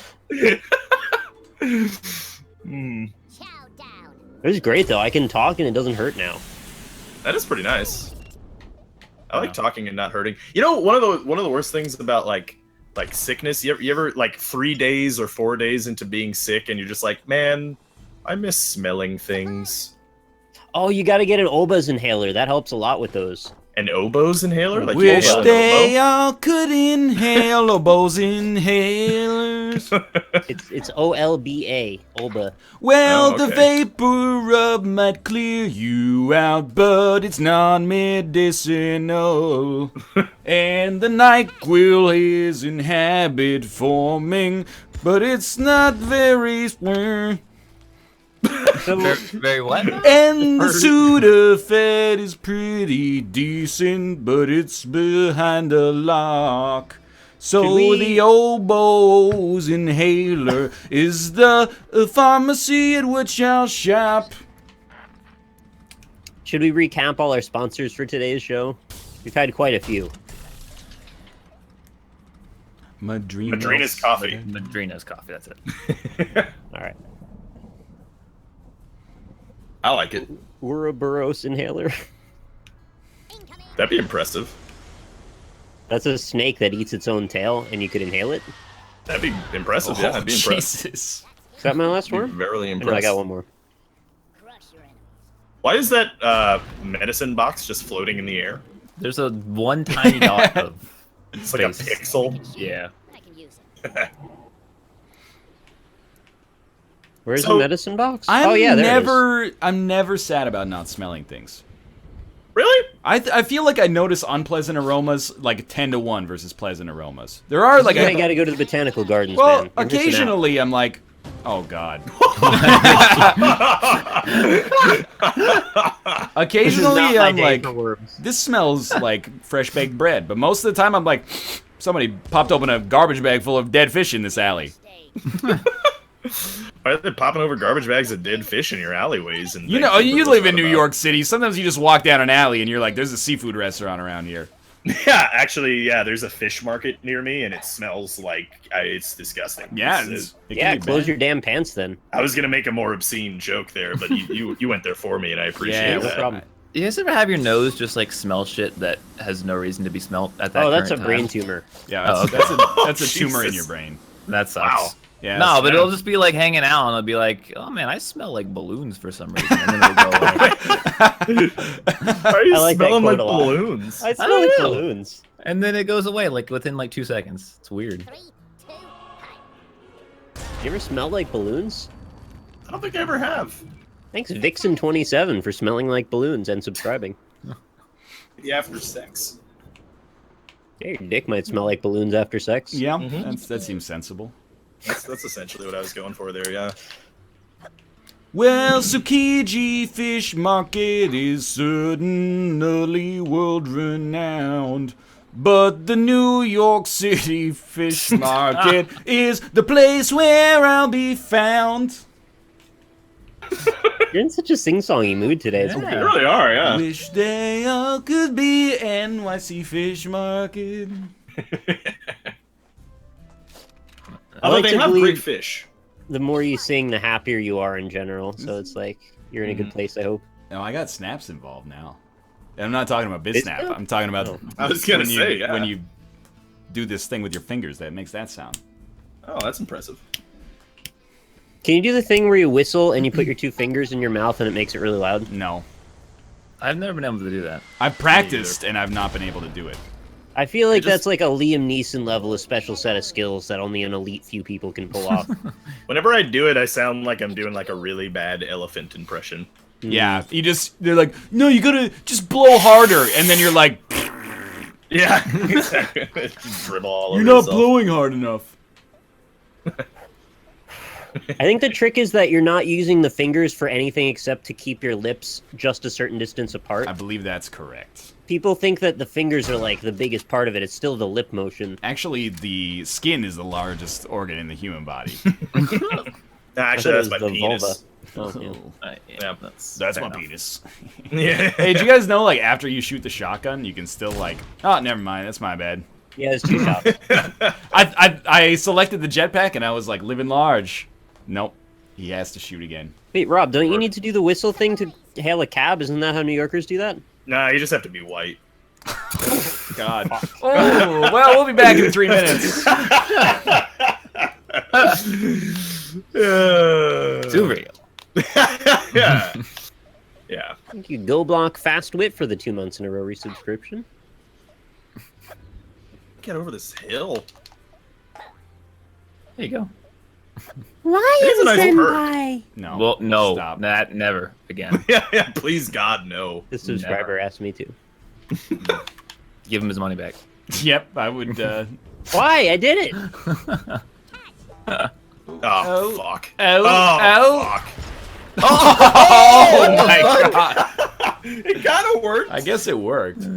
Hmm. It was great though. I can talk and it doesn't hurt now. That is pretty nice. I like talking and not hurting. You know, one of the worst things about like sickness. You ever like 3 days or 4 days into being sick, and you're just like, man, I miss smelling things. Oh, you got to get an Olba's inhaler. That helps a lot with those. An oboes inhaler? Like Wish you hold an they oboe? all could inhale oboes inhalers. It's OLBA, Olba. Well, Oh, the okay. vapor rub might clear you out, but it's non-medicinal. And the NyQuil is in habit forming, but it's not very strong. Very what? And the Sudafed is pretty decent, but it's behind a lock. So the oboes inhaler is the pharmacy at which I'll shop. Should we recap all our sponsors for today's show? We've had quite a few. Madrina's coffee. Madrina's coffee. That's it. All right. I like it. Ouroboros inhaler. That'd be impressive. That's a snake that eats its own tail, and you could inhale it. That'd be impressive. Yeah, I'd be impressed. Jesus. Is that my last Be one? Verily I know impressed. I got one more. Why is that medicine box just floating in the air? There's a one tiny dot of It's like a space. pixel. Yeah. Where's So, the medicine box? I'm Oh yeah, there it is. I'm never sad about not smelling things. Really? I feel like I notice unpleasant aromas like 10 to 1 versus pleasant aromas. There are like Yeah, you gotta go to the botanical gardens, well, man. You're missing out. occasionally I'm like, oh god. Occasionally I'm like, this smells like fresh baked bread, but most of the time I'm like, somebody popped open a garbage bag full of dead fish in this alley. Why are they popping over garbage bags of dead fish in your alleyways? And You know, Vancouver? you What's live that in New about? York City. Sometimes you just walk down an alley and you're like, there's a seafood restaurant around here. Yeah, actually, yeah. There's a fish market near me, and it smells like it's disgusting. Yeah, It's- it Yeah, can be close bad. your damn pants then. I was gonna make a more obscene joke there, but you went there for me, and I appreciate Yeah, no that. problem. You guys ever have your nose just like smell shit that has no reason to be smelt at that? Oh, that's a current brain time? tumor. Yeah, Oh, that's a tumor in Jesus. your brain. That sucks. Wow. Yeah, No, but yeah. it'll just be like hanging out, and I'll be like, "Oh man, I smell like balloons for some reason," and then it'll go away. Why are you I like that smelling like quote a lot. balloons? I smell don't like know. balloons. And then it goes away like within like 2 seconds. It's weird. You ever smell like balloons? I don't think I ever have. Thanks Vixen27 for smelling like balloons and subscribing. Yeah, after sex. Yeah, your dick might smell like balloons after sex. Yeah, Mm-hmm. that seems sensible. That's essentially what I was going for there. Yeah. Well, Tsukiji Fish Market is certainly world renowned. But the New York City Fish Market is the place where I'll be found. You're in such a sing-songy mood today. It's You weird. really are, yeah. Wish they all could be NYC Fish Market. Although like they to have believe- great fish. The more you sing, the happier you are in general. So it's like you're in a good place, I hope. No, I got snaps involved now. And I'm not talking about Is snap. it? I'm talking about I was gonna when say, you, yeah. when you do this thing with your fingers that makes that sound. Oh, that's impressive. Can you do the thing where you whistle and you put your two fingers in your mouth and it makes it really loud? No. I've never been able to do that. I've practiced and I've not been able to do it. I feel like just- that's like a Liam Neeson level of special set of skills that only an elite few people can pull off. Whenever I do it, I sound like I'm doing like a really bad elephant impression. Yeah, they're like, no, you gotta just blow harder, and then you're like, Yeah, exactly. Just dribble all over you're not yourself. blowing hard enough. I think the trick is that you're not using the fingers for anything except to keep your lips just a certain distance apart. I believe that's correct. People think that the fingers are like the biggest part of it. It's still the lip motion. Actually, the skin is the largest organ in the human body. Actually, that's my penis. Oh, yeah. Yeah, That's my penis. Yeah. Hey, did you guys know, like, after you shoot the shotgun, you can still, like... Oh, never mind. That's my bad. Yeah, it's 2 shots. I selected the jetpack, and I was like, living large. Nope. He has to shoot again. Wait, Rob, don't you need to do the whistle thing to hail a cab? Isn't that how New Yorkers do that? Nah, you just have to be white. God. Oh, well, we'll be back in 3 minutes. Too real. Yeah. Yeah. Thank you, Go Block Fast Wit, for the 2 months in a row resubscription. Get over this hill. There you go. Why It's a is nice it perk. by? No. Well, no, Stop. that never again. Yeah, please, God, no. This subscriber asked me to. Give him his money back. Yep, I would, Why? I did it! Oh, fuck. Oh, fuck. Oh, my God. It kind of worked. I guess it worked.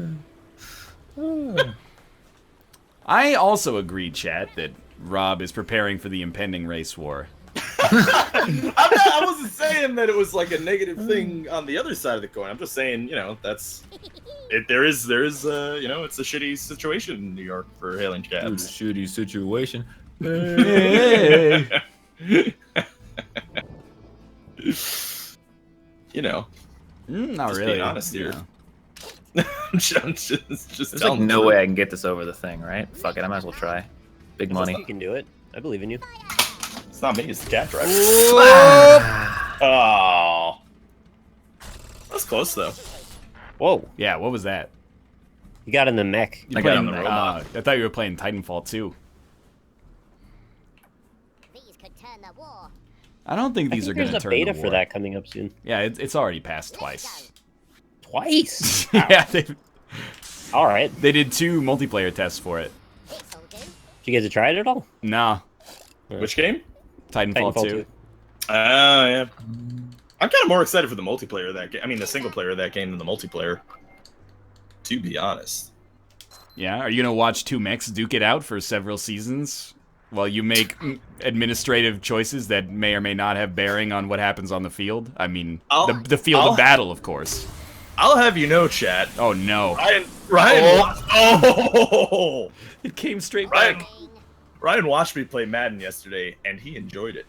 I also agree, chat, that Rob is preparing for the impending race war. I wasn't saying that it was like a negative thing on the other side of the coin. I'm just saying, that's it. There is, it's a shitty situation in New York for hailing cabs. Shitty situation. Not Just really. being honest here. Yeah. I'm just There's like telling no the way truth. I can get this over the thing, right? Fuck it, I might as well try. Big money. You can do it. I believe in you. It's not me. It's the cab driver. Oh. Oh, that's close though. Whoa, Yeah, what was that? you got in the mech. You I got playing, on the robot. I thought you were playing Titanfall 2. These could turn the war. I don't think I these think are going to there's turn a beta the for war. that coming up soon. Yeah, it's already passed twice. Twice? Yeah, All right. they did 2 multiplayer tests for it. This'll do. Did you guys try it at all? Nah, Which game? Titanfall 2. Oh yeah. I'm kind of more excited for the multiplayer of that game. I mean, the single player of that game than the multiplayer. To be honest. Yeah, are you going to watch 2 mechs duke it out for several seasons while you make administrative choices that may or may not have bearing on what happens on the field? I mean, the field of battle, of course. I'll have you know, chat. Oh, no. Ryan. It came straight Ryan, back. Ryan watched me play Madden yesterday, and he enjoyed it.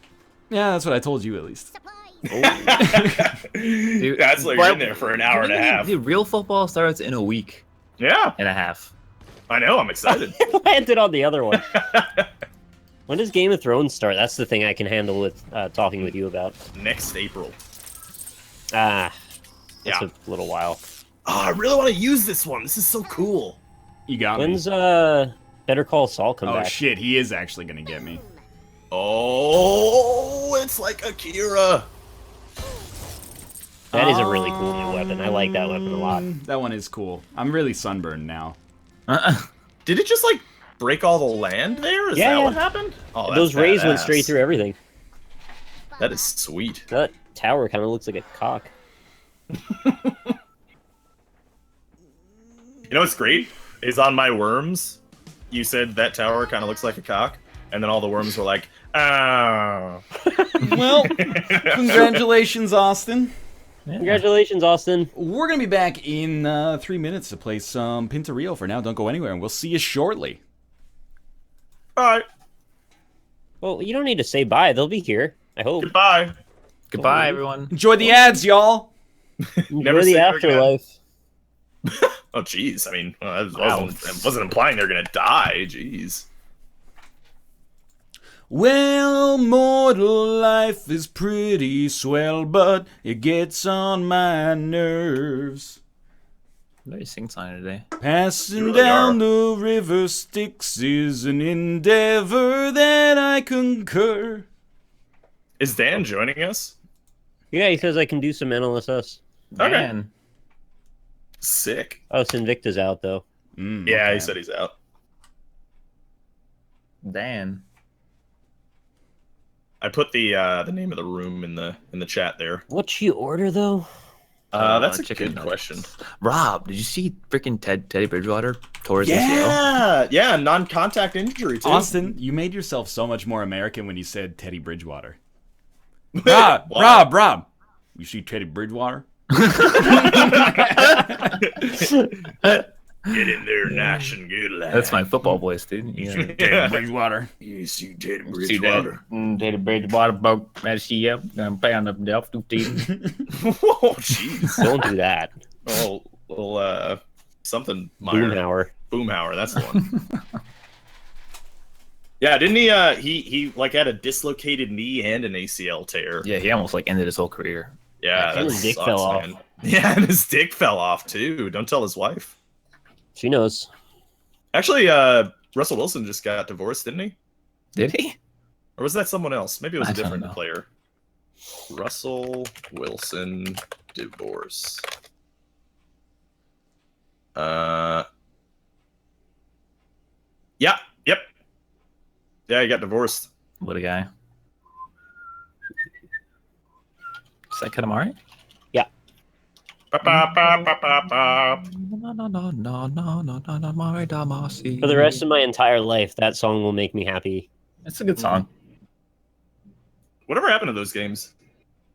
Yeah, that's what I told you, at least. Dude, That's like you're in there for an hour and a half. Dude, real football starts in a week Yeah, and a half. I know. I'm excited. Landed on the other one. When does Game of Thrones start? That's the thing I can handle with talking with you about. Next April. That's Yeah. a little while. Oh, I really want to use this one. This is so cool. You got me. When's Better Call Saul come Oh, back? shit, he is actually going to get me. Oh, it's like Akira. That is a really cool new weapon. I like that weapon a lot. That one is cool. I'm really sunburned now. Did it just like break all the land there? Is Yeah, that yeah. what happened? Oh, that's Those rays went badass. straight through everything. That is sweet. That tower kind of looks like a cock. You know what's great? Is on my worms, you said that tower kind of looks like a cock, and then all the worms were like, oh. Well, congratulations, Austin. Congratulations, Austin. We're going to be back in 3 minutes to play some Pinturillo. For now, don't go anywhere, and we'll see you shortly. Bye. Well, you don't need to say bye. They'll be here. I hope. Goodbye. Goodbye, everyone. Enjoy the ads, y'all. Never Enjoy see the you again. afterlife. Oh, jeez. I mean, it wasn't implying they're gonna die. Jeez. Well, mortal life is pretty swell, but it gets on my nerves. Very sing-songy today. Passing You really down the river Styx is an endeavor that I concur. Is Dan joining us? Yeah, he says I can do some NLSS. Okay. Man. Sick. Oh, Sinvicta's out though. Yeah, Okay. he said he's out. Dan. I put the name of the room in the chat there. What'd she order though? That's a chicken good nuggets. question. Rob, did you see freaking Teddy Bridgewater tore his ACL? Yeah, non-contact injury too. Austin, you made yourself so much more American when you said Teddy Bridgewater. Why? Rob. You see Teddy Bridgewater? Get in there, Nash and good lad. That's my football voice, dude. Yeah. Teddy Bridgewater. You see Teddy See Bridgewater. that? Teddy Bridgewater broke ACL. I'm playing the Delph 15. Oh, jeez. Don't do that. Well, something minor. Boomhauer, that's the one. Yeah, didn't he like had a dislocated knee and an ACL tear? Yeah, he almost like ended his whole career. Yeah, And that his dick sucks, fell off. man. Yeah, and his dick fell off too. Don't tell his wife. She knows. Actually, Russell Wilson just got divorced, didn't he? Did he? Or was that someone else? Maybe it was I a don't different know. player. Russell Wilson divorce. Yep. Yeah, he got divorced. What a guy. Is that Katamari? Ba, ba, ba, ba, ba, ba. For the rest of my entire life, that song will make me happy. It's a good song. Whatever happened to those games?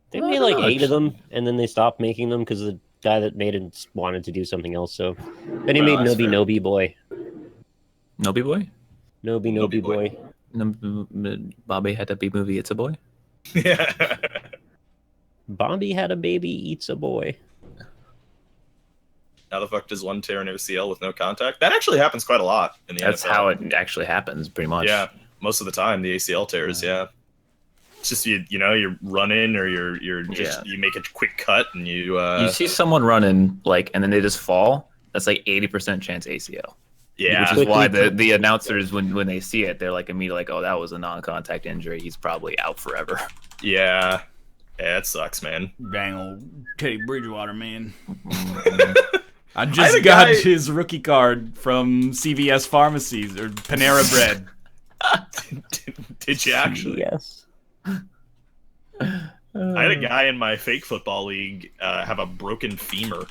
They Oh, made I like don't know. 8 of them, and then they stopped making them because the guy that made it wanted to do something else. So then he Well, made that's Nobi fair. Nobi Boy. Nobi Boy? Nobi Nobi Nobi Boy. Boy. Bobby had a B movie. It's a boy. Yeah. Bobby had a baby, eats a boy. How the fuck does one tear an ACL with no contact? That actually happens quite a lot in the That's NFL. how it actually happens, pretty much. Yeah, most of the time the ACL tears. Yeah, it's just you're running or you're just you make a quick cut and you. You see someone running and then they just fall. That's like 80% chance ACL. Yeah, Which is why the announcers when they see it, they're like immediately like, oh, that was a non-contact injury. He's probably out forever. yeah, it sucks, man. Dang old Teddy Bridgewater, man. I I had just a got guy- his rookie card from CVS Pharmacies or Panera Bread. Did you actually? Yes. I had a guy in my fake football league have a broken femur.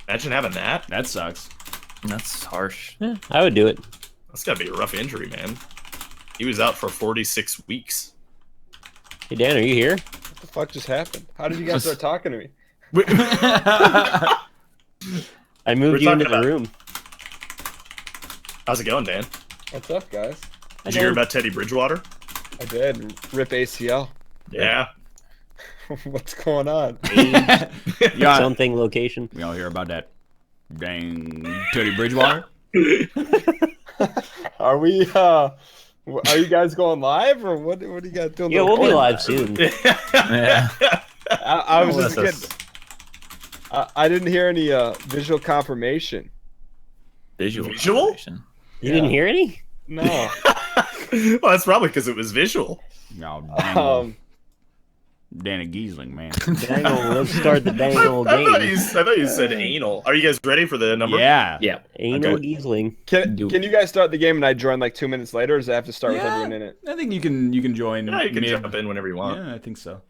Imagine having that. That sucks. That's harsh. Yeah, I would do it. That's gotta be a rough injury, man. He was out for 46 weeks. Hey Dan, are you here? What the fuck just happened? How did you guys start talking to me? I moved you talking into the about- room. How's it going, Dan? What's up, guys? Did you hear about Teddy Bridgewater? I did. Rip ACL. Yeah. What's going on? Yeah, Something location. we all hear about that dang Teddy Bridgewater. Are we? Are you guys going live or what? What do you guys doing? Yeah, we'll be live soon. Yeah. I was just Unless getting. I didn't hear any visual confirmation. Visual? Visual? confirmation. You didn't hear any? No. Well, that's probably because it was visual. No, dang old um. Danny Giesling, man. Dang old, let's start the dang old I thought game. you said anal. Are you guys ready for the number? Yeah. Yeah. Anal Okay. Giesling. Can you guys start the game and I join like 2 minutes later, or does I have to start with Yeah. everyone in it? I think you can join. Yeah, you can mid- jump in whenever you want. Yeah, I think so.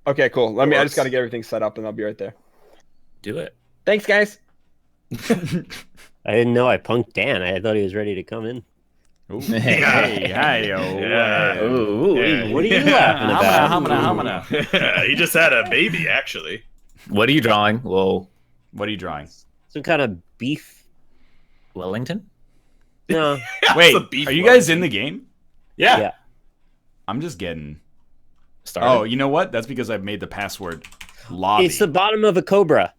Okay, cool. I Works. just gotta get everything set up and I'll be right there. Do it. Thanks, guys. I didn't know I punked Dan. I thought he was ready to come in. Ooh. Hey, hi, yo. Yeah. Ooh, Yeah. What are you laughing about? Hamana. He just had a baby, actually. What are you drawing? Whoa. What are you drawing? Some kind of beef? Wellington? No. Wait, It's a beef are you one. guys in the game? Yeah. Yeah. I'm just getting. Started? Oh, you know what? That's because I've made the password lobby. It's the bottom of a cobra.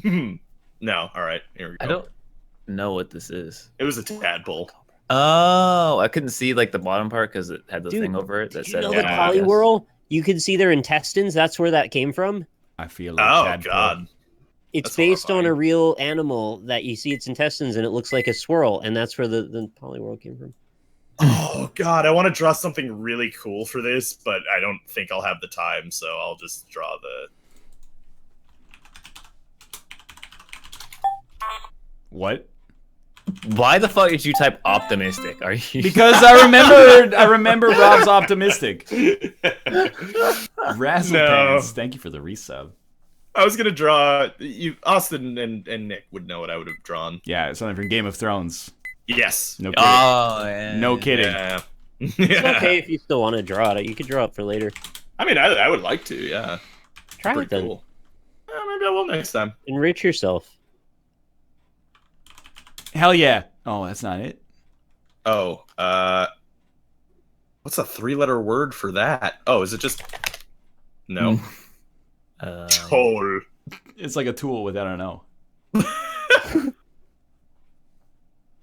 No. All right. Here we go. I don't know what this is. It was a tadpole. Oh, I couldn't see like the bottom part because it had the Dude, thing over it that Did you said. know Yeah, the I Poliwhirl? You could see their intestines. That's where that came from. I feel like Oh tadpole. God. It's That's based on a horrifying. real animal that you see its intestines and it looks like a swirl, and that's where the Poliwhirl came from. Oh god, I want to draw something really cool for this, but I don't think I'll have the time, so I'll just draw the. What? Why the fuck did you type optimistic? Are you? Because I remember Rob's optimistic. Razzlepants, thank you for the resub. I was gonna draw you. Austin and Nick would know what I would have drawn. Yeah, something from Game of Thrones. Yes. No kidding. Oh, yeah. No kidding. Yeah. It's okay if you still want to draw it. You could draw it for later. I mean, I would like to. Yeah. Try Pretty it then. cool. Maybe I will next time. Enrich yourself. Hell yeah. Oh, that's not it. Oh, what's a 3-letter word for that? Oh, is it just? No. Toll. It's like a tool with I don't know.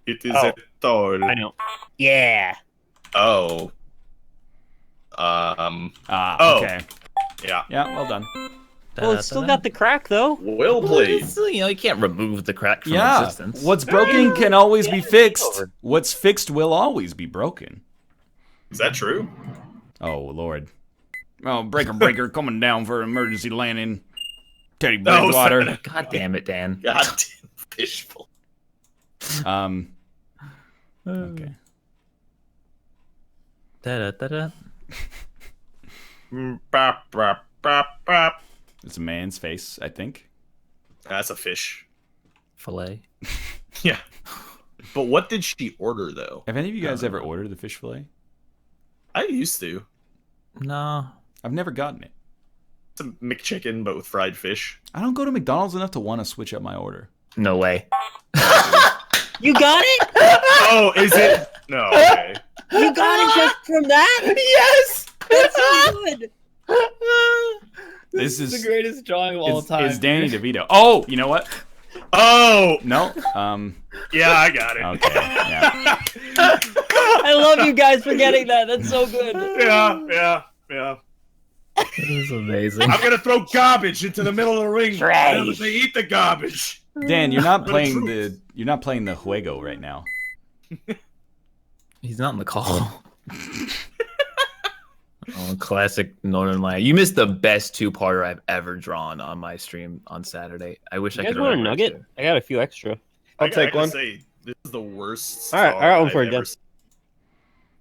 It is a toll. I know. Yeah. Oh. Okay. Yeah. Yeah, well done. Well, it's still got the crack though. Well played. You know, you can't remove the crack from Yeah. existence. What's broken can always be it's fixed. over. What's fixed will always be broken. Is that true? Oh, Lord. Oh, breaker coming down for emergency landing. Teddy No, Bridgewater. God damn it, Dan. God damn fishbowl. Okay. Da-da-da-da. Bop, bop, bop, bop. It's a man's face, I think. That's a fish. Filet. Yeah. But what did she order though? Have any of you guys ever ordered the fish fillet? I used to. No. I've never gotten it. It's a McChicken, but with fried fish. I don't go to McDonald's enough to want to switch up my order. No way. You got it? Oh, is it? No. Okay. You got it just from that? Yes! That's so good. This is the greatest drawing of all time. It's Danny DeVito. Oh, you know what? Oh. No. Yeah, I got it. Okay. Yeah. I love you guys for getting that. That's so good. Yeah. This is amazing. I'm gonna throw garbage into the middle of the ring. Trash. And they eat the garbage. Dan, you're not But playing it's the juego right now. He's not in the call. Oh, classic Northernlion. You missed the best two-parter I've ever drawn on my stream on Saturday. I wish You I guys could want a remember. nugget? I got a few extra. I'll take one. Say, this is the worst. All right, star I got one I've for you, ever Jeff.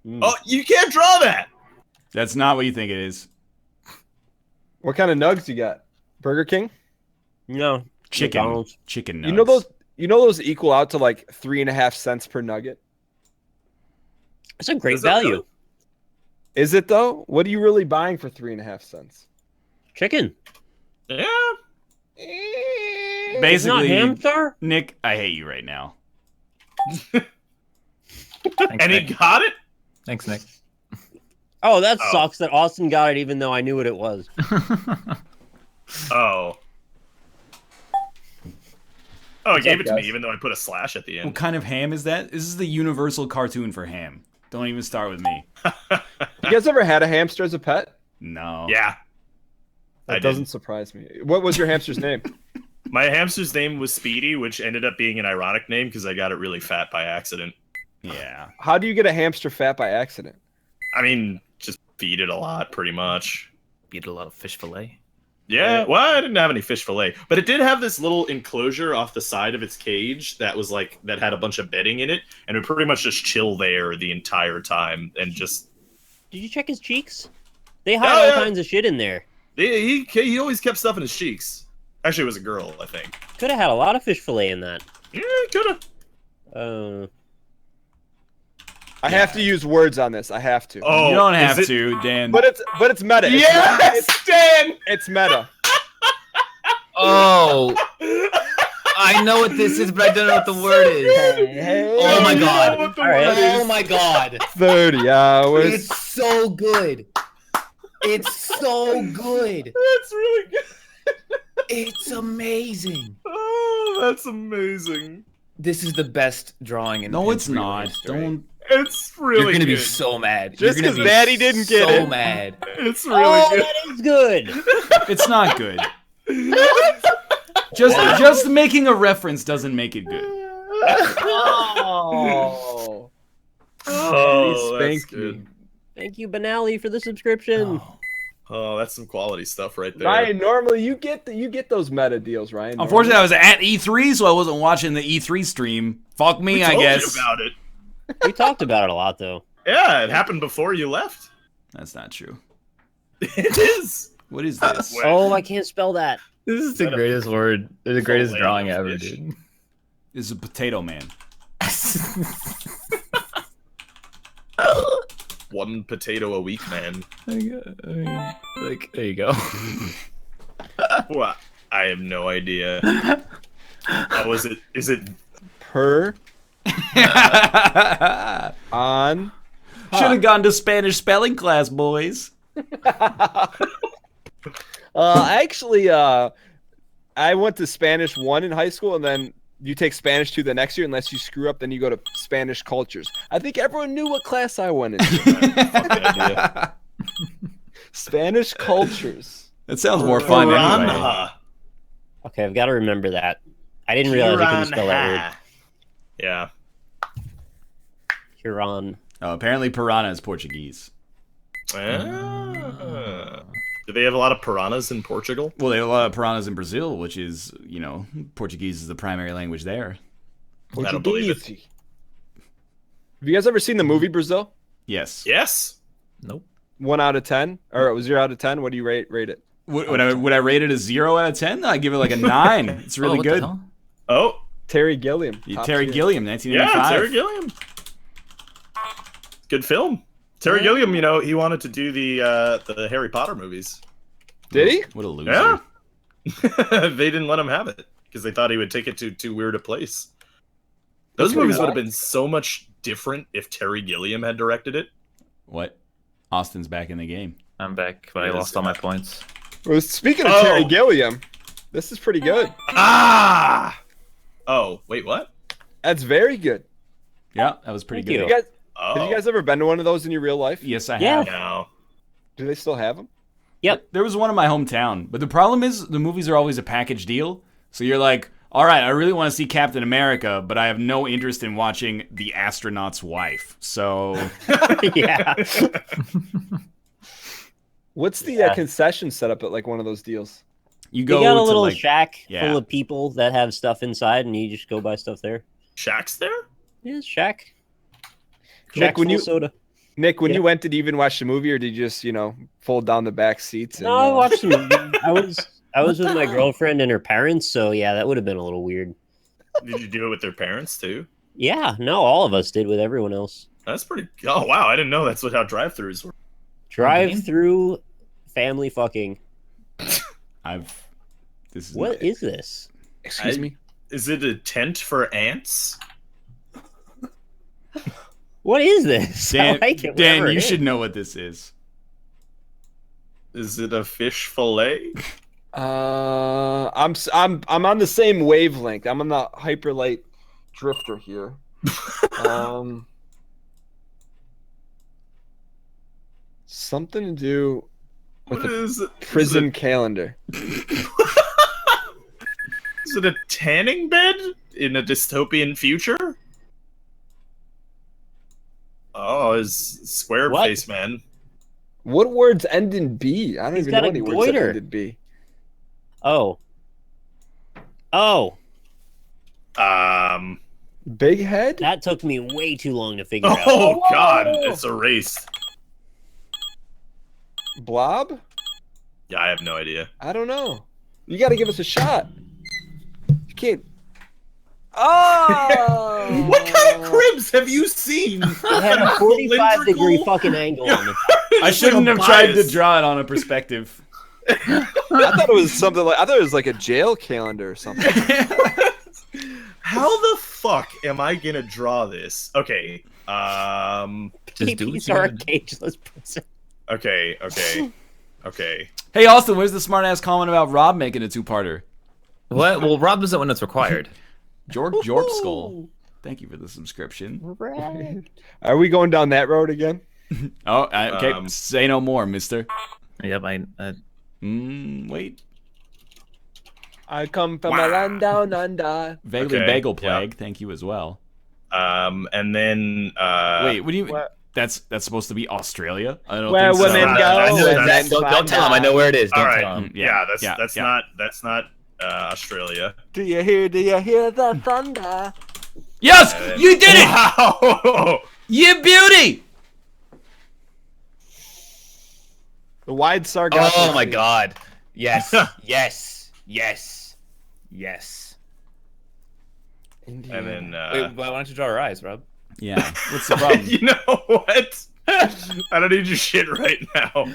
seen. Oh, you can't draw that. That's not what you think it is. What kind of nugs you got? Burger King? No. Chicken. McDonald's. Chicken nugs. You know those equal out to like 3.5 cents per nugget? That's a great Is that value. really? Is it though? What are you really buying for 3.5 cents? Chicken. Yeah. It's not Basically, hamster? Nick, I hate you right now. Thanks, And he Nick. got it. Thanks, Nick. Oh, that Oh. sucks that Austin got it even though I knew what it was. Oh. Oh, he gave up, it to me guys? even though I put a slash at the What end. kind of ham is that? This is the universal cartoon for ham. Don't even start with me. You guys ever had a hamster as a pet? No. Yeah. That I doesn't did. surprise me. What was your hamster's name? My hamster's name was Speedy, which ended up being an ironic name because I got it really fat by accident. Yeah. How do you get a hamster fat by accident? I mean, just feed it a lot, pretty much. Eat a lot of fish fillet. Yeah, well, I didn't have any fish fillet, but it did have this little enclosure off the side of its cage that was like that had a bunch of bedding in it, and it would pretty much just chill there the entire time and just. Did you check his cheeks? They hide Oh, all yeah. kinds of shit in there. He always kept stuff in his cheeks. Actually, it was a girl, I think. Could have had a lot of fish fillet in that. Yeah, coulda. I have to use words on this. I have to. Oh, You don't is have it- to, Dan. But it's meta. It's Yes, Dan. It's meta. Oh, I know what this is, but I don't know what the word is. Oh my god. What the All right. word is. Oh my god. 30 hours. It's so good. It's so good. That's really good. It's amazing. Oh, that's amazing. This is the best drawing in No, in it's Prom not. history. Don't. It's really You're gonna be good. so mad. Just You're gonna 'cause be Maddie didn't get so it. mad. It's really Oh, good. that is good. It's not good. Just making a reference doesn't make it good. Oh. Oh, spanked that's good. me. Thank you, Benally, for the subscription. Oh, that's some quality stuff right there. Ryan, normally you get those meta deals, Ryan. Unfortunately, I was at E3, so I wasn't watching the E3 stream. Fuck me, We I told guess. you about it. We talked about it a lot, though. Yeah, it happened before you left. That's not true. It is. What is this? Wait. Oh, I can't spell that. This is the greatest word, the greatest Fillet drawing of ever, fish. dude. This is a potato man. One potato a week, man. Like, there you go. What? I have no idea. Oh, is it? Per on. Should have gone to Spanish spelling class, boys. Actually, I went to Spanish 1 in high school, and then you take Spanish 2 the next year. Unless you screw up, then you go to Spanish cultures. I think everyone knew what class I went into. Fucking idea. Spanish cultures. That sounds more fun anyway. Piranha. Okay, I've got to remember that. I didn't realize I couldn't spell that word. Yeah. Huron. Oh, apparently piranha is Portuguese. Ah. Do they have a lot of piranhas in Portugal? Well, they have a lot of piranhas in Brazil, which is, you know, Portuguese is the primary language there. I don't believe it. Portuguese. Have you guys ever seen the movie Brazil? Yes. Yes. Nope. 1 out of 10, or 0 out of 10? What do you rate it? Would I rate it a 0 out of 10? I give it like a 9. It's really what the good. hell? Oh. Terry Gilliam. Yeah, top Terry tier. Gilliam, Yeah, 1985. Terry Gilliam. Good film. Terry Gilliam, you know, he wanted to do the Harry Potter movies. Did he? What a loser. Yeah. They didn't let him have it because they thought he would take it to too weird a place. Those That's what movies he would have liked. been so much different if Terry Gilliam had directed it. What? Austin's back in the game. I'm back, but I Yes. lost all my points. Well, speaking of Oh. Terry Gilliam, this is pretty good. Ah! Oh, wait, what? That's very good. Yeah, that was pretty Thank good. You guys, Oh. have you guys ever been to one of those in your real life? Yes, I Yeah. have. No. Do they still have them? Yep. There was one in my hometown, but the problem is the movies are always a package deal. So you're like, all right, I really want to see Captain America, but I have no interest in watching The Astronaut's Wife. So Yeah. What's the Yeah. concession setup at like one of those deals? you You go got a to little like, shack yeah. full of people that have stuff inside, and you just go buy stuff there. Shaq's there? Yeah, shack. Nick, Shack when full you- of soda. Nick, when Yeah. you went, did you even watch the movie, or did you just, fold down the back seats? No, I watched the movie. I was with my girlfriend and her parents, so yeah, that would have been a little weird. Did you do it with their parents too? Yeah, no, all of us did with everyone else. That's pretty. Oh wow, I didn't know that's how drive-throughs were. Drive through family fucking. This is What is this? Excuse I- me? Is it a tent for ants? What is this? Dan, I like it. Dan, whatever you it should is. know what this is. Is it a fish fillet? I'm on the same wavelength. I'm on the hyperlight drifter here. Something to do with What a is it? prison calendar. Is it a tanning bed in a dystopian future? Oh, is square What? face man. What words end in B? I don't He's even got know a any words that goiter. end in B. Oh. Oh, Big head? that took me way too long to figure out. Oh god, it's erased. Blob? Yeah, I have no idea. I don't know. You got to give us a shot. You can't. Oh! What kind of cribs have you seen? It had a 45-degree Cylindrical? fucking angle on it. I It's shouldn't like have a tried to bias. draw it on a perspective. I thought it was something like a jail calendar or something. How the fuck am I gonna draw this? Okay. Just do what These you are a gotta do. cageless prison. Okay. Hey, Austin, where's the smart ass comment about Rob making a two-parter? What? Well, Rob does it when it's required. Jorp Skull. Thank you for the subscription. Are we going down that road again? Oh, okay. Um, Say no more, mister. Yep, Wait. I come from a land down under. Vaguely Okay, Bagel yeah. Plague. Thank you as well. And then Wait, what do you? What? That's supposed to be Australia. I don't Where think so. women go. Don't tell him. I know where it is. Don't All right. tell him. That's not Australia. Do you hear the thunder? Yes, you did it. Wow. You beauty. The wide sargasso. Oh my sea. god. Yes. Yes. Indiana. And then Wait, why don't you draw our eyes, Rob? Yeah. What's the problem? you know what? I don't need your shit right now.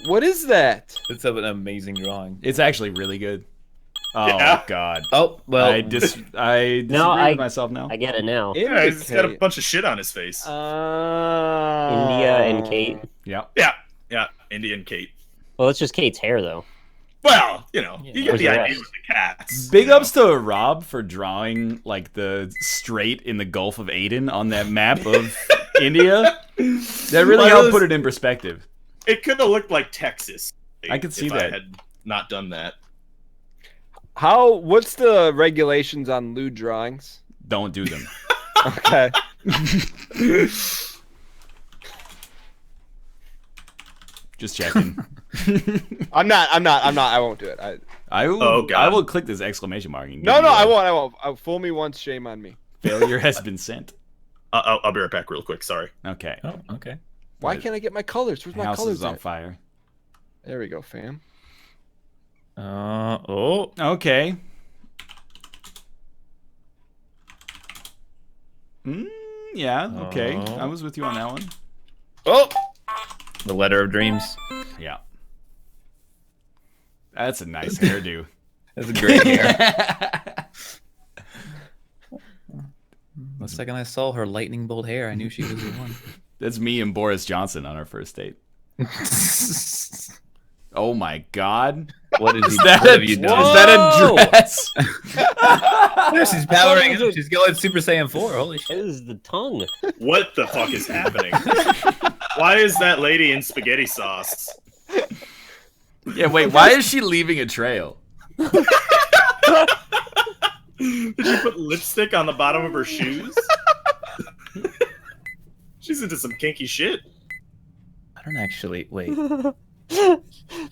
What is that? It's an amazing drawing. It's actually really good. Oh Yeah. God. Oh, well. I disagree with myself now. I get it now. Yeah, he's got a bunch of shit on his face. India and Kate. Yeah. Yeah, Indian Kate. Well, it's just Kate's hair, though. Well, you know, you get Where's the the idea rest? with the cats. Big you know. ups to Rob for drawing like the strait in the Gulf of Aden on that map of India. That really Well, helped put it in perspective. It could have looked like Texas. I could see if that. I had not done that. What's the regulations on lewd drawings? Don't do them. Okay. Just checking. I'm not. I won't do it. I will. Oh, God. I will click this exclamation mark. And No, give you I a won't. Fool me once, shame on me. Failure has been sent. I'll be right back real quick. Sorry. Okay. Oh, okay. Why Right. can't I get my colors? Where's my House colors is on at? fire. There we go, fam. Oh. Okay. Yeah. Okay. Oh. I was with you on that one. Oh! The letter of dreams. Yeah. That's a nice hairdo. That's a great hair. The second I saw her lightning bolt hair, I knew she was the one. That's me and Boris Johnson on our first date. Oh my God. What is That what have you done? Is that a dress? She's powering up. She's going Super Saiyan 4. Holy shit. It is the tongue. What the fuck is happening? Why is that lady in spaghetti sauce? Yeah, wait, why is she leaving a trail? Did you put lipstick on the bottom of her shoes? She's into some kinky shit. I don't actually. Wait.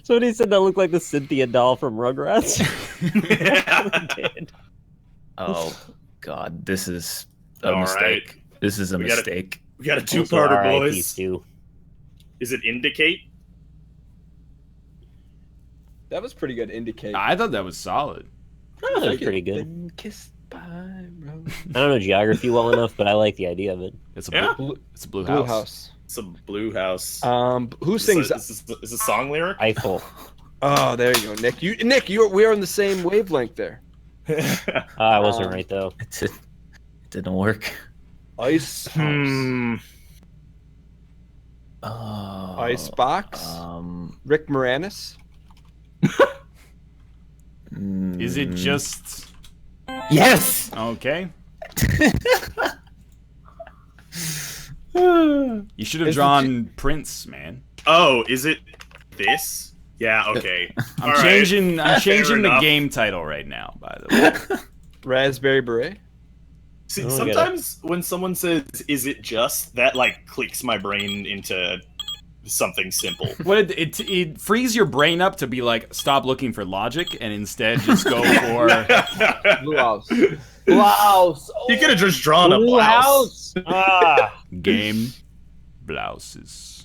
Somebody said that looked like the Cynthia doll from Rugrats. Oh, God. This is a All mistake. right. This is a We gotta- mistake. We got a Also, two-parter, R.I.P. boys. Stu. Is it indicate? That was pretty good. Indicate. I thought that was solid. Oh, that was pretty good. Been kissed by Rose. I don't know geography well enough, but I like the idea of it. It's a Yeah. blue, it's a blue Blue house. House. It's a blue house. Who sings? Is this a song lyric? Eiffel. Oh, there you go, Nick. We are on the same wavelength there. I wasn't right though. It didn't work. Ice house. Oh. Ice box. Rick Moranis. Is it just Yes! okay? You should have drawn Prince, man. Oh, is it this? Yeah, okay. I'm All right. changing Fair the enough. game title right now, by the way. Raspberry beret. See, I don't get it. sometimes when someone says, "Is it just?" that like clicks my brain into something simple. What it frees your brain up to be like, stop looking for logic and instead just go for Blue house. Blue house. You could have just drawn a Blue blouse. house. Ah. game blouses.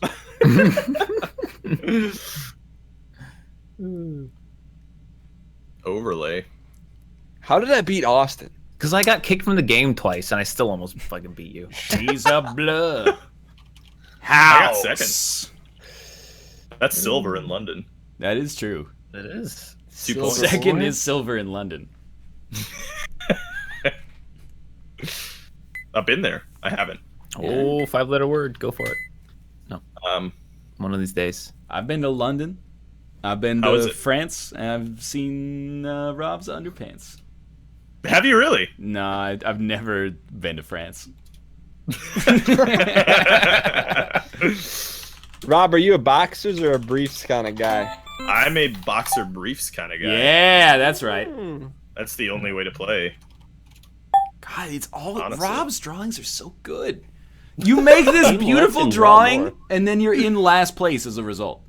Overlay. How did I beat Austin? Because I got kicked from the game twice, and I still almost fucking beat you. She's a blur. I got House. second. That's silver in London. That is true. It is. 2 points. Second is silver in London. I've been there. I haven't. Oh, 5-letter word. Go for it. One of these days. I've been to London. I've been How is to it? France. And I've seen Rob's underpants. Have you really? No, I've never been to France. Rob, are you a boxers or a briefs kind of guy? I'm a boxer briefs kind of guy. Yeah, that's right. That's the only way to play. God, it's all Honestly. Rob's drawings are so good. You make this beautiful Let's drawing, more. and then you're in last place as a result.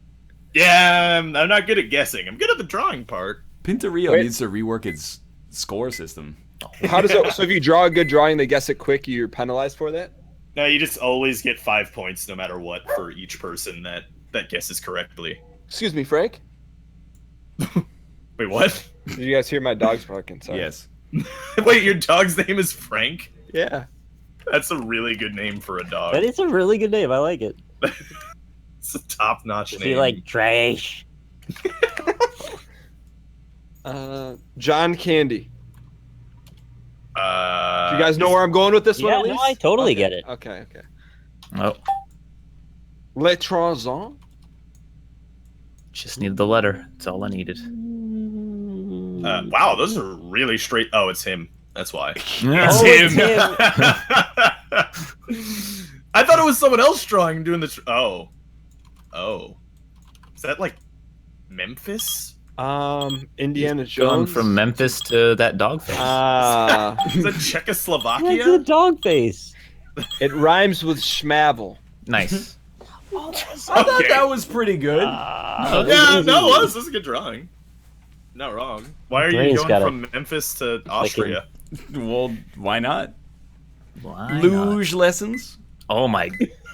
Yeah, I'm not good at guessing. I'm good at the drawing part. Pinturillo Wait. needs to rework its score system. How does it? So if you draw a good drawing, they guess it quick. You're penalized for that. No, you just always get 5 points no matter what for each person that guesses correctly. Excuse me, Frank. Wait, what? Did you guys hear my dog's barking? Sorry. Yes. Wait, your dog's name is Frank? Yeah. That's a really good name for a dog. That is a really good name. I like it. It's a top-notch Is name. he like trash? John Candy. Do you guys know where I'm going with this one? Yeah, At no, least? I totally Okay, get it. Okay. Oh, L'étranger. just needed the letter. That's all I needed. Wow, those are really straight. Oh, it's him. That's why. Oh, it's him. I thought it was someone else drawing doing the. Oh. Is that like Memphis? Indiana Going Jones. from Memphis to that dog face. Is that That's Czechoslovakia? a dog face. It rhymes with schmavel. Nice. I thought that was pretty good. Yeah, that was. That's a good drawing. Not wrong. Why are you Brain's going got from Memphis to Austria? Well, why not? Why not? Luge lessons? Oh my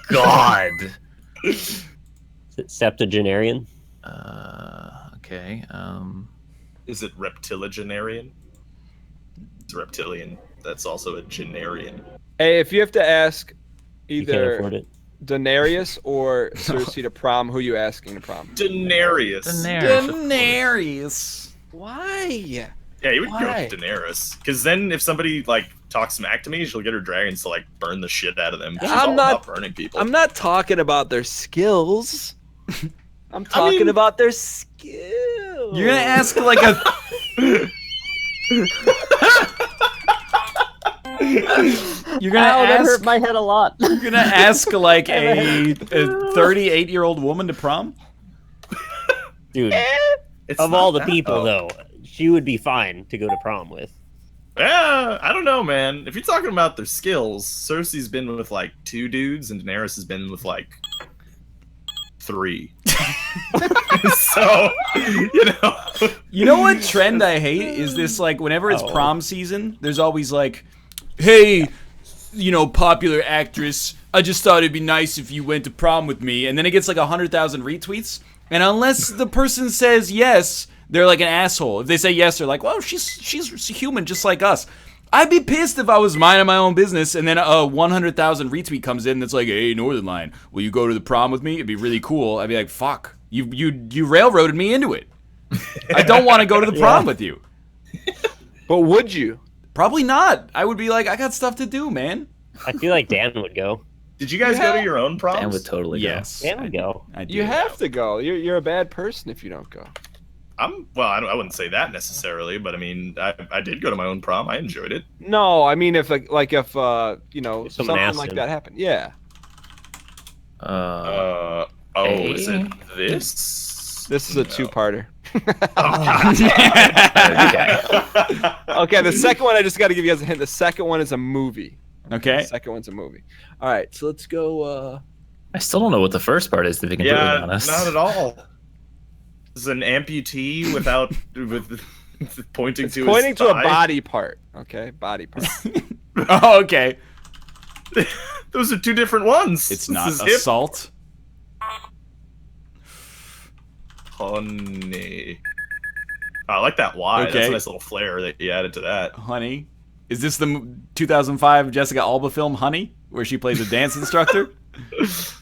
god. Is it septuagenarian? Okay. Is it reptiligenarian? It's reptilian. That's also a genarian. Hey, if you have to ask You can't afford either it. Daenerys or Cersei to prom, who you asking to prom? Daenerys. Daenerys. Why? Yeah, you would go Why? with Daenerys. Because then if somebody, like, talks smack to me, she'll get her dragons to, like, burn the shit out of them. She's I'm all not- about burning people. I'm not talking about their skills. I'm talking about their skills. You're gonna ask like a. You're gonna Ow, that ask. hurt my head a lot. You're gonna ask like a 38-year-old woman to prom. Dude, It's of not all the that, people, though, she would be fine to go to prom with. Yeah, I don't know, man. If you're talking about their skills, Cersei's been with, like, 2 dudes, and Daenerys has been with, like, 3. So, you know. You know what trend I hate is this, like, whenever it's Oh. prom season, there's always like, hey, you know, popular actress, I just thought it'd be nice if you went to prom with me, and then it gets like 100,000 retweets, and unless the person says yes, they're like an asshole. If they say yes, they're like, well, she's human just like us. I'd be pissed if I was minding my own business and then a 100,000 retweet comes in that's like, hey, Northernlion, will you go to the prom with me? It'd be really cool. I'd be like, fuck, you railroaded me into it. I don't want to go to the prom with you. But would you? Probably not. I would be like, I got stuff to do, man. I feel like Dan would go. Did you guys go to your own proms? Dan would totally go. Yes. Dan would go. I do. You have to go. You're a bad person if you don't go. Well, I wouldn't say that necessarily, but I mean, I did go to my own prom. I enjoyed it. No, I mean if you know, If someone something asked like him. that happened. Yeah. Is it this? This is a two-parter. Okay. Okay, the second one I just got to give you guys a hint. The second one is a movie. Okay. The second one's a movie. All right, so let's go. I still don't know what the first part is, to be completely Yeah, honest. not at all. This is an amputee with pointing It's to pointing his to a thigh. body part. Okay, body part. Oh, okay. Those are 2 different ones. It's This not is hip. assault. Honey. Oh, I like that Y. That's Okay. a nice little flair that you added to that. Honey. Is this the 2005 Jessica Alba film Honey, where she plays a dance instructor? Is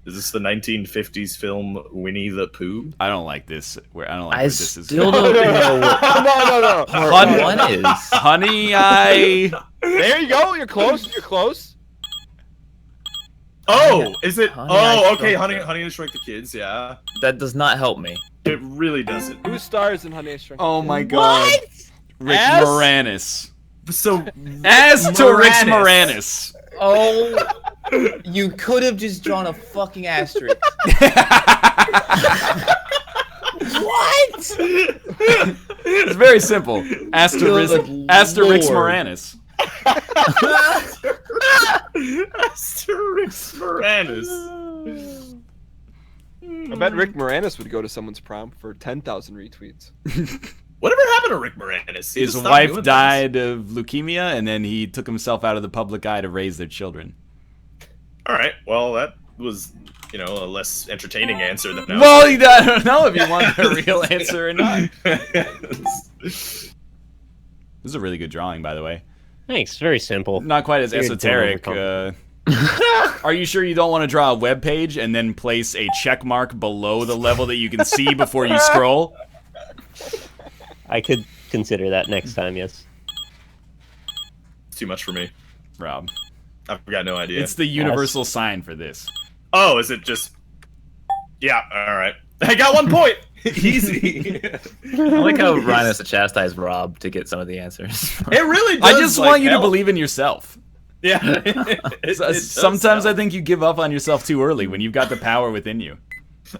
this the 1950s film Winnie the Pooh? I don't like this. I don't like I where this is. still don't know what no. part one is. Honey, I. There you go. You're close. You're close. Oh, is it? Honey, I Oh, okay. Shrunk Honey, the- Honey and Shrunk the Kids. Yeah, That does not help me. it really doesn't. Who stars in Honey I Shrunk the Oh Kids? my god. Rick Ass? Moranis. So As to Rick Moranis. Moranis. Oh, you could have just drawn a fucking asterisk. What? It's very simple. Aster Good Rick lord. Moranis. Asterix Moranis. I bet Rick Moranis would go to someone's prom for 10,000 retweets. Whatever happened to Rick Moranis? He His just stopped wife doing died of leukemia, and then he took himself out of the public eye to raise their children. things. All right. Well, that was, a less entertaining answer than that. Well, I don't know if you want a real answer or not. This is a really good drawing, by the way. Thanks. Very simple. Not quite as Very esoteric. Are you sure you don't want to draw a web page and then place a check mark below the level that you can see before you scroll? I could consider that next time, yes. It's too much for me. Rob. I've got no idea. It's the universal sign for this. Oh, is it just... Yeah, alright. I got 1 point! Easy. I like how Ryan has to chastise Rob to get some of the answers. It really does. I just want you to believe in yourself. Yeah. Sometimes I think you give up on yourself too early when you've got the power within you.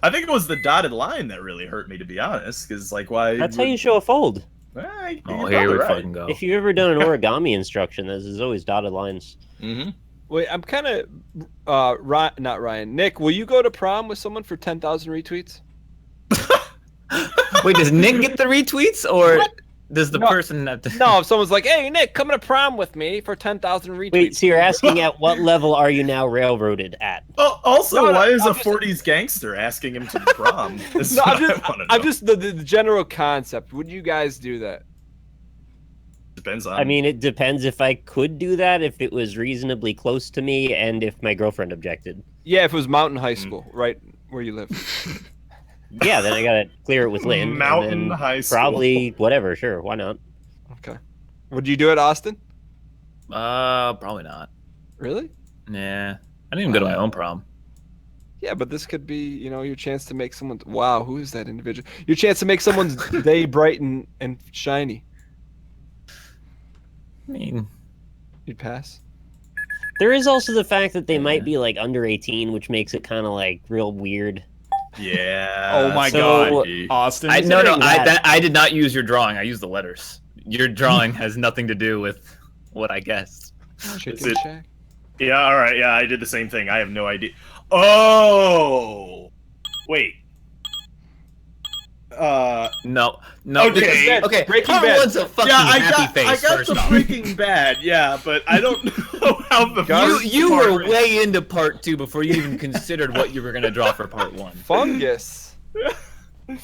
I think it was the dotted line that really hurt me, to be honest. Because, why... That's how you show a fold. Oh, here we fucking go. If you've ever done an origami instruction, there's always dotted lines. Mm-hmm. Wait, I'm kind of... not Ryan. Nick, will you go to prom with someone for 10,000 retweets? Wait, does Nick get the retweets, or does the person have to... No, if someone's like, hey, Nick, come to prom with me for 10,000 retweets. Wait, so you're asking at what level are you now railroaded at? Oh, also, No, why is I'm a just- 40s gangster asking him to prom? That's No, what I wanna know. I'm just the general concept. Would you guys do that? Depends on... I mean, it depends if I could do that, if it was reasonably close to me, and if my girlfriend objected. Yeah, if it was Mountain High School, right where you live. Yeah, then I gotta clear it with Lynn. and Mountain then High School. Probably whatever, sure, why not? Okay. Would you do it, Austin? Probably not. Really? Nah. I didn't even go to my own prom. Yeah, but this could be, your chance to make someone... Wow, who is that individual? Your chance to make someone's day bright and shiny. I mean... You'd pass? There is also the fact that they might be, under 18, which makes it kind of, real weird. Yeah. Oh my so- god, Austin. I that- did not use your drawing. I used the letters. Your drawing has nothing to do with what I guessed. Chicken it- Shack? Yeah, alright, yeah, I did the same thing. I have no idea. Oh! Wait. No. Okay. Okay. Breaking Part Bad. one's a fucking Yeah, I happy got face. First the off. Breaking Bad, yeah, but I don't know how the You first were part- way into part 2 before you even considered what you were gonna draw for part 1. Fungus. Which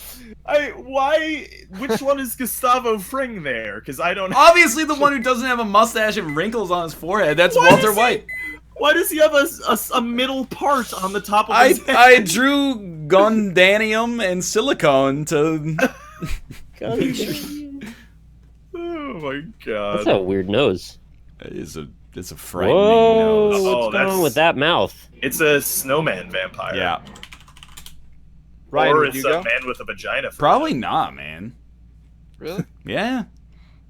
one is Gustavo Fring there? Because I don't... Obviously the one who doesn't have a mustache and wrinkles on his forehead. That's Why Walter does he- White. Why does he have a middle part on the top of his head? I drew Gundanium and silicone to... Oh my god. That's a weird nose. It's a frightening Whoa, nose. Oh, what's going that's- on with that mouth? It's a snowman vampire. Yeah. Ryan, or would it's you a go? man with a vagina. For Probably not, man. Really? Yeah.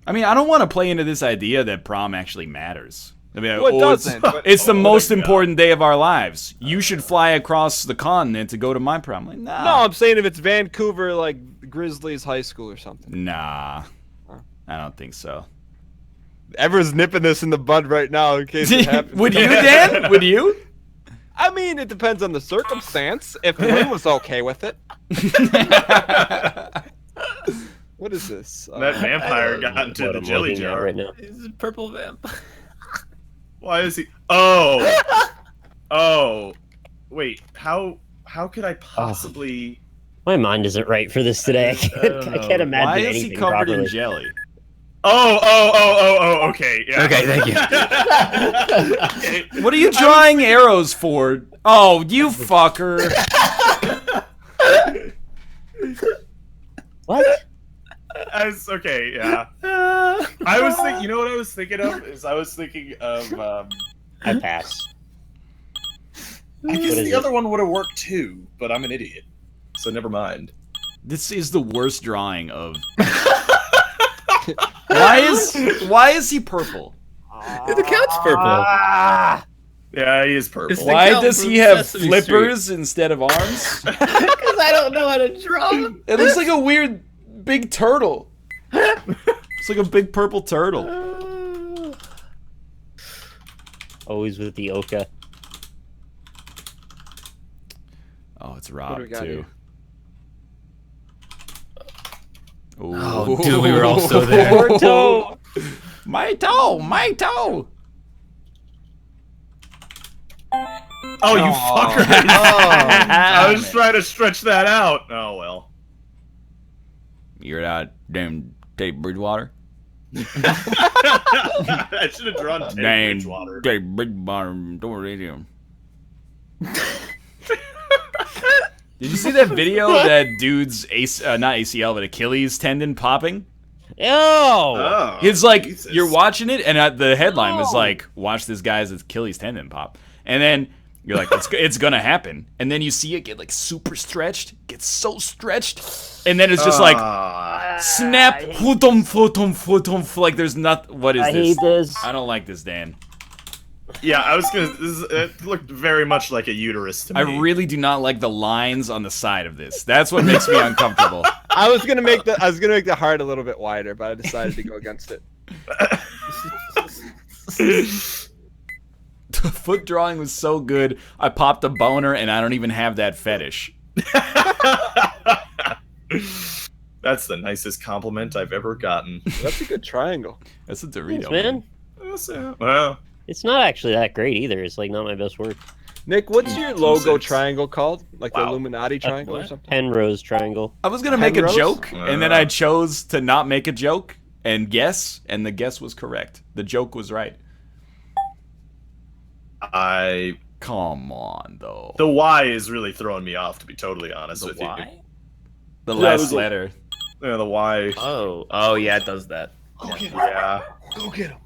I mean, I don't want to play into this idea that prom actually matters. I mean, Well, it oh, it's- doesn't, but- it's the Oh my most God. important day of our lives. You should fly across the continent to go to my prom. Like, nah. No, I'm saying if it's Vancouver, Grizzlies High School or something. Nah. I don't think so. Everyone's nipping this in the bud right now in case it happens. Would you, Dan? Would you? I mean, it depends on the circumstance. If Lynn was okay with it. What is this? That vampire got into What the I'm jelly looking at jar. right now. This is purple vamp. Why is he? Oh. Oh. Wait. How could I possibly? My mind isn't right for this today. I can't imagine Why is anything he covered properly. in jelly? Oh. Okay. Yeah. Okay, thank you. Okay. What are you drawing arrows for? Oh, you fucker. What? Okay. Yeah. I was thinking. You know what I was thinking of? I was thinking of. I pass. I guess What is the it? other one would have worked too, but I'm an idiot, so never mind. This is the worst drawing of. Why is he purple? The count's purple. Yeah, he is purple. It's the Why count does from he have Sesame flippers instead of arms? Because I don't know how to draw. It looks like a weird big turtle. It's like a big purple turtle. Always with the Oka. Oh, it's do Rob we got too. here? Oh, dude, we were also there. Poor toe. My toe, my toe. Oh, you fucker! I was damn it. trying to stretch that out. Oh well. You're that damn Dave Bridgewater. I should have drawn Teddy Damn Bridgewater. Dave Bridgewater. Don't worry him. Did you see that video of that dude's not ACL but Achilles tendon popping? Ew. Oh, It's like Jesus. you're watching it, and the headline was like, "Watch this guy's Achilles tendon pop," and then you're like, "It's gonna happen," and then you see it get like super stretched, gets so stretched, and then it's just like snap, like there's not. What is I this? hate this. I don't like this, Dan. Yeah, I was gonna. It looked very much like a uterus to me. I really do not like the lines on the side of this. That's what makes me uncomfortable. I was gonna make the heart a little bit wider, but I decided to go against it. The foot drawing was so good, I popped a boner, and I don't even have that fetish. That's the nicest compliment I've ever gotten. That's a good triangle. That's a Dorito, Thanks, man. Well, It's not actually that great either. It's like not my best work. Nick, what's your logo 6. triangle called? Like the Wow. Illuminati triangle or something? Penrose triangle. I was gonna make a Penrose? joke, and then I chose to not make a joke and guess, and the guess was correct. The joke was right. Come on, though. The Y is really throwing me off, to be totally honest The with Y? The Yeah, it last was a- letter. you. Yeah, the Y. Oh yeah, it does that. Yeah. Go get him.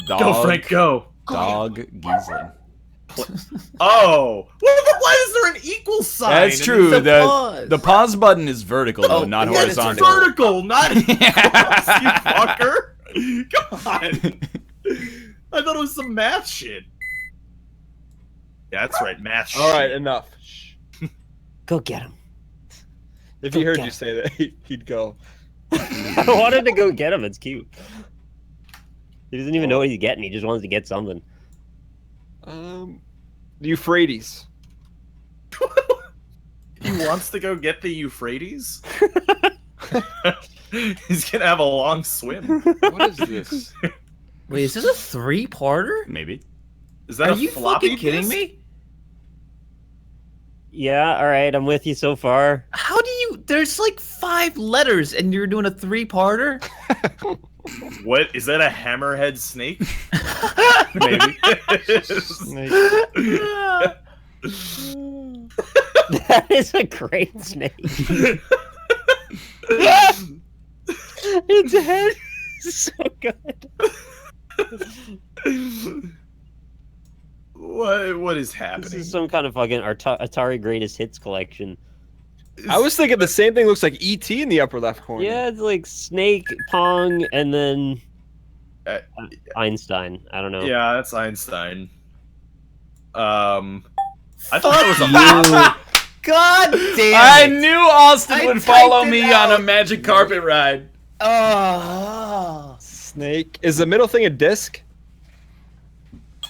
Dog, Go, Frank, go. Dog Giesling. Oh. Why is there an equal sign? That's in true. this? The pause button is vertical, though, Oh, not yeah, It's horizontal. vertical, not equal, you fucker. God. I thought it was some math shit. Yeah, that's right, math shit. All right, enough. Shh. Go get him. If he Go heard get you say that, he'd go. I wanted to go get him. It's cute. He doesn't even know what he's getting. He just wants to get something. The Euphrates. He wants to go get the Euphrates? He's gonna have a long swim. What is this? Wait, is this a 3-parter? Maybe. Is that Are a you floppy fucking kidding disk? me? Yeah, all right. I'm with you so far. How do you? There's like 5 letters, and you're doing a 3-parter. What is that? A hammerhead snake? Maybe. That is a great snake. Its head is so good. What is This happening? is some kind of fucking Atari Greatest Hits collection. I was thinking the same thing looks like ET in the upper left corner. Yeah, it's like Snake, Pong, and then Uh, Einstein. I don't know. Yeah, that's Einstein. I thought it was a God damn I it! knew Austin I would follow typed it me on a out. magic carpet ride. Oh, Snake. Is the middle thing a disc?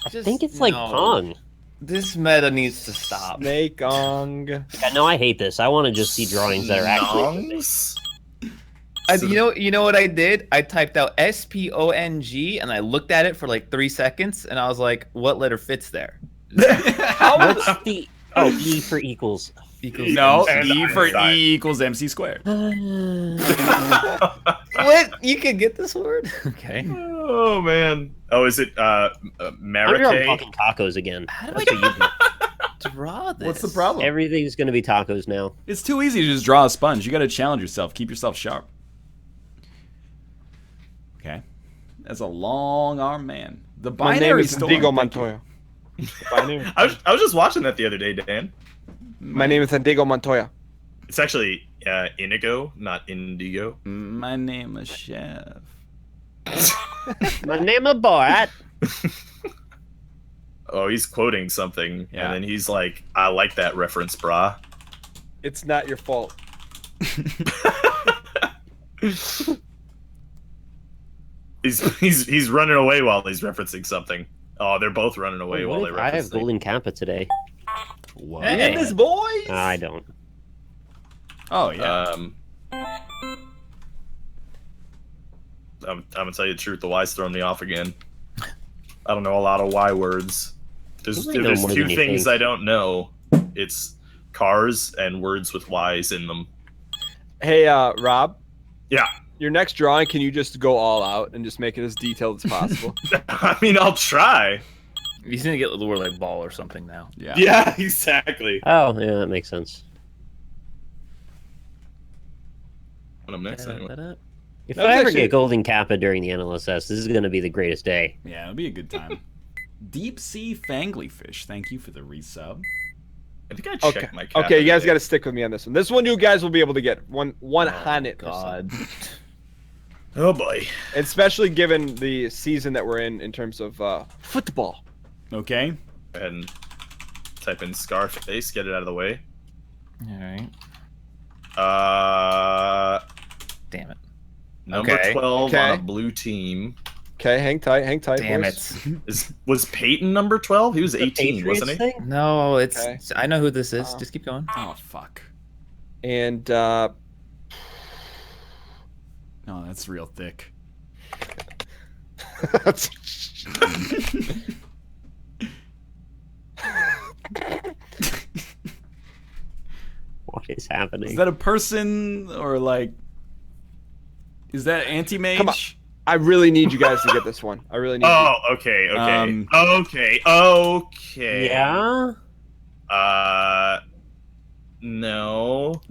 I think it's like Pong. This meta needs to stop. Snake ong. Yeah, no, I hate this. I want to just see drawings that are actually. Nongs? You know what I did? I typed out SPONG and I looked at it for like 3 seconds and I was like, what letter fits there? What's the E for equals? Equals No, And E for Einstein. E equals MC squared. What? You can get this word? Okay. Oh man. Oh, is it I'm drawing Marite? fucking tacos again. How do That's what you do. I draw this? What's the problem? Everything's gonna be tacos now. It's too easy to just draw a sponge. You got to challenge yourself. Keep yourself sharp. Okay. That's a long arm man. The My name binary is storm. Indigo Thank you. Montoya. Binary. I was just watching that the other day, Dan. My name is Indigo Montoya. It's actually Inigo, not Indigo. My name is Chef. My name is Borat. Oh, he's quoting something, Yeah. and then he's like, "I like that reference, brah." It's not your fault. He's running away while he's referencing something. Oh, they're both running away while they reference. I have golden kappa today. What? Hey. This boys. I don't. Oh yeah. I'm gonna tell you the truth. The Y's throwing me off again. I don't know a lot of Y words. There's You might know more two than you things think. I don't know. It's cars and words with Y's in them. Hey, Rob. Yeah. Your next drawing, can you just go all out and just make it as detailed as possible? I mean, I'll try. He's gonna get the word like ball or something now. Yeah. Yeah, exactly. Oh, yeah, that makes sense. When I'm next, anyway. If That was I ever actually- get golden kappa during the NLSS, this is going to be the greatest day. Yeah, it'll be a good time. Deep Sea Fangly Fish, thank you for the resub. I think I checked Okay. my cap Okay, you guys today. got to stick with me on this one. This one you guys will be able to get 100%. God. Oh boy. Especially given the season that we're in terms of football. Okay. Go ahead and type in Scarface, get it out of the way. All right. Damn it. Number Okay. 12 on Okay. a blue team. Okay, hang tight, Damn boys. it. Was Peyton number 12? He was The 18, wasn't he? Patriots thing? No, it's. Okay. I know who this is. Just keep going. Oh fuck. And No, that's real thick. What is happening? Is that a person or like? Is that anti-mage? Come on. I really need you guys to get this one. I really need Oh, okay, okay. Okay. Yeah? No.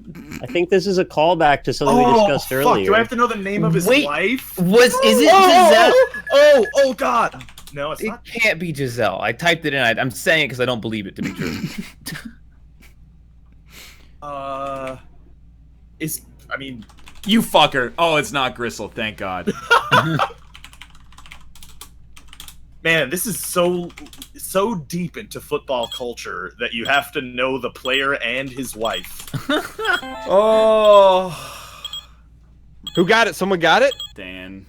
I think this is a callback to something we discussed fuck. earlier. Do I have to know the name of his Wait. wife? Is it Oh, Giselle? oh God. No, it's It not. can't be Giselle. I typed it in. I'm saying it because I don't believe it to be true. I mean, You fucker. Oh, it's not Gristle. Thank God. man, this is so deep into football culture that you have to know the player and his wife. Oh. Who got it? Someone got it? Dan.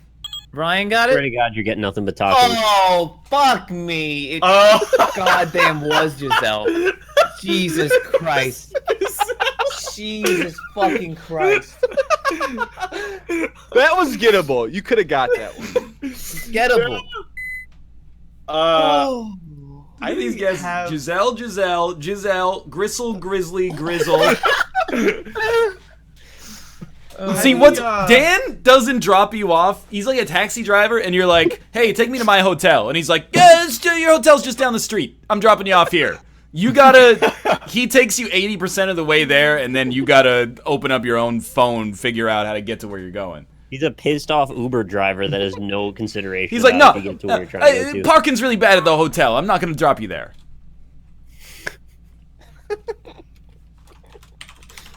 Ryan got Swear it. to God, you're getting nothing but tacos. Oh, fuck me. It Oh. goddamn was Giselle. Jesus Christ. Jesus fucking Christ. That was gettable. You could have got that one. Gettable. I think these guys have- Giselle, Gristle, Grizzly, Grizzle. See, what's Dan doesn't drop you off. He's like a taxi driver, and you're like, "Hey, take me to my hotel," and he's like, "Yeah, your hotel's just down the street. I'm dropping you off here." You gotta. He takes you 80% of the way there, and then you gotta open up your own phone, figure out how to get to where you're going. He's a pissed off Uber driver that has no consideration. He's like, about "No, if you get to where you're trying to go to." parking's really bad at the hotel. I'm not gonna drop you there."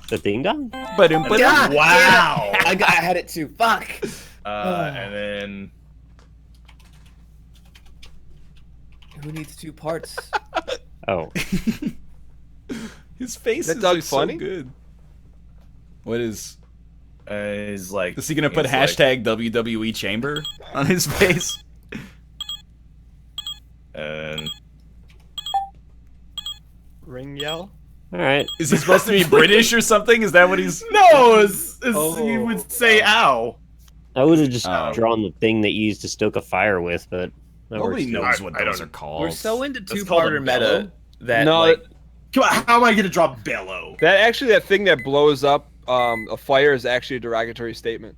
The ding dong? But God Wow. I had it too. Fuck. And then Who needs two parts? Oh. his face That is Doug just so funny? good. What is? he's like, Is he gonna put he's like- hashtag WWE Chamber on his face? And Ring yell. All right. Is he supposed to be British or something? Is that what he's? no, he Oh. would say "ow." I would have just Oh. drawn the thing that you used to stoke a fire with, but that Nobody works too. knows what I those don't- are called. We're so into That's called two-parter a meta bellow? that No, like Come on, how am I gonna draw bellow? that thing that blows up a fire is actually a derogatory statement.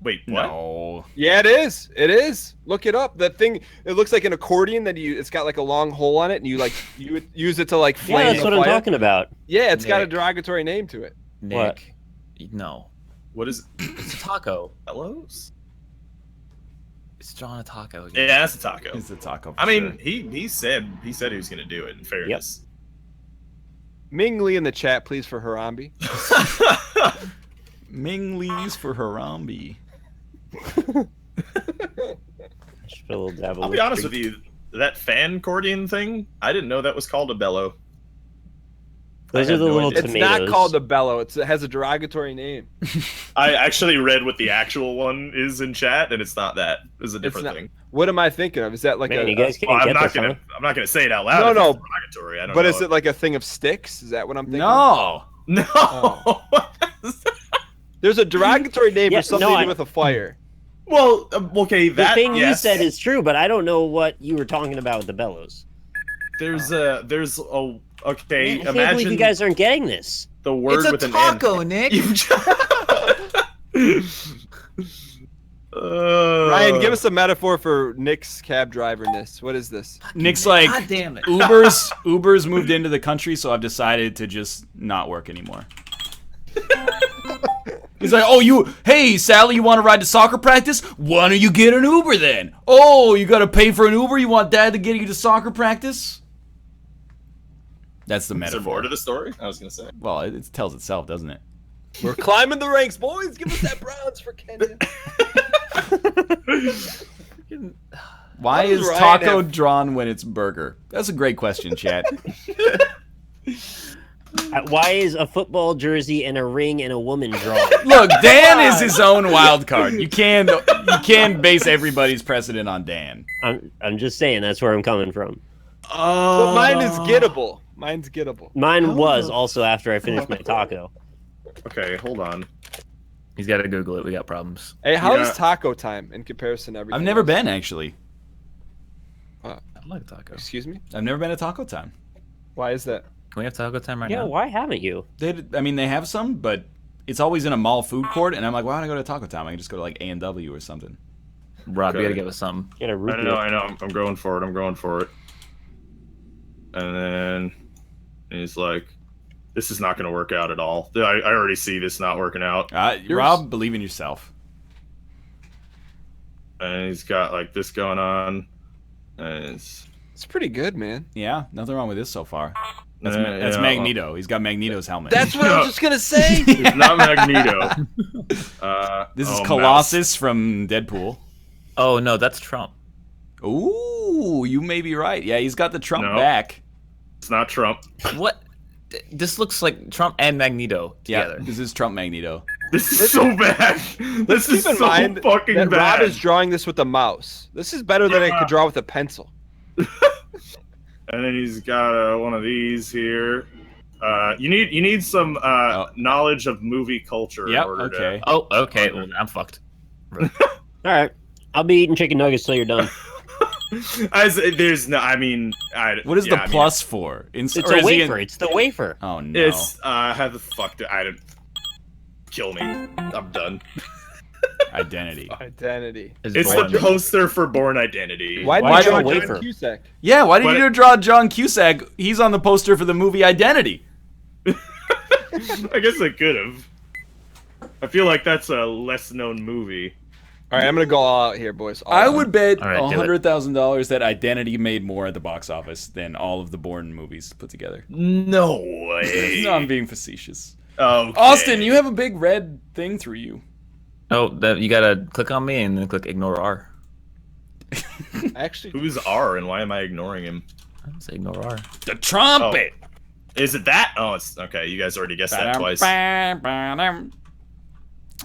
Wait, what? No. Yeah, it is. It is. Look it up. That thing. It looks like an accordion that it's got like a long hole on it, and you would use it to like flame Yeah, that's the what I'm fire. talking about. Yeah, it's got a Nick. derogatory name to it. Nick. No, What is it's a taco. bellows? It's drawing a taco. Yeah, that's a taco. It's a taco. I mean, he said he was gonna do it. In fairness. Ming Lee in the chat, please, for Harambe. Ming Lee's for Harambe. Just put a little dab of I'll be honest with you. That fan accordion thing, I didn't know that was called a bellow. Those are the little It's tomatoes. not called a bellow. It has a derogatory name. I actually read what the actual one is in chat, and it's not that. It's a different thing. What am I thinking of? Is that like Man, a? you guys can't Well, get this, I'm not gonna say it out loud. No, if no. it's derogatory. I don't But know. is it like a thing of sticks? Is that what I'm thinking? No. No. Oh. There's a derogatory name Yeah, for something no, to do I- with a fire. Well, okay, The that thing you yes. said is true, but I don't know what you were talking about with the bellows. There's a okay. Man, I can't imagine believe you guys aren't getting this. the word It's a with taco, an Nick. N. Ryan, give us a metaphor for Nick's cab driverness. What is this? Nick's like, God damn it. Uber's moved into the country, so I've decided to just not work anymore. He's like, hey, Sally, you want to ride to soccer practice? Why don't you get an Uber then? Oh, you got to pay for an Uber? You want Dad to get you to soccer practice? That's the Is there metaphor. more to the story? I was gonna say. Well, it tells itself, doesn't it? We're climbing the ranks, boys. Give us that bronze for Kenya. Why does is Ryan taco have- drawn when it's burger? That's a great question, chat. Why is a football jersey and a ring and a woman drawn? Look, Dan is his own wild card. You can't base everybody's precedent on Dan. I'm just saying that's where I'm coming from. But mine is gettable. Mine's gettable. Mine was also after I finished my taco. Okay, hold on. He's got to Google it. We got problems. Hey, how Yeah. is taco time in comparison to everything? I've never else? been, actually. I like taco. Excuse me? I've never been to Taco Time. Why is that? Can we have taco time right Yeah, now? why haven't you? They have some, but it's always in a mall food court, and I'm like, why don't I go to Taco Time? I can just go to like A&W or something. Rob, you Okay. got to give us some. Get a root I know. I'm going for it. And then he's like, "This is not going to work out at all. I already see this not working out." Rob, believe in yourself. And he's got like this going on. And It's pretty good, man. Yeah, nothing wrong with this so far. That's, Yeah, that's yeah. Magneto. He's got Magneto's helmet. That's what I was just gonna say. it's not Magneto. This is oh, Colossus from Deadpool. Oh, no, that's Trump. Ooh, you may be right. Yeah, he's got the Trump No. back. It's not Trump. What? This looks like Trump and Magneto together. Yeah, this is Trump Magneto. This is so bad. This is Keep in so mind fucking that bad. Rob is drawing this with a mouse. This is better than I could draw with a pencil. And then he's got one of these here. You need some knowledge of movie culture. Yep, in order okay. Oh, okay. Well, I'm fucked. All right, I'll be eating chicken nuggets till you're done. There's no. I mean, What is yeah, the I mean, plus for? It's a wafer. It's the wafer. Oh, no. It's how the fuck did I don't kill me? I'm done. Identity. Identity. It's the poster for Born Identity. Why Why did you draw draw wafer? John Cusack? Yeah, why did But- you draw John Cusack? He's on the poster for the movie Identity. I guess I could have. I feel like that's a less known movie. All right, I'm gonna go all out here, boys. All I out. would bet All right, do it. $100,000 that Identity made more at the box office than all of the Bourne movies put together. No way. No, I'm being facetious. Okay. Austin, you have a big red thing through you. Oh, you got to click on me and then click ignore R. Actually, Who's R and why am I ignoring him? Say ignore R. The trumpet. Is it that? Oh, it's okay. You guys already guessed that twice.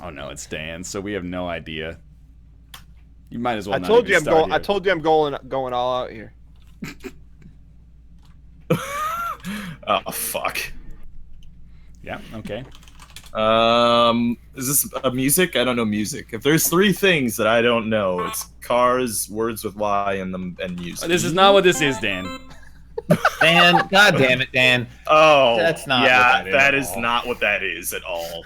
Oh no, it's Dan. So we have no idea. You might as well. I not told you even I'm start going. I here. told you I'm going all out here. Oh fuck. Yeah. Okay. Is this a music? I don't know music. If there's three things that I don't know, it's cars, words with Y, and music. This is not what this is, Dan. Dan, god damn it, Dan. Oh, That's not Yeah, what that is that at is all. not what that is at all.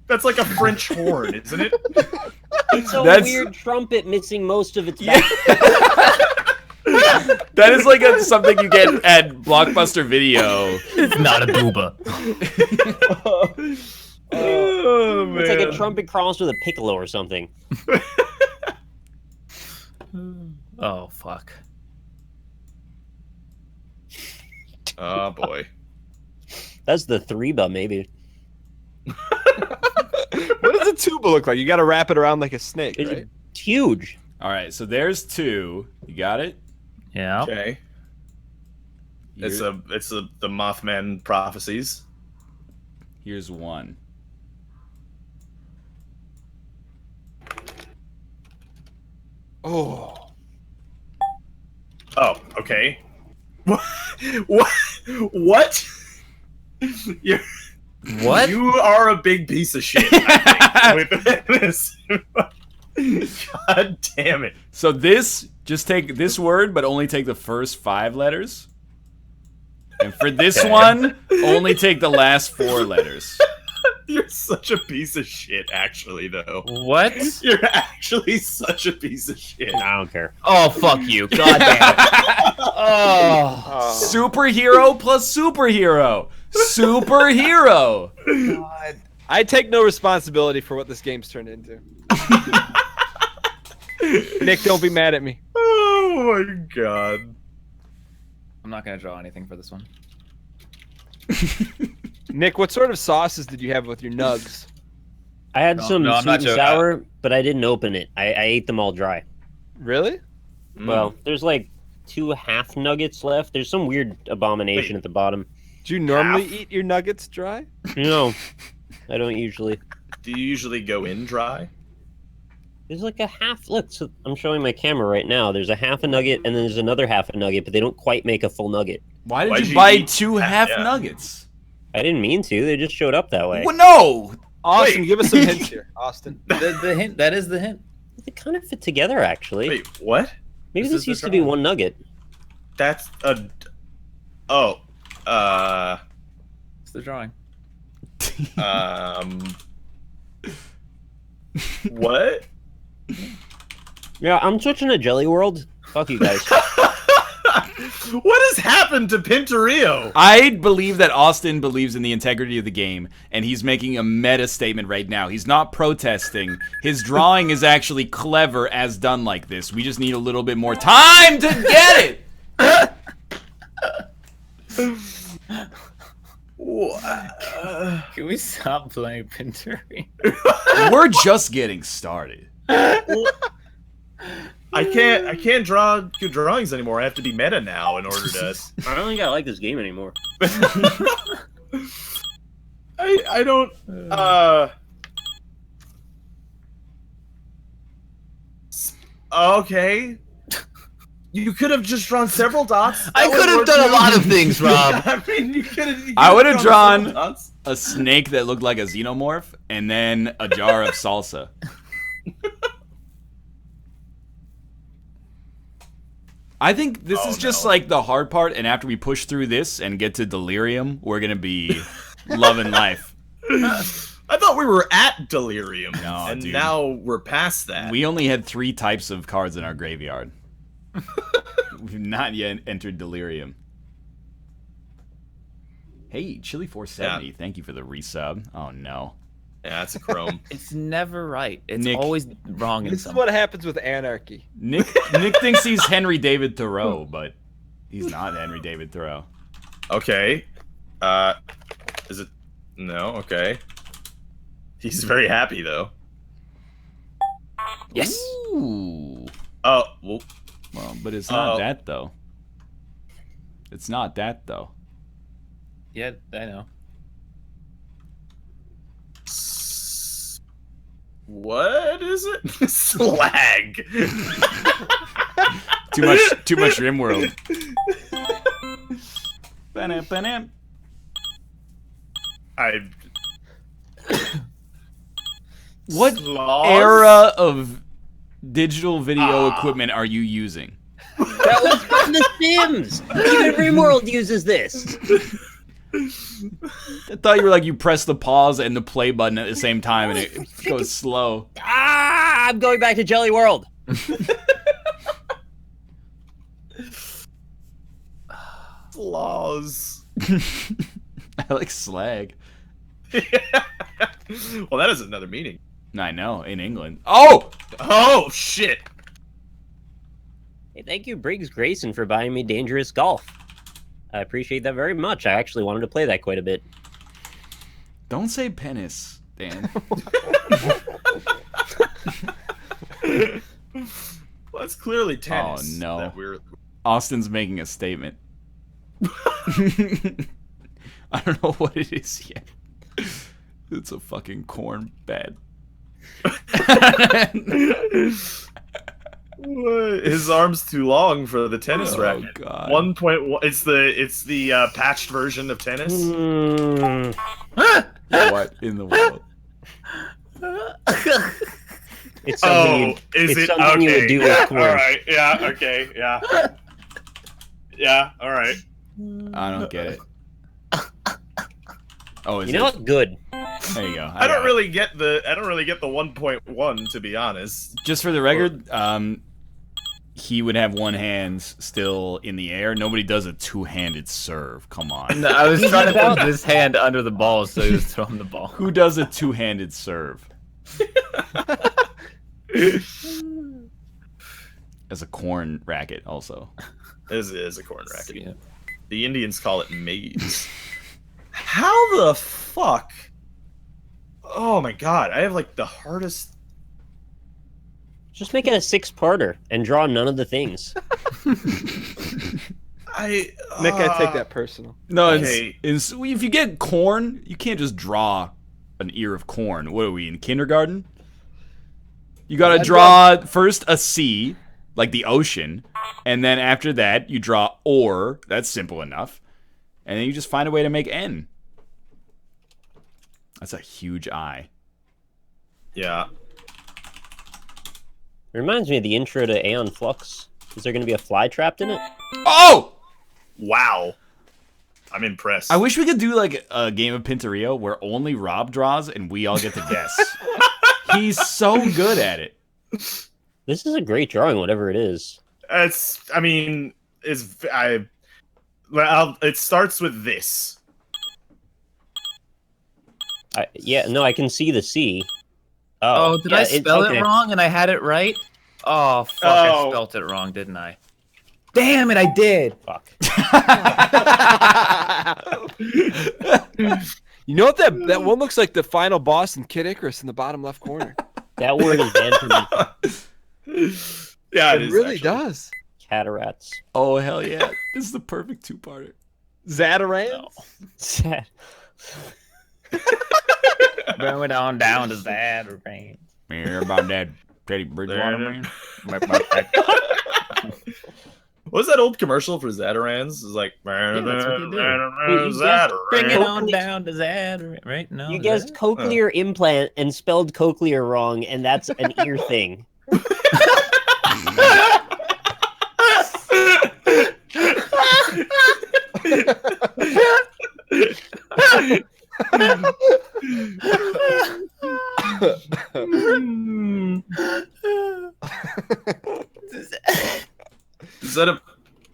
That's like a French horn, isn't it? It's a That's- weird trumpet missing most of its back. That is like something you get at Blockbuster Video. It's not a booba. Oh man. It's like a trumpet crossed with a piccolo or something. Oh, fuck. Oh boy. That's the threeba, maybe. What does a tuba look like? You got to wrap it around like a snake, It's right? huge. All right, so there's two. You got it? Yeah. Okay. It's the Mothman prophecies. Here's one. Oh. Oh, okay. What? What? You're, What? You are a big piece of shit, I think, with this. God damn it. So just take this word, but only take the first 5 letters. And for this one, only take the last 4 letters. You're such a piece of shit, actually, though. What? You're actually such a piece of shit. I don't care. Oh, fuck you. God damn it. Oh. Superhero plus superhero. Superhero. God. I take no responsibility for what this game's turned into. Nick, don't be mad at me. Oh my god. I'm not going to draw anything for this one. Nick, what sort of sauces did you have with your nugs? I had some I'm sweet not and joking. sour, but I didn't open it. I ate them all dry. Really? Well, there's like 2 half nuggets left. There's some weird abomination at the bottom. Do you normally eat your nuggets dry? No, I don't usually. Do you usually go in dry? There's like a half. Look, so I'm showing my camera right now. There's a half a nugget, and then there's another half a nugget, but they don't quite make a full nugget. Why did Why'd you you buy eat 2 half? half Yeah. nuggets? I didn't mean to. They just showed up that way. Well, no. Austin, Wait. give us some hints here. Austin. The hint. That is the hint. They kind of fit together, actually. Wait, what? Maybe this this is the used to be drawing. one nugget. That's a... Oh. It's the drawing. What? Yeah, I'm switching to Jelly World. Fuck you guys. What has happened to Pinturillo? I believe that Austin believes in the integrity of the game, and he's making a meta statement right now. He's not protesting. His drawing is actually clever as done like this. We just need a little bit more time to get it! Can we stop playing Pinturillo? We're just getting started. I can't draw good drawings anymore. I have to be meta now in order to... I don't think I like this game anymore. I don't... Okay. You could have just drawn several dots. I could have done a lot of things, Rob. I mean, you could have... I would have drawn several dots. a snake that looked like a xenomorph, and then a jar of salsa. I think this is just like the hard part, and after we push through this and get to delirium, we're gonna be loving life. I thought we were at delirium, No, and dude. now we're past that. We only had 3 types of cards in our graveyard. We've not yet entered delirium. Hey, Chili470, thank you for the resub. Oh no. Yeah, that's a chrome. It's never right. It's Nick. always wrong in This is some. what happens with anarchy. Nick thinks he's Henry David Thoreau, but he's not Henry David Thoreau. Okay. Is it... No, okay. He's very happy, though. Yes. Ooh. Oh, well... Well, but it's not that though. It's not that though. Yeah, I know. What is it? Slag. Too much RimWorld. Ba-dam. What Slaws? era of digital video equipment are you using? That was from The Sims. Even RimWorld uses this. I thought you were like you press the pause and the play button at the same time and it goes slow. Ah, I'm going back to Jelly World. Slaws. I like slag. Well, that is another meaning. I know, in England. Oh! Oh, shit. Hey, thank you, Briggs Grayson, for buying me Dangerous Golf. I appreciate that very much. I actually wanted to play that quite a bit. Don't say penis, Dan. Well, that's clearly tennis. Oh, no. That we're... Austin's making a statement. I don't know what it is yet. It's a fucking corn bed. His arm's too long for the tennis racket. God. 1.1. It's the patched version of tennis. What in the world? It's something something you would do with corn. All right. Yeah. Okay. Yeah. Yeah. All right. I don't get it. Oh, is You know what? Good. There you go. I don't really get the 1.1, to be honest. Just for the record, he would have one hand still in the air. Nobody does a two-handed serve. Come on. No, I was trying to put this hand under the ball so he was throwing the ball. Who does a two-handed serve? As a corn racket, also. This is a corn racket. Yeah. The Indians call it maize. How the fuck? Oh my god, I have like the hardest. Just make it a 6-parter and draw none of the things. Nick, I take that personal. No, Okay. if you get corn, you can't just draw an ear of corn. What are we, in kindergarten? You gotta draw first a sea, like the ocean, and then after that, you draw or. That's simple enough. And then you just find a way to make N. That's a huge I. Yeah. It reminds me of the intro to Aeon Flux. Is there going to be a fly trapped in it? Oh! Wow. I'm impressed. I wish we could do like a game of Pinturillo where only Rob draws and we all get to guess. He's so good at it. This is a great drawing, whatever it is. It starts with this. I can see the C. Oh, did I spell it wrong and I had it right? Oh, fuck, I spelled it wrong, didn't I? Damn it, I did! Fuck. You know what that one looks like? The final boss in Kid Icarus in the bottom left corner. That word is banned from me. Yeah, It really does. Cataracts. Oh, hell yeah. This is the perfect two-parter. Zataran? Sad. Going on down to that rain. Hear about that Teddy Bridgewater, man? What was that old commercial for Zatarans? It's like, that's what they do. Zatarans. Bring it on down to that, right? No, You guessed cochlear implant and spelled cochlear wrong, and that's an ear thing.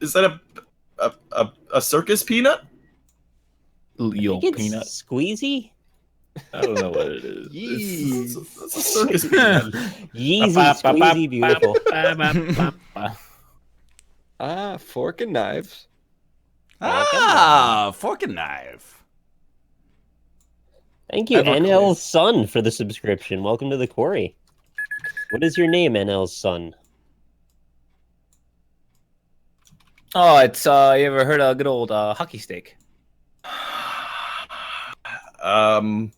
Is that a circus peanut? Yo, peanut. Squeezy? I don't know what it is. It's a circus peanut. Yeezy, squeezy, beautiful. Fork and knives. Fork and knife. Thank you, NL's son, for the subscription. Welcome to the quarry. What is your name, NL's son? Oh, it's you ever heard of a good old hockey stick? Eleanor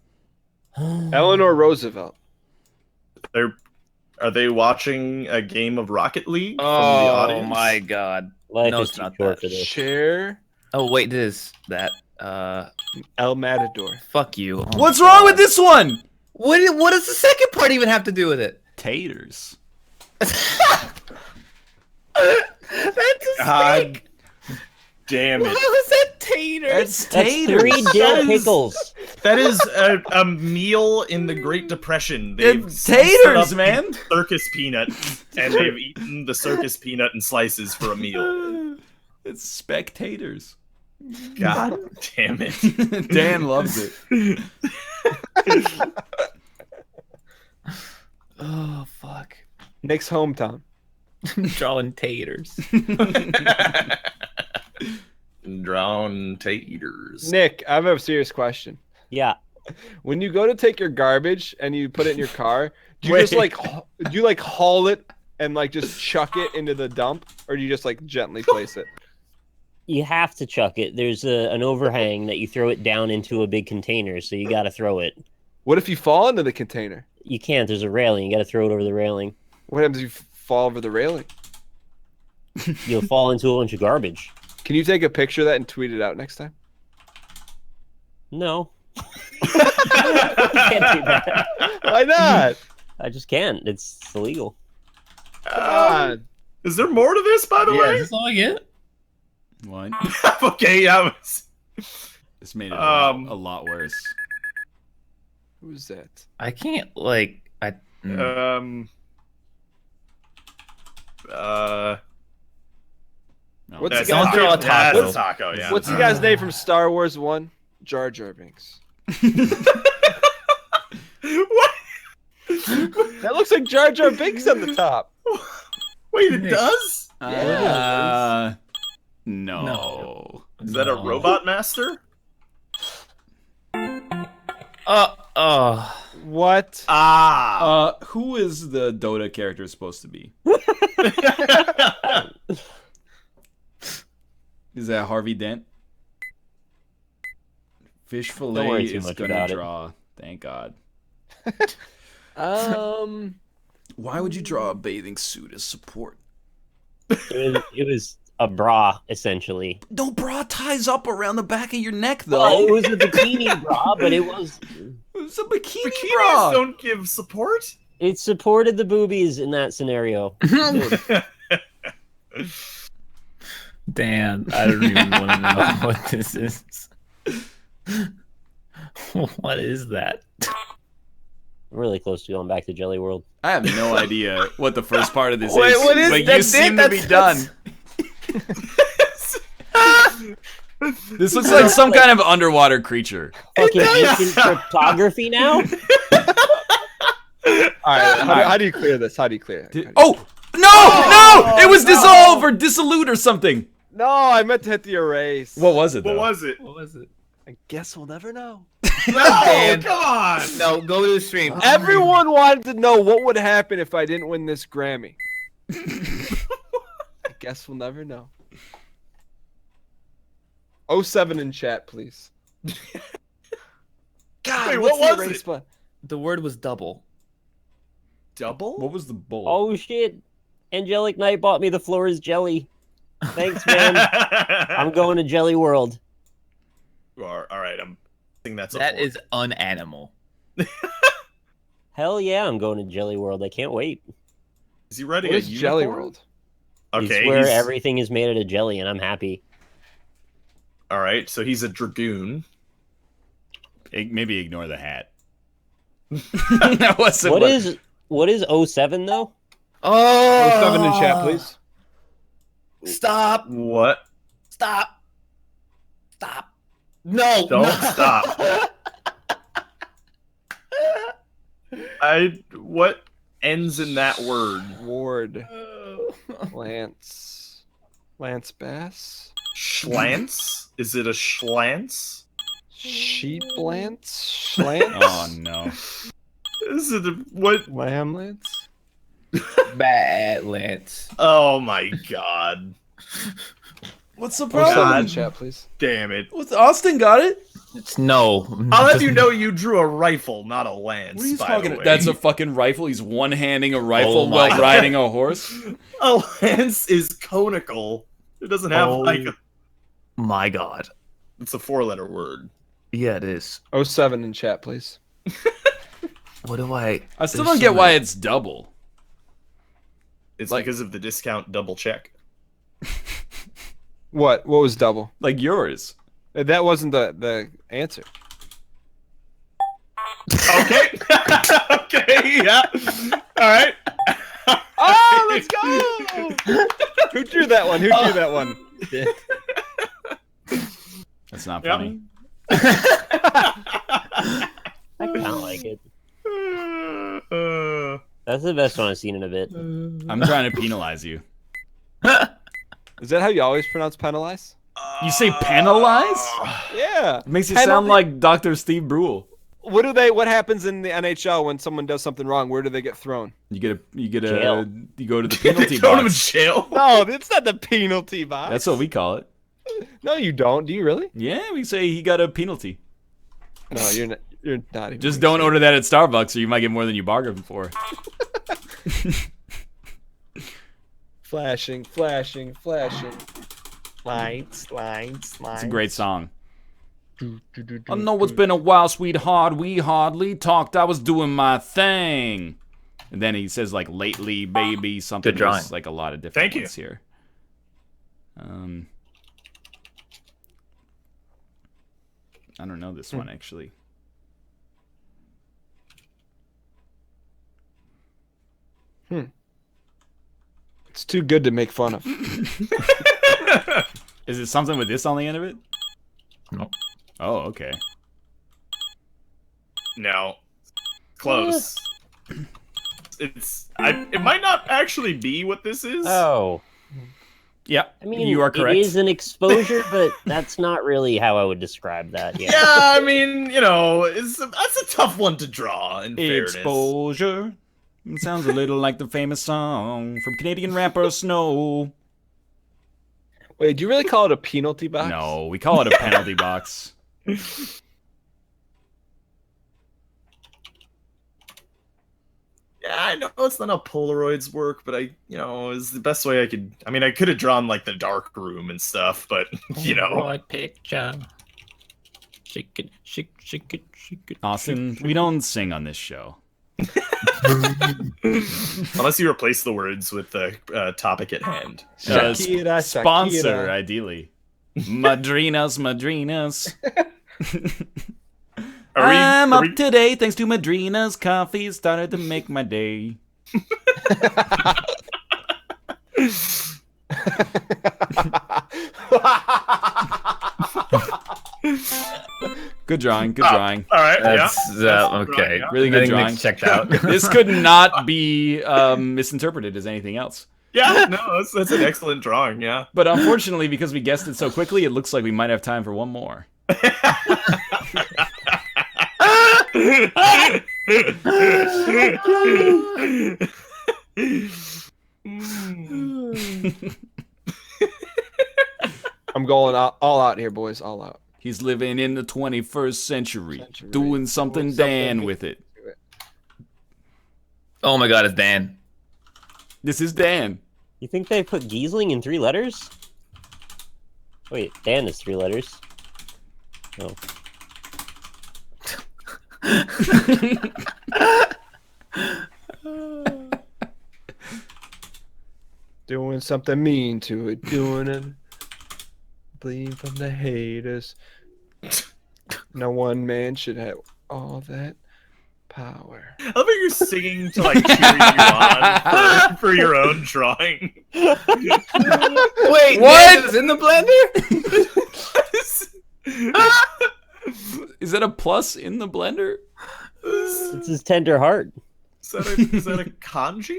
Roosevelt. Are they watching a game of Rocket League from the Oh audience? my god. Life No, is it's too not short that. for this. Cher. Oh wait, it is that. El Matador. Fuck you. Oh What's my wrong God. with this one? What does the second part even have to do with it? Taters. That's a God steak. damn How it. is that tater? That's That's taters. 3 dill pickles. That is a meal in the Great Depression. It's set taters, up man. Circus peanut, and they've eaten the circus peanut in slices for a meal. It's spectators. God damn it. Dan loves it. Oh fuck. Nick's hometown. Drawing taters. Drown taters. Nick, I have a serious question. Yeah. When you go to take your garbage and you put it in your car, do you just like do you like haul it and like just chuck it into the dump, or do you just like gently place it? You have to chuck it. There's an overhang that you throw it down into a big container, so you got to throw it. What if you fall into the container? You can't. There's a railing. You got to throw it over the railing. What happens if you fall over the railing? You'll fall into a bunch of garbage. Can you take a picture of that and tweet it out next time? No. I can't do that. Why not? I just can't. It's illegal. Is there more to this, by the Yeah, way? is this all I get? What? Okay, yeah. This made it a lot worse. Who's that? I can't No. What's That's the guy's Don't name? throw a taco. That's taco, yeah. What's the guy's name from Star Wars 1? Jar Jar Binks. What? That looks like Jar Jar Binks on the top. Wait, it does? No. Is that a robot master? What? Who is the Dota character supposed to be? Is that Harvey Dent? Fish fillet worry too is much gonna about it. draw. Thank God. Why would you draw a bathing suit as support? It was a bra, essentially. No bra ties up around the back of your neck, though. Well, it was a bikini bra, but it was... It's a bikini Bikinis bra. don't give support. It supported the boobies in that scenario. Dan, I don't even want to know what this is. What is that? I'm really close to going back to Jelly World. I have no idea what the first part of this Wait, is, what is but you that's seem it? to be That's- done. This looks like some kind of underwater creature. Fucking ancient cryptography now? Alright, how do you clear this? How do you clear it? Oh! No! It was dissolve or dissolute or something. No, I meant to hit the erase. What was it, though? What was it? What was it? I guess we'll never know. No, Dan. come on. No, go to the stream. Everyone wanted to know what would happen if I didn't win this Grammy. I guess we'll never know. 07 in chat, please. God, Wait, what's what the was erase it? button? The word was double. Double? What was the bowl? Oh shit. Angelic Knight bought me the Flora's jelly. Thanks, man. I'm going to Jelly World. All right, I'm think that's a That four. is unanimal. Hell yeah, I'm going to Jelly World. I can't wait. Is he ready? What is Jelly World? Okay, It's where he's- everything is made out of jelly, and I'm happy. all right. So he's a dragoon. Maybe ignore the hat. That wasn't What is 07 though? Oh, 07 in chat, please. Stop! What? Stop! Stop! No! Don't no. stop. What ends in that word? Ward. Lance. Lance Bass. Schlance? Is it a schlance? Sheep Lance? Schlance? Oh no. Is it a what? Lamb Lance? Bad Lance. Oh my god! What's the 07 in chat, please. Damn it! What's Austin got it? It's no. I'll have you know you drew a rifle, not a lance. What are you by talking the about? way. That's a fucking rifle. He's one-handing a rifle Oh my while God. riding a horse. A lance is conical. It doesn't have like a. My God. It's a four-letter word. Yeah, it is. 07 in chat, please. What do I? I still There's don't get so why many- it's double. It's Like- because of the discount double check. What? What was double? Like yours. That wasn't the answer. Okay. Okay. Yeah. All right. Oh, let's go! Who drew that one? Who drew that one? That's not Yep. funny. I kind of like it. That's the best one I've seen in a bit. I'm trying to penalize you. Is that how you always pronounce penalize? You say penalize? Yeah. It makes you Penalty. sound like Dr. Steve Brule. What happens in the NHL when someone does something wrong? Where do they get thrown? You go to Jail. the penalty Throw him in box. jail. No, it's not the penalty box. That's what we call it. No, you don't. Do you really? Yeah, we say he got a penalty. No, you're not. You're not even. Just don't order that at Starbucks, or you might get more than you bargained for. Flashing. Lights. It's a great song. I know it's been a while, sweetheart. We hardly talked. I was doing my thing. And then he says like lately, baby, something. Good drawing. There's, like a lot of different Thank you. ones here. I don't know this one actually. It's too good to make fun of. Is it something with this on the end of it? No. Oh, okay. No. Close. It might not actually be what this is. Oh. Yeah, I mean, you are correct. It is an exposure, but that's not really how I would describe that. Yeah. Yeah, I mean, that's a tough one to draw. In fairness. Exposure. It sounds a little like the famous song from Canadian rapper Snow. Wait, do you really call it a penalty box? No, we call it a penalty box. Yeah, I know it's not how Polaroids work, but it's the best way I could. I mean, I could have drawn like the dark room and stuff, but Polaroid picture. Shake it, shake it. Austin, we don't sing on this show. Unless you replace the words with the topic at hand. Shakira, Sponsor, Shakira. ideally. Madrinas. Are we- I'm are up we- today thanks to Madrina's coffee. Started to make my day. Good drawing. Good drawing. All right. That's That's okay. yeah. Really good I think drawing. Nick's checked out. This could not be misinterpreted as anything else. Yeah, no, that's an excellent drawing. Yeah. But unfortunately, because we guessed it so quickly, it looks like we might have time for one more. I'm going all out here, boys. All out. He's living in the 21st century. Doing something Dan with it. Oh my god, it's Dan. This is Dan. You think they put Giesling in 3 letters? Wait, Dan is 3 letters. Oh. Doing something mean to it. Doing it. Bleeding from the haters. No one man should have all that power. I love how you're singing to like cheer you on for your own drawing. Wait, What? Dan is in the blender? Is that a plus in the blender? It's his tender heart. Is that a kanji?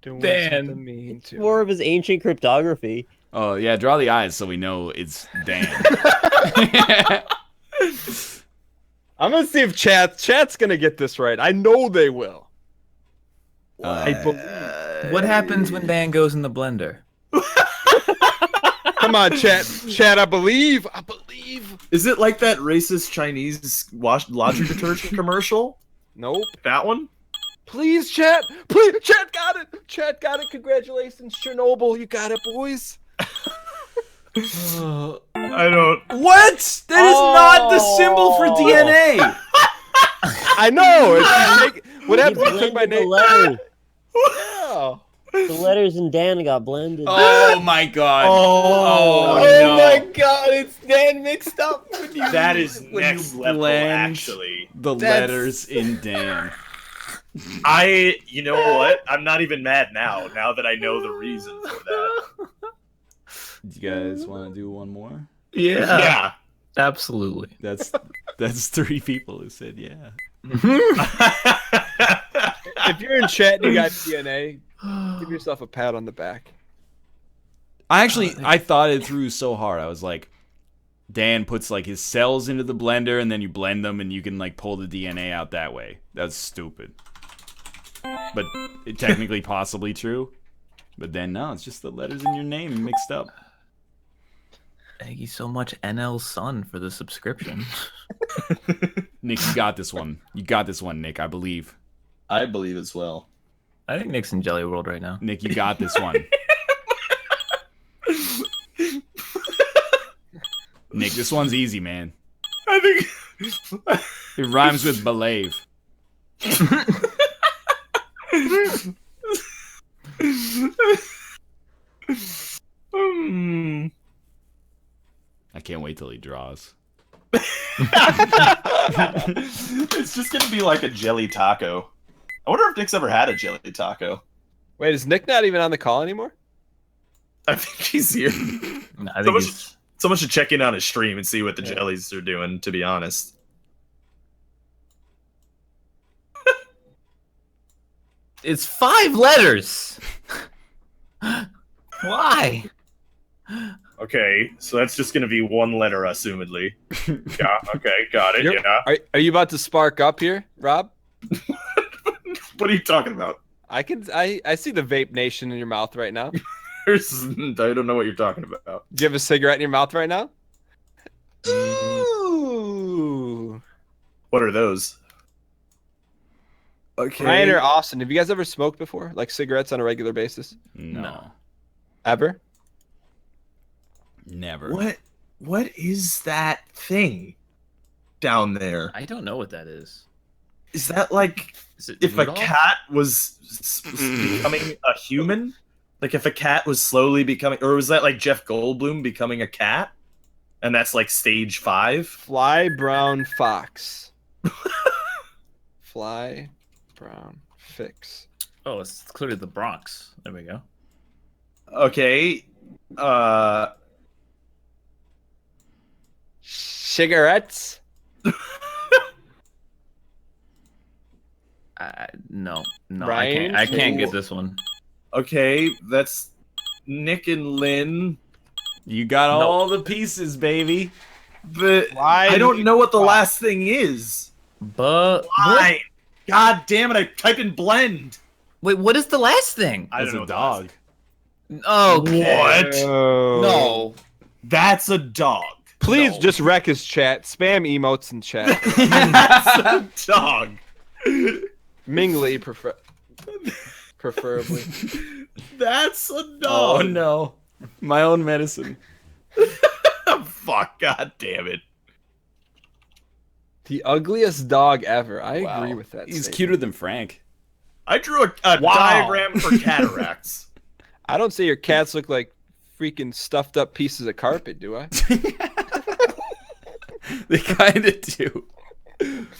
Doing Dan. something mean to More of his ancient cryptography. Oh, yeah, draw the eyes so we know it's Dan. I'm gonna see if chat's gonna get this right. I know they will. I believe. What happens when Dan goes in the blender? Come on, chat. I believe. Is it like that racist Chinese laundry detergent commercial? Nope. That one? Please, chat. Please, chat got it. Chat got it. Congratulations, Chernobyl. You got it, boys. I don't. What? That is not the symbol for DNA. I know. What happened He when you took my blended the name? letter. Yeah. The letters in Dan got blended. Oh my god. Oh, Oh my god, it's Dan mixed up. That is When next you level, blend actually. The That's- letters in Dan. You know what? I'm not even mad now that I know the reason for that. Do you guys want to do one more? Yeah, Yeah. absolutely. That's 3 people who said yeah. If you're in chat and you got DNA, give yourself a pat on the back. I thought it through so hard. I was like, Dan puts like his cells into the blender and then you blend them and you can like pull the DNA out that way. That's stupid. But it technically possibly true. But then no, it's just the letters in your name mixed up. Thank you so much, NL Sun, for the subscription. Nick, you got this one. You got this one, Nick, I believe. I believe as well. I think Nick's in Jelly World right now. Nick, you got this one. Nick, this one's easy, man. I think It rhymes with believe. I can't wait till he draws. It's just gonna be like a jelly taco. I wonder if Nick's ever had a jelly taco. Wait, is Nick not even on the call anymore? I think he's here. No, I think Someone should check in on his stream and see what the jellies are doing, to be honest. it's 5 letters. Why? Okay, so that's just gonna be one letter, assumedly. Yeah, okay, got it, yeah. Are you about to spark up here, Rob? What are you talking about? I see the vape nation in your mouth right now. I don't know what you're talking about. Do you have a cigarette in your mouth right now? Ooh. What are those? Okay. Ryan or Austin, have you guys ever smoked before? Like cigarettes on a regular basis? No. Ever? Never. What is that thing down there? I don't know what that is. Is that like Is it if Rudolph? a cat was becoming a human? Like if a cat was slowly becoming, or was that like Jeff Goldblum becoming a cat? And that's like stage 5? Fly brown fox. Fly brown fix. Oh, it's clearly the Bronx. There we go. Okay. Cigarettes? No, Ryan, I can't get this one. Okay, that's Nick and Lynn. You got all the pieces, baby. But Why I don't know what the last thing is. But Why? God damn it, I typed in blend. wait, what is the last thing? I That's don't know a dog. Okay. What? No. That's a dog. Please No. just wreck his chat. Spam emotes in chat. That's a dog. Mingly preferably. That's a Oh dog. no. My own medicine. Fuck, god damn it. The ugliest dog ever. I agree with that. He's statement. cuter than Frank. I drew a Wow. diagram for cataracts. I don't say your cats look like freaking stuffed up pieces of carpet, do I? They kind of do.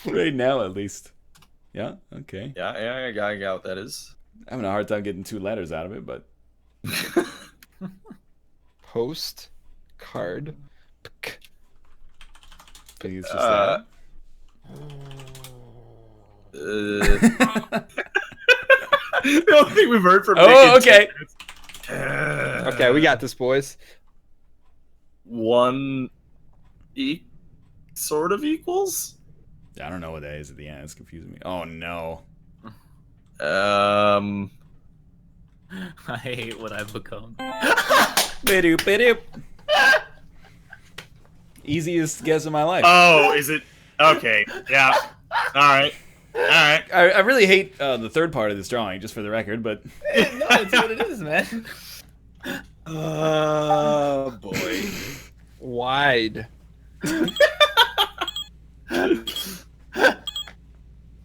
Right now, at least. Yeah, okay. Yeah, I got what that is. I'm having a hard time getting 2 letters out of it, but... Post card. I think it's just that. The only thing we've heard from Oh, Nick is- okay. Okay, we got this, boys. One sort of equals? I don't know what that is at the end. It's confusing me. Oh, no. I hate what I've become. Bidoop, bidoop. Easiest guess of my life. Oh, is it? Okay, yeah. Alright. Alright. I really hate the third part of this drawing, just for the record, but... No, it's what it is, man. Oh, boy. Wide.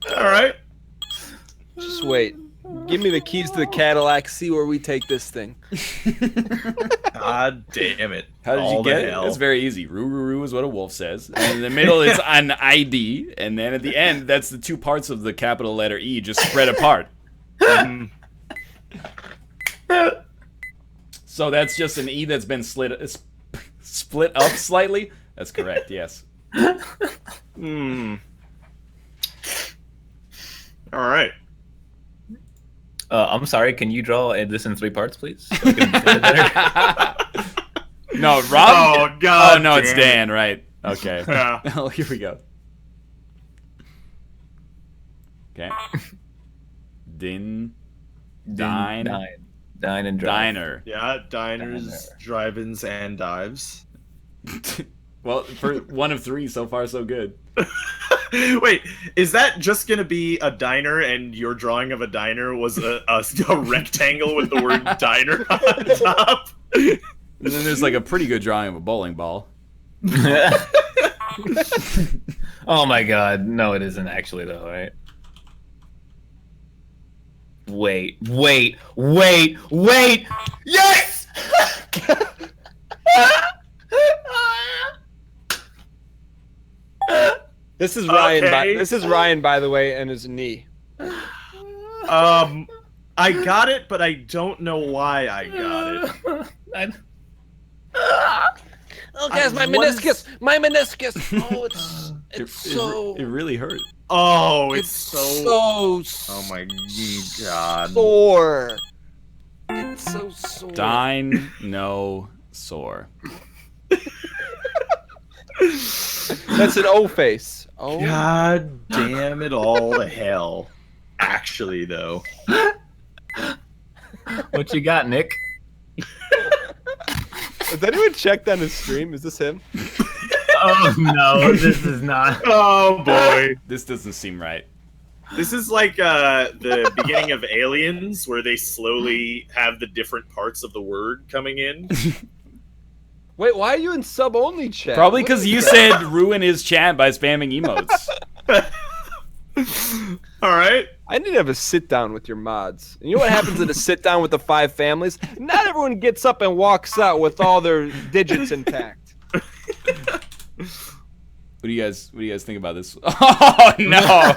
Alright. Just wait. Give me the keys to the Cadillac. See where we take this thing. God damn it. How did All you the get it? hell. It's very easy. Roo roo roo is what a wolf says. And in the middle is an ID. And then at the end, that's the 2 parts of the capital letter E just spread apart. So that's just an E that's been split up slightly? That's correct, yes. Alright. I'm sorry, can you draw this in 3 parts, please? So I can understand it better? No, Rob. Oh God! Oh no, it's damn Dan, right? Okay. Yeah. Oh, here we go. Okay. Dine Dine and drive. diner. Yeah, diners, drive-ins, and dives. Well, for one of three, so far so good. Wait, is that just gonna be a diner, and your drawing of a diner was a rectangle with the word diner on top? And then there's like a pretty good drawing of a bowling ball. Oh my god, no, it isn't actually though, right? Wait! Yes! This is Ryan. Okay. This is Ryan, by the way, and his knee. I got it, but I don't know why I got it. Oh, guys, my meniscus! My meniscus! Oh, it's so... It really hurt. Oh, it's so. Oh my God. sore. It's so sore. Dine, no, sore. That's an O face. Oh. God damn it all to hell. Actually, though. What you got, Nick? Has anyone checked on his stream? Is this him? Oh no, this is not. Oh boy. This doesn't seem right. This is like the beginning of Aliens, where they slowly have the different parts of the word coming in. Wait, why are you in sub-only chat? Probably What because is you that? said ruin his chat by spamming emotes. All right. I need to have a sit-down with your mods. And you know what happens at a sit-down with the 5 families? Not everyone gets up and walks out with all their digits intact. What do you guys think about this? Oh no!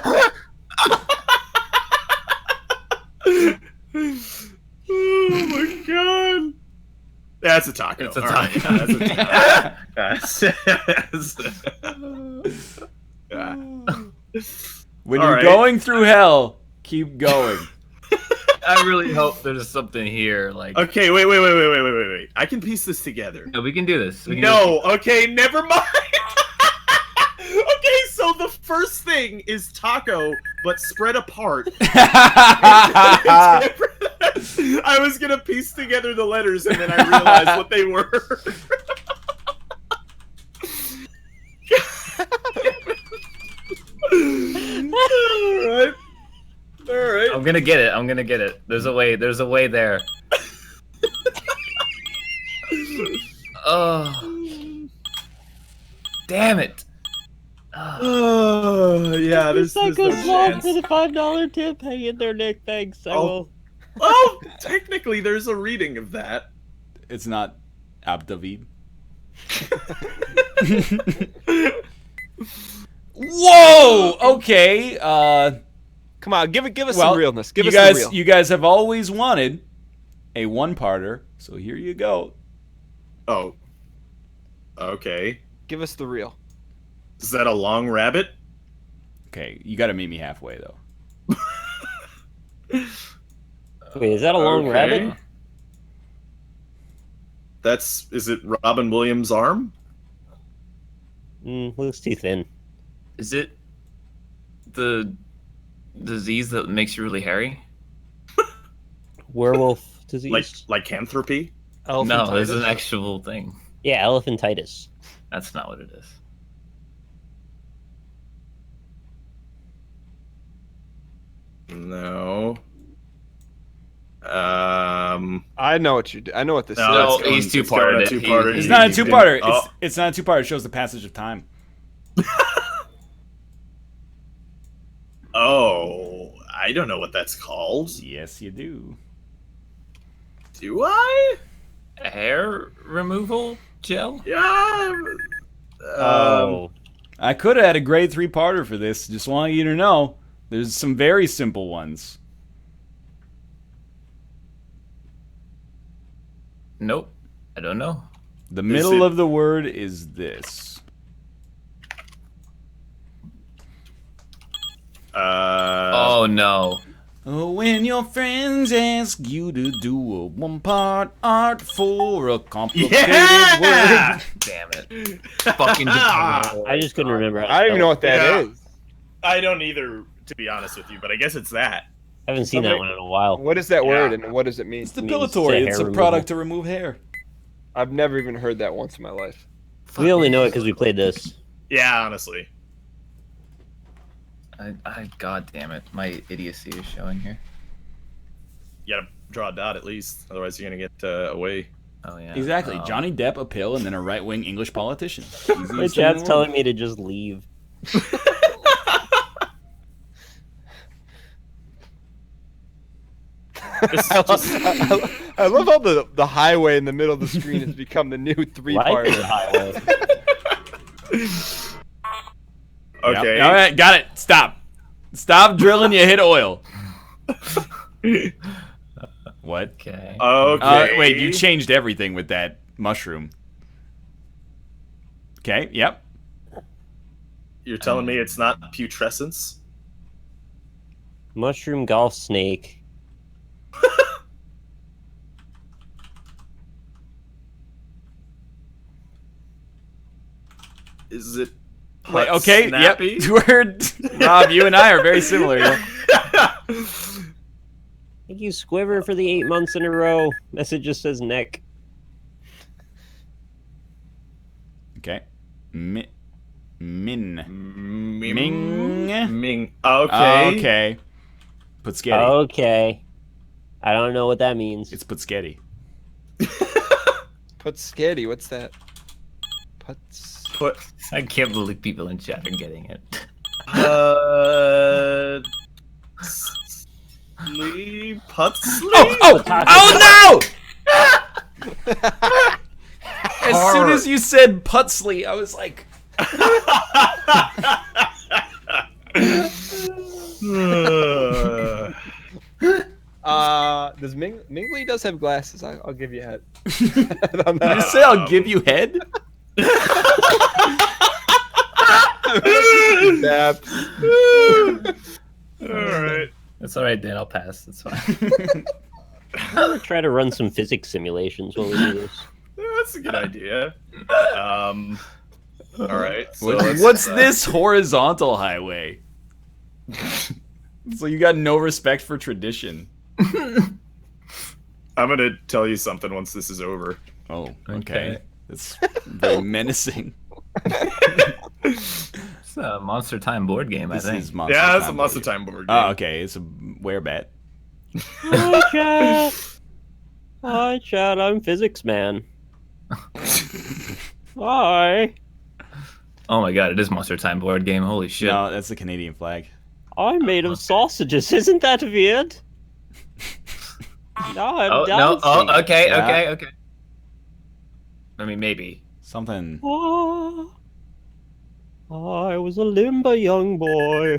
Oh my God. That's a taco. It's a All right. taco. That's a taco. Yeah. When All you're right. going through hell, keep going. I really hope there's something here. Like, Okay, wait. I can piece this together. no, we can do this. We can No, okay, never mind. Okay, so the first thing is taco, but spread apart. I was gonna piece together the letters, and then I realized what they were. All right. I'm gonna get it. There's a way there. Oh, damn it! Oh, yeah, there's no chance. the $5 tip. Hang in there, Nick. Thanks. I will. Oh, technically, there's a reading of that. It's not Abdavid. Whoa! Okay. Come on, give us Well, some realness. Give you us guys, the real. you guys have always wanted a one-parter, so here you go. Oh. Okay. Give us the real. Is that a long rabbit? Okay, you got to meet me halfway though. Wait, is that a long Okay. rabbit? Is it Robin Williams' arm? Looks too thin. Is it the disease that makes you really hairy? Werewolf disease? Like lycanthropy? No, there's an actual thing. Yeah, elephantitis. That's not what it is. No. I know what you do. I know what this No, is. it's he's it's going two-parted. a two-parter. It's not a two-parter. Oh. It's not a two-parter. It shows the passage of time. Oh, I don't know what that's called. Yes, you do. Do I? Hair removal gel? Yeah. Oh. I could have had a grade 3-parter for this. Just want you to know, there's some very simple ones. Nope. I don't know. The middle of the word is this. Oh no. When your friends ask you to do a one-part art for a complicated word. Damn it. Fucking I just couldn't remember. How to I don't even know what that is. I don't either, to be honest with you, but I guess it's that. I haven't seen that one in a while. What is that Yeah. word and what does it mean? It's means depilatory. hair It's a removal. product to remove hair. I've never even heard that once in my life. We only know it because we played this. Yeah, honestly. God damn it. My idiocy is showing here. You gotta draw a dot at least, otherwise you're gonna get away. Oh, yeah. Exactly. Johnny Depp, a pill, and then a right-wing English politician. My Easiest thing in chat's the telling me to just leave. I love how the highway in the middle of the screen has become the new three-part. Life is a highway. Okay. Yep. All right, got it. Stop. Stop drilling. You hit oil. What? Okay. Okay. Wait, you changed everything with that mushroom. Okay. Yep. You're telling me it's not putrescence? Mushroom golf snake. Is it? Wait, okay. Snappy? Yep. Word. Rob, you and I are very similar. Yeah. Thank you, Squiver, for the 8 months in a row. Message just says neck. Okay. Min. Ming. Ming. Okay. Okay. Put sketty. Okay. I don't know what that means. It's put sketty. Put skitty. What's that? Put. I can't believe people in chat are getting it. Sleep. Put sleep. Oh no! As soon as you said Putsley, I was like, Does Mingley does have glasses? I'll give you a head. did you say I'll give you head? Alright. That's alright, Dan. I'll pass. That's fine. I'm gonna try to run some physics simulations while we do this. That's a good idea. Alright. So What's this horizontal highway? So you got no respect for tradition. I'm gonna tell you something once this is over. Oh, okay. Okay. That's very menacing. It's a Monster Time board game, I This think. is Monster Yeah, that's a Time Monster board Time board game. game. Oh, okay. It's a werebat. Hi, chat. Hi, chat. I'm Physics Man. Hi. Oh my god, it is Monster Time board game. Holy shit. No, that's the Canadian flag. I'm made of sausages. Isn't that weird? No, I'm Oh, no. dancing. Oh, okay, Yeah. okay, okay. I mean, maybe. Something. Ah, I was a limber young boy.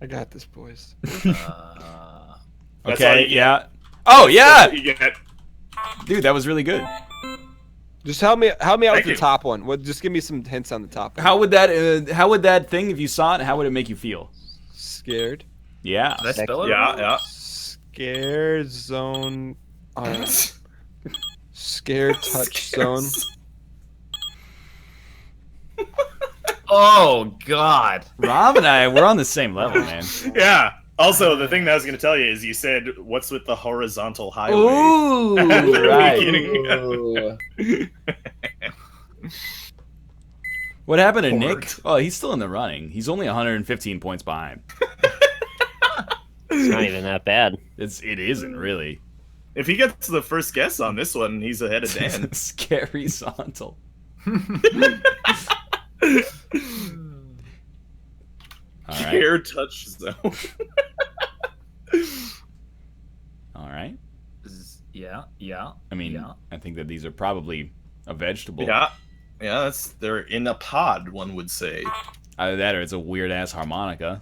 I got this, boys. That's all Okay, you get. yeah. Oh, yeah! You get. Dude, that was really good. Just help me out with Thank the you. top one. Just give me some hints on the top one. How would that thing, if you saw it, how would it make you feel? Scared. Yeah. Did I spell it Yeah, wrong? yeah. Scared zone. Scared touch zone. Oh, God. Rob and I, we're on the same level, man. Yeah. Also, the thing that I was going to tell you is you said, what's with the horizontal highway? Ooh, At the right. beginning. What happened to Nick? Ford. Oh, he's still in the running. He's only 115 points behind. It's not even that bad. It isn't really. If he gets the first guess on this one, he's ahead of Dan. Scary Zontal. All right. Hair touch zone. All right. Yeah, yeah. I mean, yeah. I think that these are probably a vegetable. Yeah. Yeah, they're in a pod, one would say. Either that or it's a weird ass harmonica.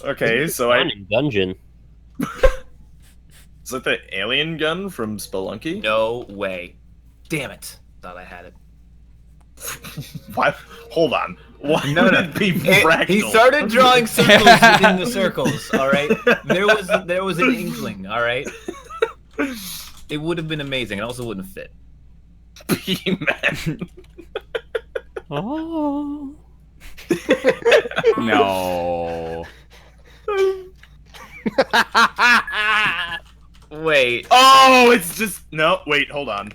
Okay, so I'm in dungeon. Is that the alien gun from Spelunky? No way. Damn it. Thought I had it. What? Hold on. Why No, would no. it be fractal? He started drawing circles within the circles. All right. There was an inkling. All right. It would have been amazing. It also wouldn't fit. P-Man. Oh. No. Wait. Oh, it's just no. Wait, hold on.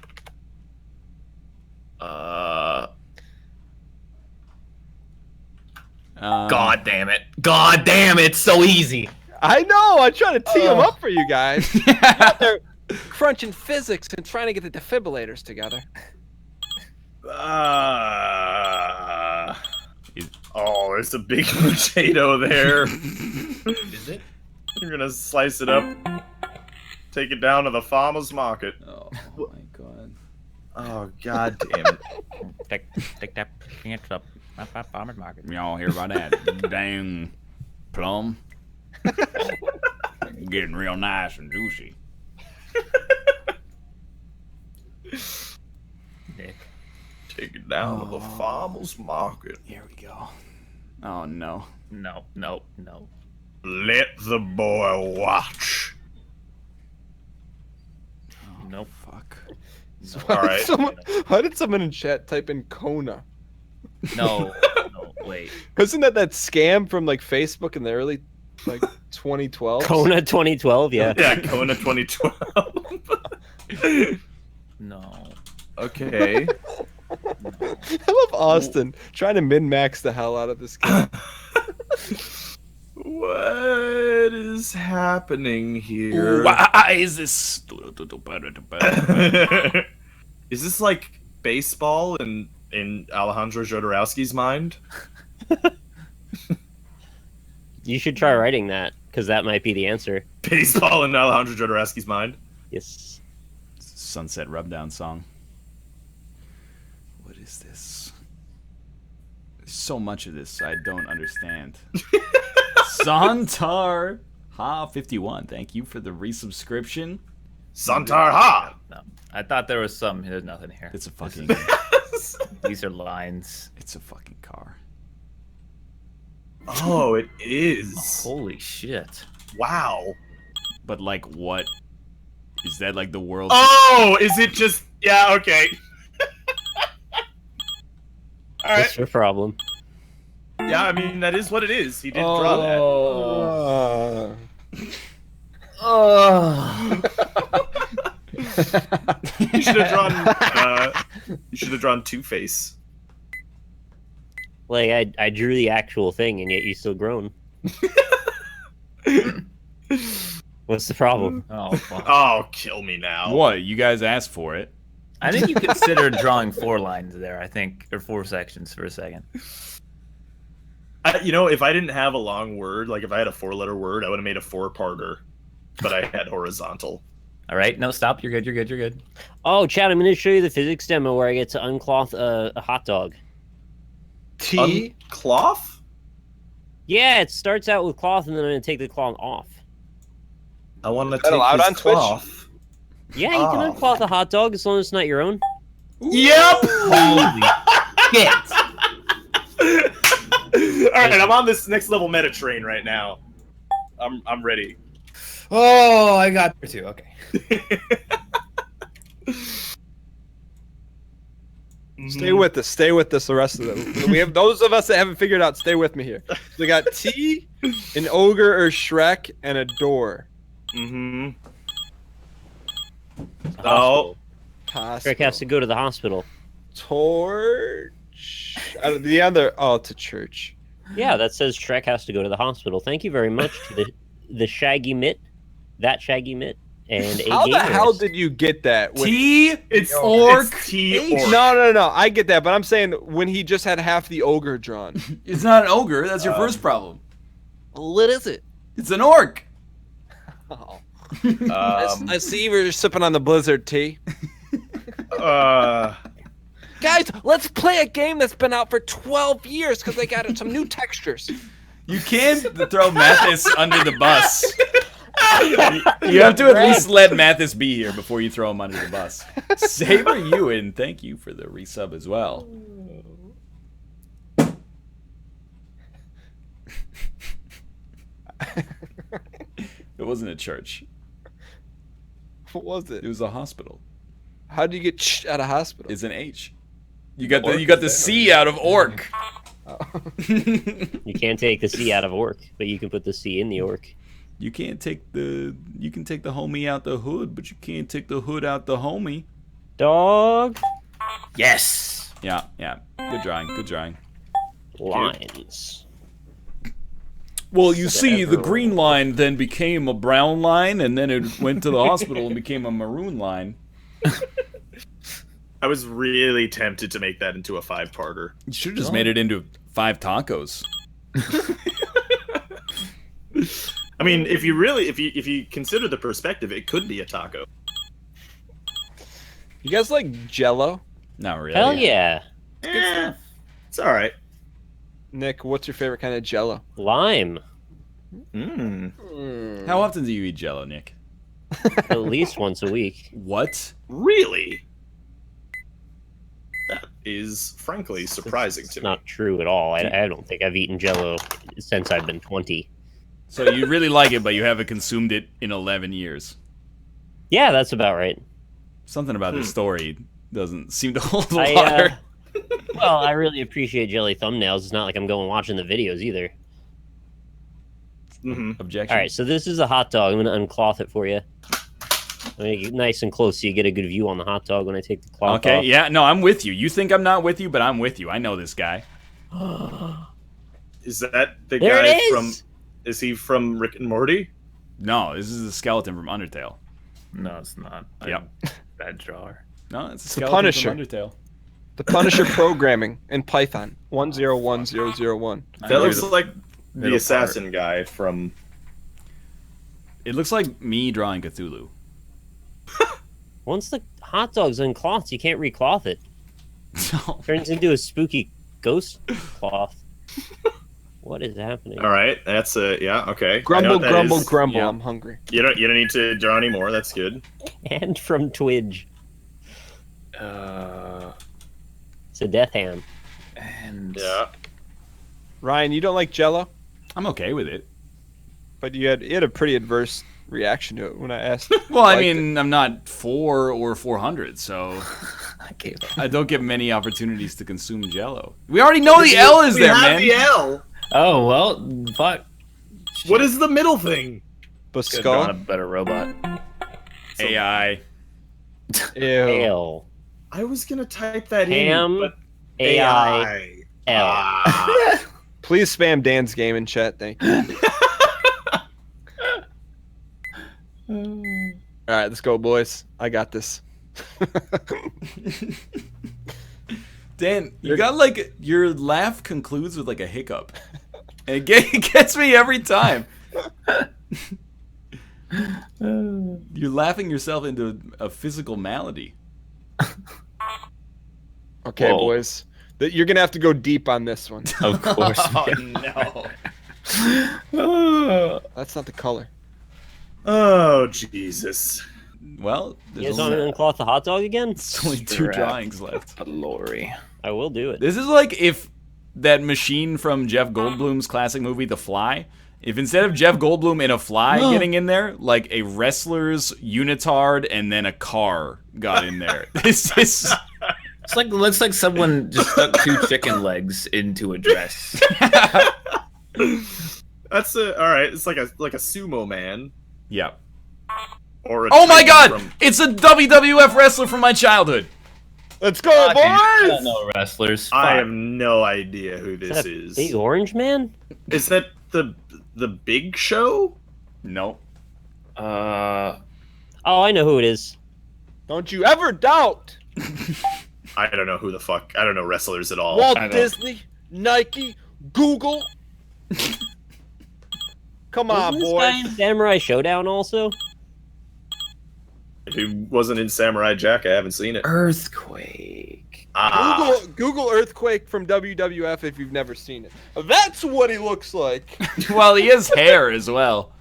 God damn it. God damn it. So easy. I know. I'm trying to tee them up for you guys. You're out there crunching physics and trying to get the defibrillators together. Oh, there's a big potato there. Is it? You're gonna slice it up, take it down to the farmer's market. Oh my god. Oh, god damn it. Take that. Picking it up. Farmer's market. Y'all hear about that? Dang. Plum. Getting real nice and juicy. Dick. Take it down to the farmer's market. Here we go. Oh no. No, no, no. Let the boy watch. Nope. Fuck. All right. Why did someone in chat type in Kona? No. No, wait. Isn't that scam from like Facebook in the early 2012? Kona 2012, yeah. Yeah, Kona 2012. No. Okay. I love Austin trying to min-max the hell out of this game. What is happening here? Why is this? Is this like baseball in Alejandro Jodorowsky's mind? You should try writing that, because that might be the answer. Baseball in Alejandro Jodorowsky's mind? Yes. Sunset Rubdown song. What is this? There's so much of this I don't understand. Santar Ha 51, thank you for the resubscription. Santar Ha! No. I thought there was some. There's nothing here. It's a fucking These are lines. it's a fucking car. Oh, it is. Holy shit. Wow. But like what? Is that like the world? Oh, is it just... Yeah, okay. Alright. What's your problem? Yeah, I mean, that is what it is. He did draw that. You should have drawn... you should have drawn Two-Face. Like, I drew the actual thing, and yet you still groan. What's the problem? Oh, fuck. Oh, kill me now. What? You guys asked for it. I think you considered drawing 4 lines there, I think. Or 4 sections for a second. You know, if I didn't have a long word, like if I had a 4-letter word, I would have made a 4-parter. But I had horizontal. All right. No, stop. You're good. You're good. You're good. Oh, Chad, I'm going to show you the physics demo where I get to uncloth a hot dog. Cloth? Yeah, it starts out with cloth, and then I'm going to take the cloth off. I want to that take allowed this on Twitch? cloth. Yeah, you can uncloth a hot dog as long as it's not your own. Yep! Holy shit. Alright, I'm on this next level meta train right now. I'm ready. Oh, I got there too. Okay. Stay with us. Stay with us. The rest of them. We have those of us that haven't figured out. Stay with me here. We got T, an ogre or Shrek, and a door. Mm-hmm. Oh. Shrek has to go to the hospital. Torch. The other. Oh, to church. Yeah, that says Shrek has to go to the hospital. Thank you very much to the Shaggy Mitt, that Shaggy Mitt, and a How the Gamers. hell did you get that? T. It's Orc. It's T orc. No. I get that, but I'm saying when he just had half the ogre drawn. It's not an ogre. That's your first problem. What is it? It's an orc. Oh. I see you were sipping on the Blizzard tea. Guys, let's play a game that's been out for 12 years because they got some new textures. You can't throw Mathis under the bus. You have to at least let Mathis be here before you throw him under the bus. Saber Ewan, thank you for the resub as well. It wasn't a church. What was it? It was a hospital. How do you get out of hospital? It's an H. You got the C out of orc. You can't take the C out of orc, but you can put the C in the orc. You can take the homie out the hood, but you can't take the hood out the homie. Dog. Yes. Yeah. Good drawing. Lines. Well, you see, the green line then became a brown line, and then it went to the hospital and became a maroon line. I was really tempted to make that into a 5-parter. You should have just made it into 5 tacos. I mean, if you consider the perspective, it could be a taco. You guys like Jello? Not really. Hell yeah. It's all right. Nick, what's your favorite kind of Jello? Lime. How often do you eat Jello, Nick? At least once a week. What? Really? That is frankly surprising to me. Not true at all. I don't think I've eaten Jello since I've been 20. So you really like it, but you haven't consumed it in 11 years. Yeah, that's about right. Something about this story doesn't seem to hold water. Well, I really appreciate jelly thumbnails. It's not like I'm going watching the videos either. Objection. All right, so this is a hot dog. I'm going to uncloth it for you. Make it nice and close so you get a good view on the hot dog when I take the cloth off. Okay, yeah, no, I'm with you. You think I'm not with you, but I'm with you. I know this guy. Is that the There guy it is! from... Is he from Rick and Morty? No, this is a skeleton from Undertale. No, it's not. Yep. Bad drawer. No, it's a the skeleton Punisher. from Undertale. The Punisher programming in Python 101001. That looks like the middle assassin guy from... It looks like me drawing Cthulhu. Once the hot dog's unclothed, you can't recloth it. No. Turns into a spooky ghost cloth. What is happening? All right, that's yeah, okay. I know Grumble, what that grumble, is. grumble. Yeah. I'm hungry. You don't need to draw any more. That's good. Hand from Twidge. It's a death hand. And Yeah. Ryan, you don't like Jello, I'm okay with it. but you had a pretty adverse reaction to it when I asked. Well, I Liked mean, I'm not 4 or 400, so I gave up. I don't get many opportunities to consume Jello. We already know the L is there, man. the L. Oh well, fuck. What is the middle thing? But Could have drawn a skull. better robot. AI. Ew. Ale. I was gonna type that Ham. in, but AI. L. Ah. Please spam Dan's game in chat. Thank you. All right, let's go, boys. I got this. Dan, you got like your laugh concludes with like a hiccup. And it gets me every time. You're laughing yourself into a physical malady. Okay, Whoa. boys. You're gonna have to go deep on this one. Of course. No. That's not the color. Oh Jesus! Well, You there's guys want me to only, uncloth the hot dog again? there's only 2 Strap. drawings left. Lori. I will do it. This is like if that machine from Jeff Goldblum's classic movie The Fly, if instead of Jeff Goldblum and a fly getting in there, like a wrestler's unitard and then a car got in there. This is It's like looks like someone just stuck 2 chicken legs into a dress. That's all right. It's like a sumo man yeah. or. Oh my titan god! from- It's a WWF wrestler from my childhood. Let's go, I boys! don't know wrestlers. I Fuck. have no idea who Is this that a is. big orange man? Is that the Big Show? No. Oh, I know who it is. Don't you ever doubt I don't know who the fuck. I don't know wrestlers at all. Walt I don't- Disney, Nike, Google. Come on, Wasn't this guy boys. in Samurai Showdown also? If he wasn't in Samurai Jack, I haven't seen it. Earthquake. Ah, Google Earthquake from WWF if you've never seen it. That's what he looks like. Well, he has hair as well.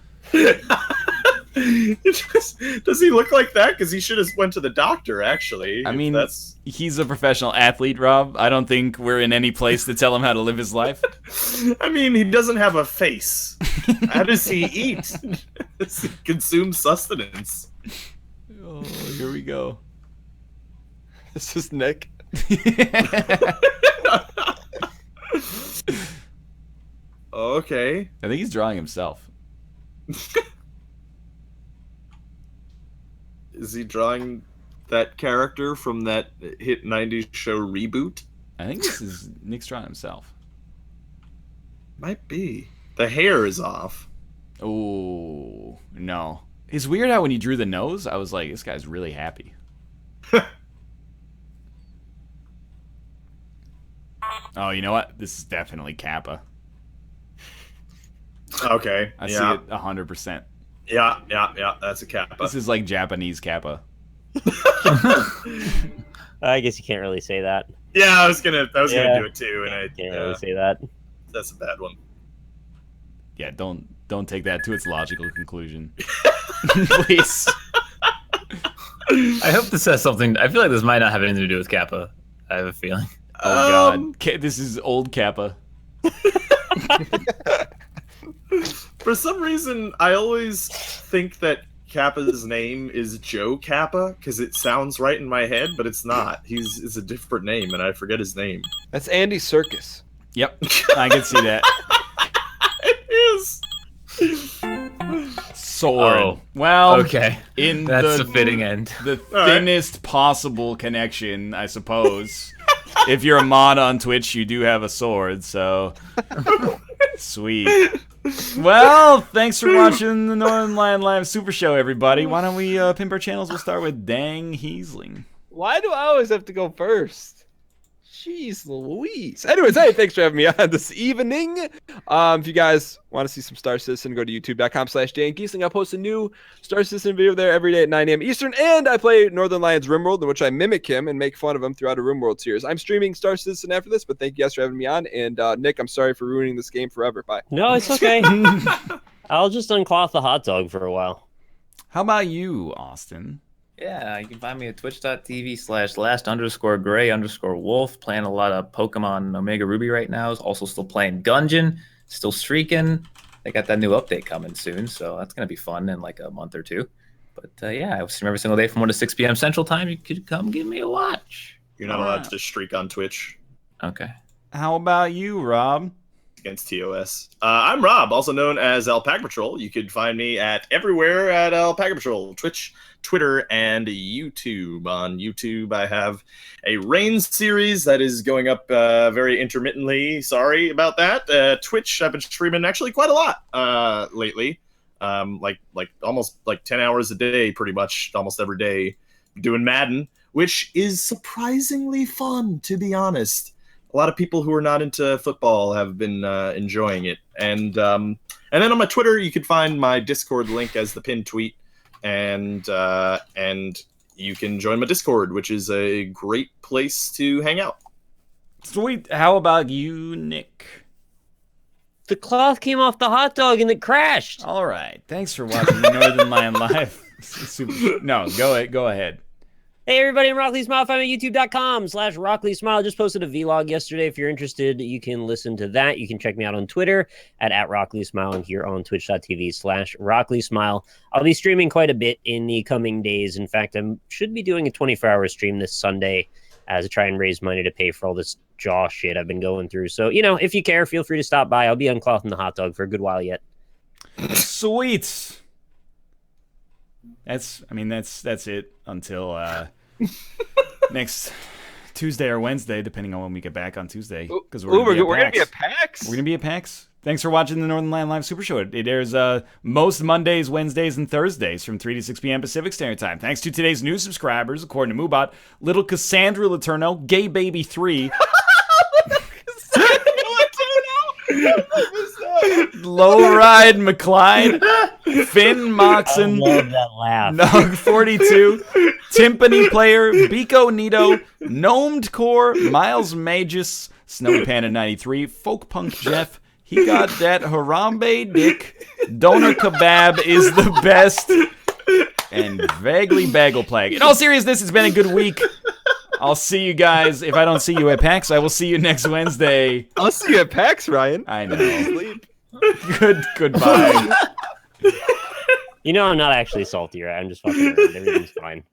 Does he look like that? Because he should have went to the doctor. Actually, I if mean, that's. He's a professional athlete, Rob. I don't think we're in any place to tell him how to live his life. I mean, he doesn't have a face. How does he eat? Consume sustenance. Oh, here we go. This is Nick. Okay. I think he's drawing himself. Is he drawing that character from that hit 90s show Reboot? I think this is Nick's drawing himself. Might be. The hair is off. Oh, no. It's weird how when he drew the nose, I was like, this guy's really happy. Oh, you know what? This is definitely Kappa. Okay. I see it 100%. Yeah. That's a Kappa. This is like Japanese Kappa. I guess you can't really say that. Yeah, I was gonna do it too, and I Can't really say that. That's a bad one. Yeah, don't take that to its logical conclusion. Please. I hope this says something. I feel like this might not have anything to do with Kappa. I have a feeling. Oh god, this is old Kappa. For some reason, I always think that Kappa's name is Joe Kappa because it sounds right in my head, but it's not. It's a different name, and I forget his name. That's Andy Serkis. Yep, I can see that. It is. Sword. Oh, well, okay. That's a fitting end. The thinnest possible connection, I suppose. If you're a mod on Twitch, you do have a sword, so sweet. Well, thanks for watching the Northernlion Live Super Show, everybody. Why don't we pimp our channels? We'll start with Dang Heesling. Why do I always have to go first? Jeez Louise. Anyways, hey, thanks for having me on this evening. If you guys want to see some Star Citizen, go to youtube.com/DanGeesling. I post a new Star Citizen video there every day at 9 a.m. Eastern, and I play Northernlion's RimWorld, in which I mimic him and make fun of him throughout a RimWorld series. I'm streaming Star Citizen after this, but thank you guys for having me on. And Nick, I'm sorry for ruining this game forever. Bye. No, it's okay. I'll just uncloth the hot dog for a while. How about you, Austin? Yeah, you can find me at twitch.tv/last_gray_wolf. Playing a lot of Pokemon Omega Ruby right now. Also still playing Gungeon. Still streaking. They got that new update coming soon, so that's going to be fun in like a month or two. But yeah, I stream every single day from 1 to 6 p.m. Central Time. You could come give me a watch. You're not allowed to streak on Twitch. Okay. How about you, Rob? Against TOS. I'm Rob, also known as Alpaca Patrol. You could find me at everywhere at Alpaca Patrol, Twitch, Twitter, and YouTube. On YouTube, I have a Rain series that is going up very intermittently. Sorry about that. Twitch, I've been streaming actually quite a lot lately. Like almost like 10 hours a day, pretty much almost every day, doing Madden, which is surprisingly fun, to be honest. A lot of people who are not into football have been enjoying it. And then on my Twitter, you can find my Discord link as the pinned tweet. And you can join my Discord, which is a great place to hang out. Sweet. How about you, Nick? The cloth came off the hot dog and it crashed. All right. Thanks for watching the Northernlion Live. No, go ahead. Hey everybody, I'm Rockley Smile. Find me at youtube.com/Rockley Smile. Just posted a vlog yesterday. If you're interested, you can listen to that. You can check me out on Twitter at Rockley Smile and here on twitch.tv/Rockley Smile. I'll be streaming quite a bit in the coming days. In fact, I should be doing a 24-hour stream this Sunday as I try and raise money to pay for all this jaw shit I've been going through. So, you know, if you care, feel free to stop by. I'll be unclothing the hot dog for a good while yet. Sweet. That's it until next Tuesday or Wednesday, depending on when we get back on Tuesday. Because we're gonna be at PAX. We're gonna be at PAX. Thanks for watching the Northernlion Live Super Show. It airs most Mondays, Wednesdays, and Thursdays from 3 to 6 p.m. Pacific Standard Time. Thanks to today's new subscribers, according to Moobot, Little Cassandra Laterno, Gay Baby 3. Lowride McClyde, Finn Moxon, I love that laugh. Nog 42, Timpani Player, Biko Nito, Gnomed Core, Miles Magus, Snowy Panda 93, Folk Punk Jeff, He Got That Harambe Dick, Donor Kebab is the best, and Vaguely Bagel Plague. In all seriousness, it's been a good week. I'll see you guys. If I don't see you at PAX, I will see you next Wednesday. I'll see you at PAX, Ryan. I know. Goodbye. You know I'm not actually salty, right? I'm just fucking around. Everything's fine.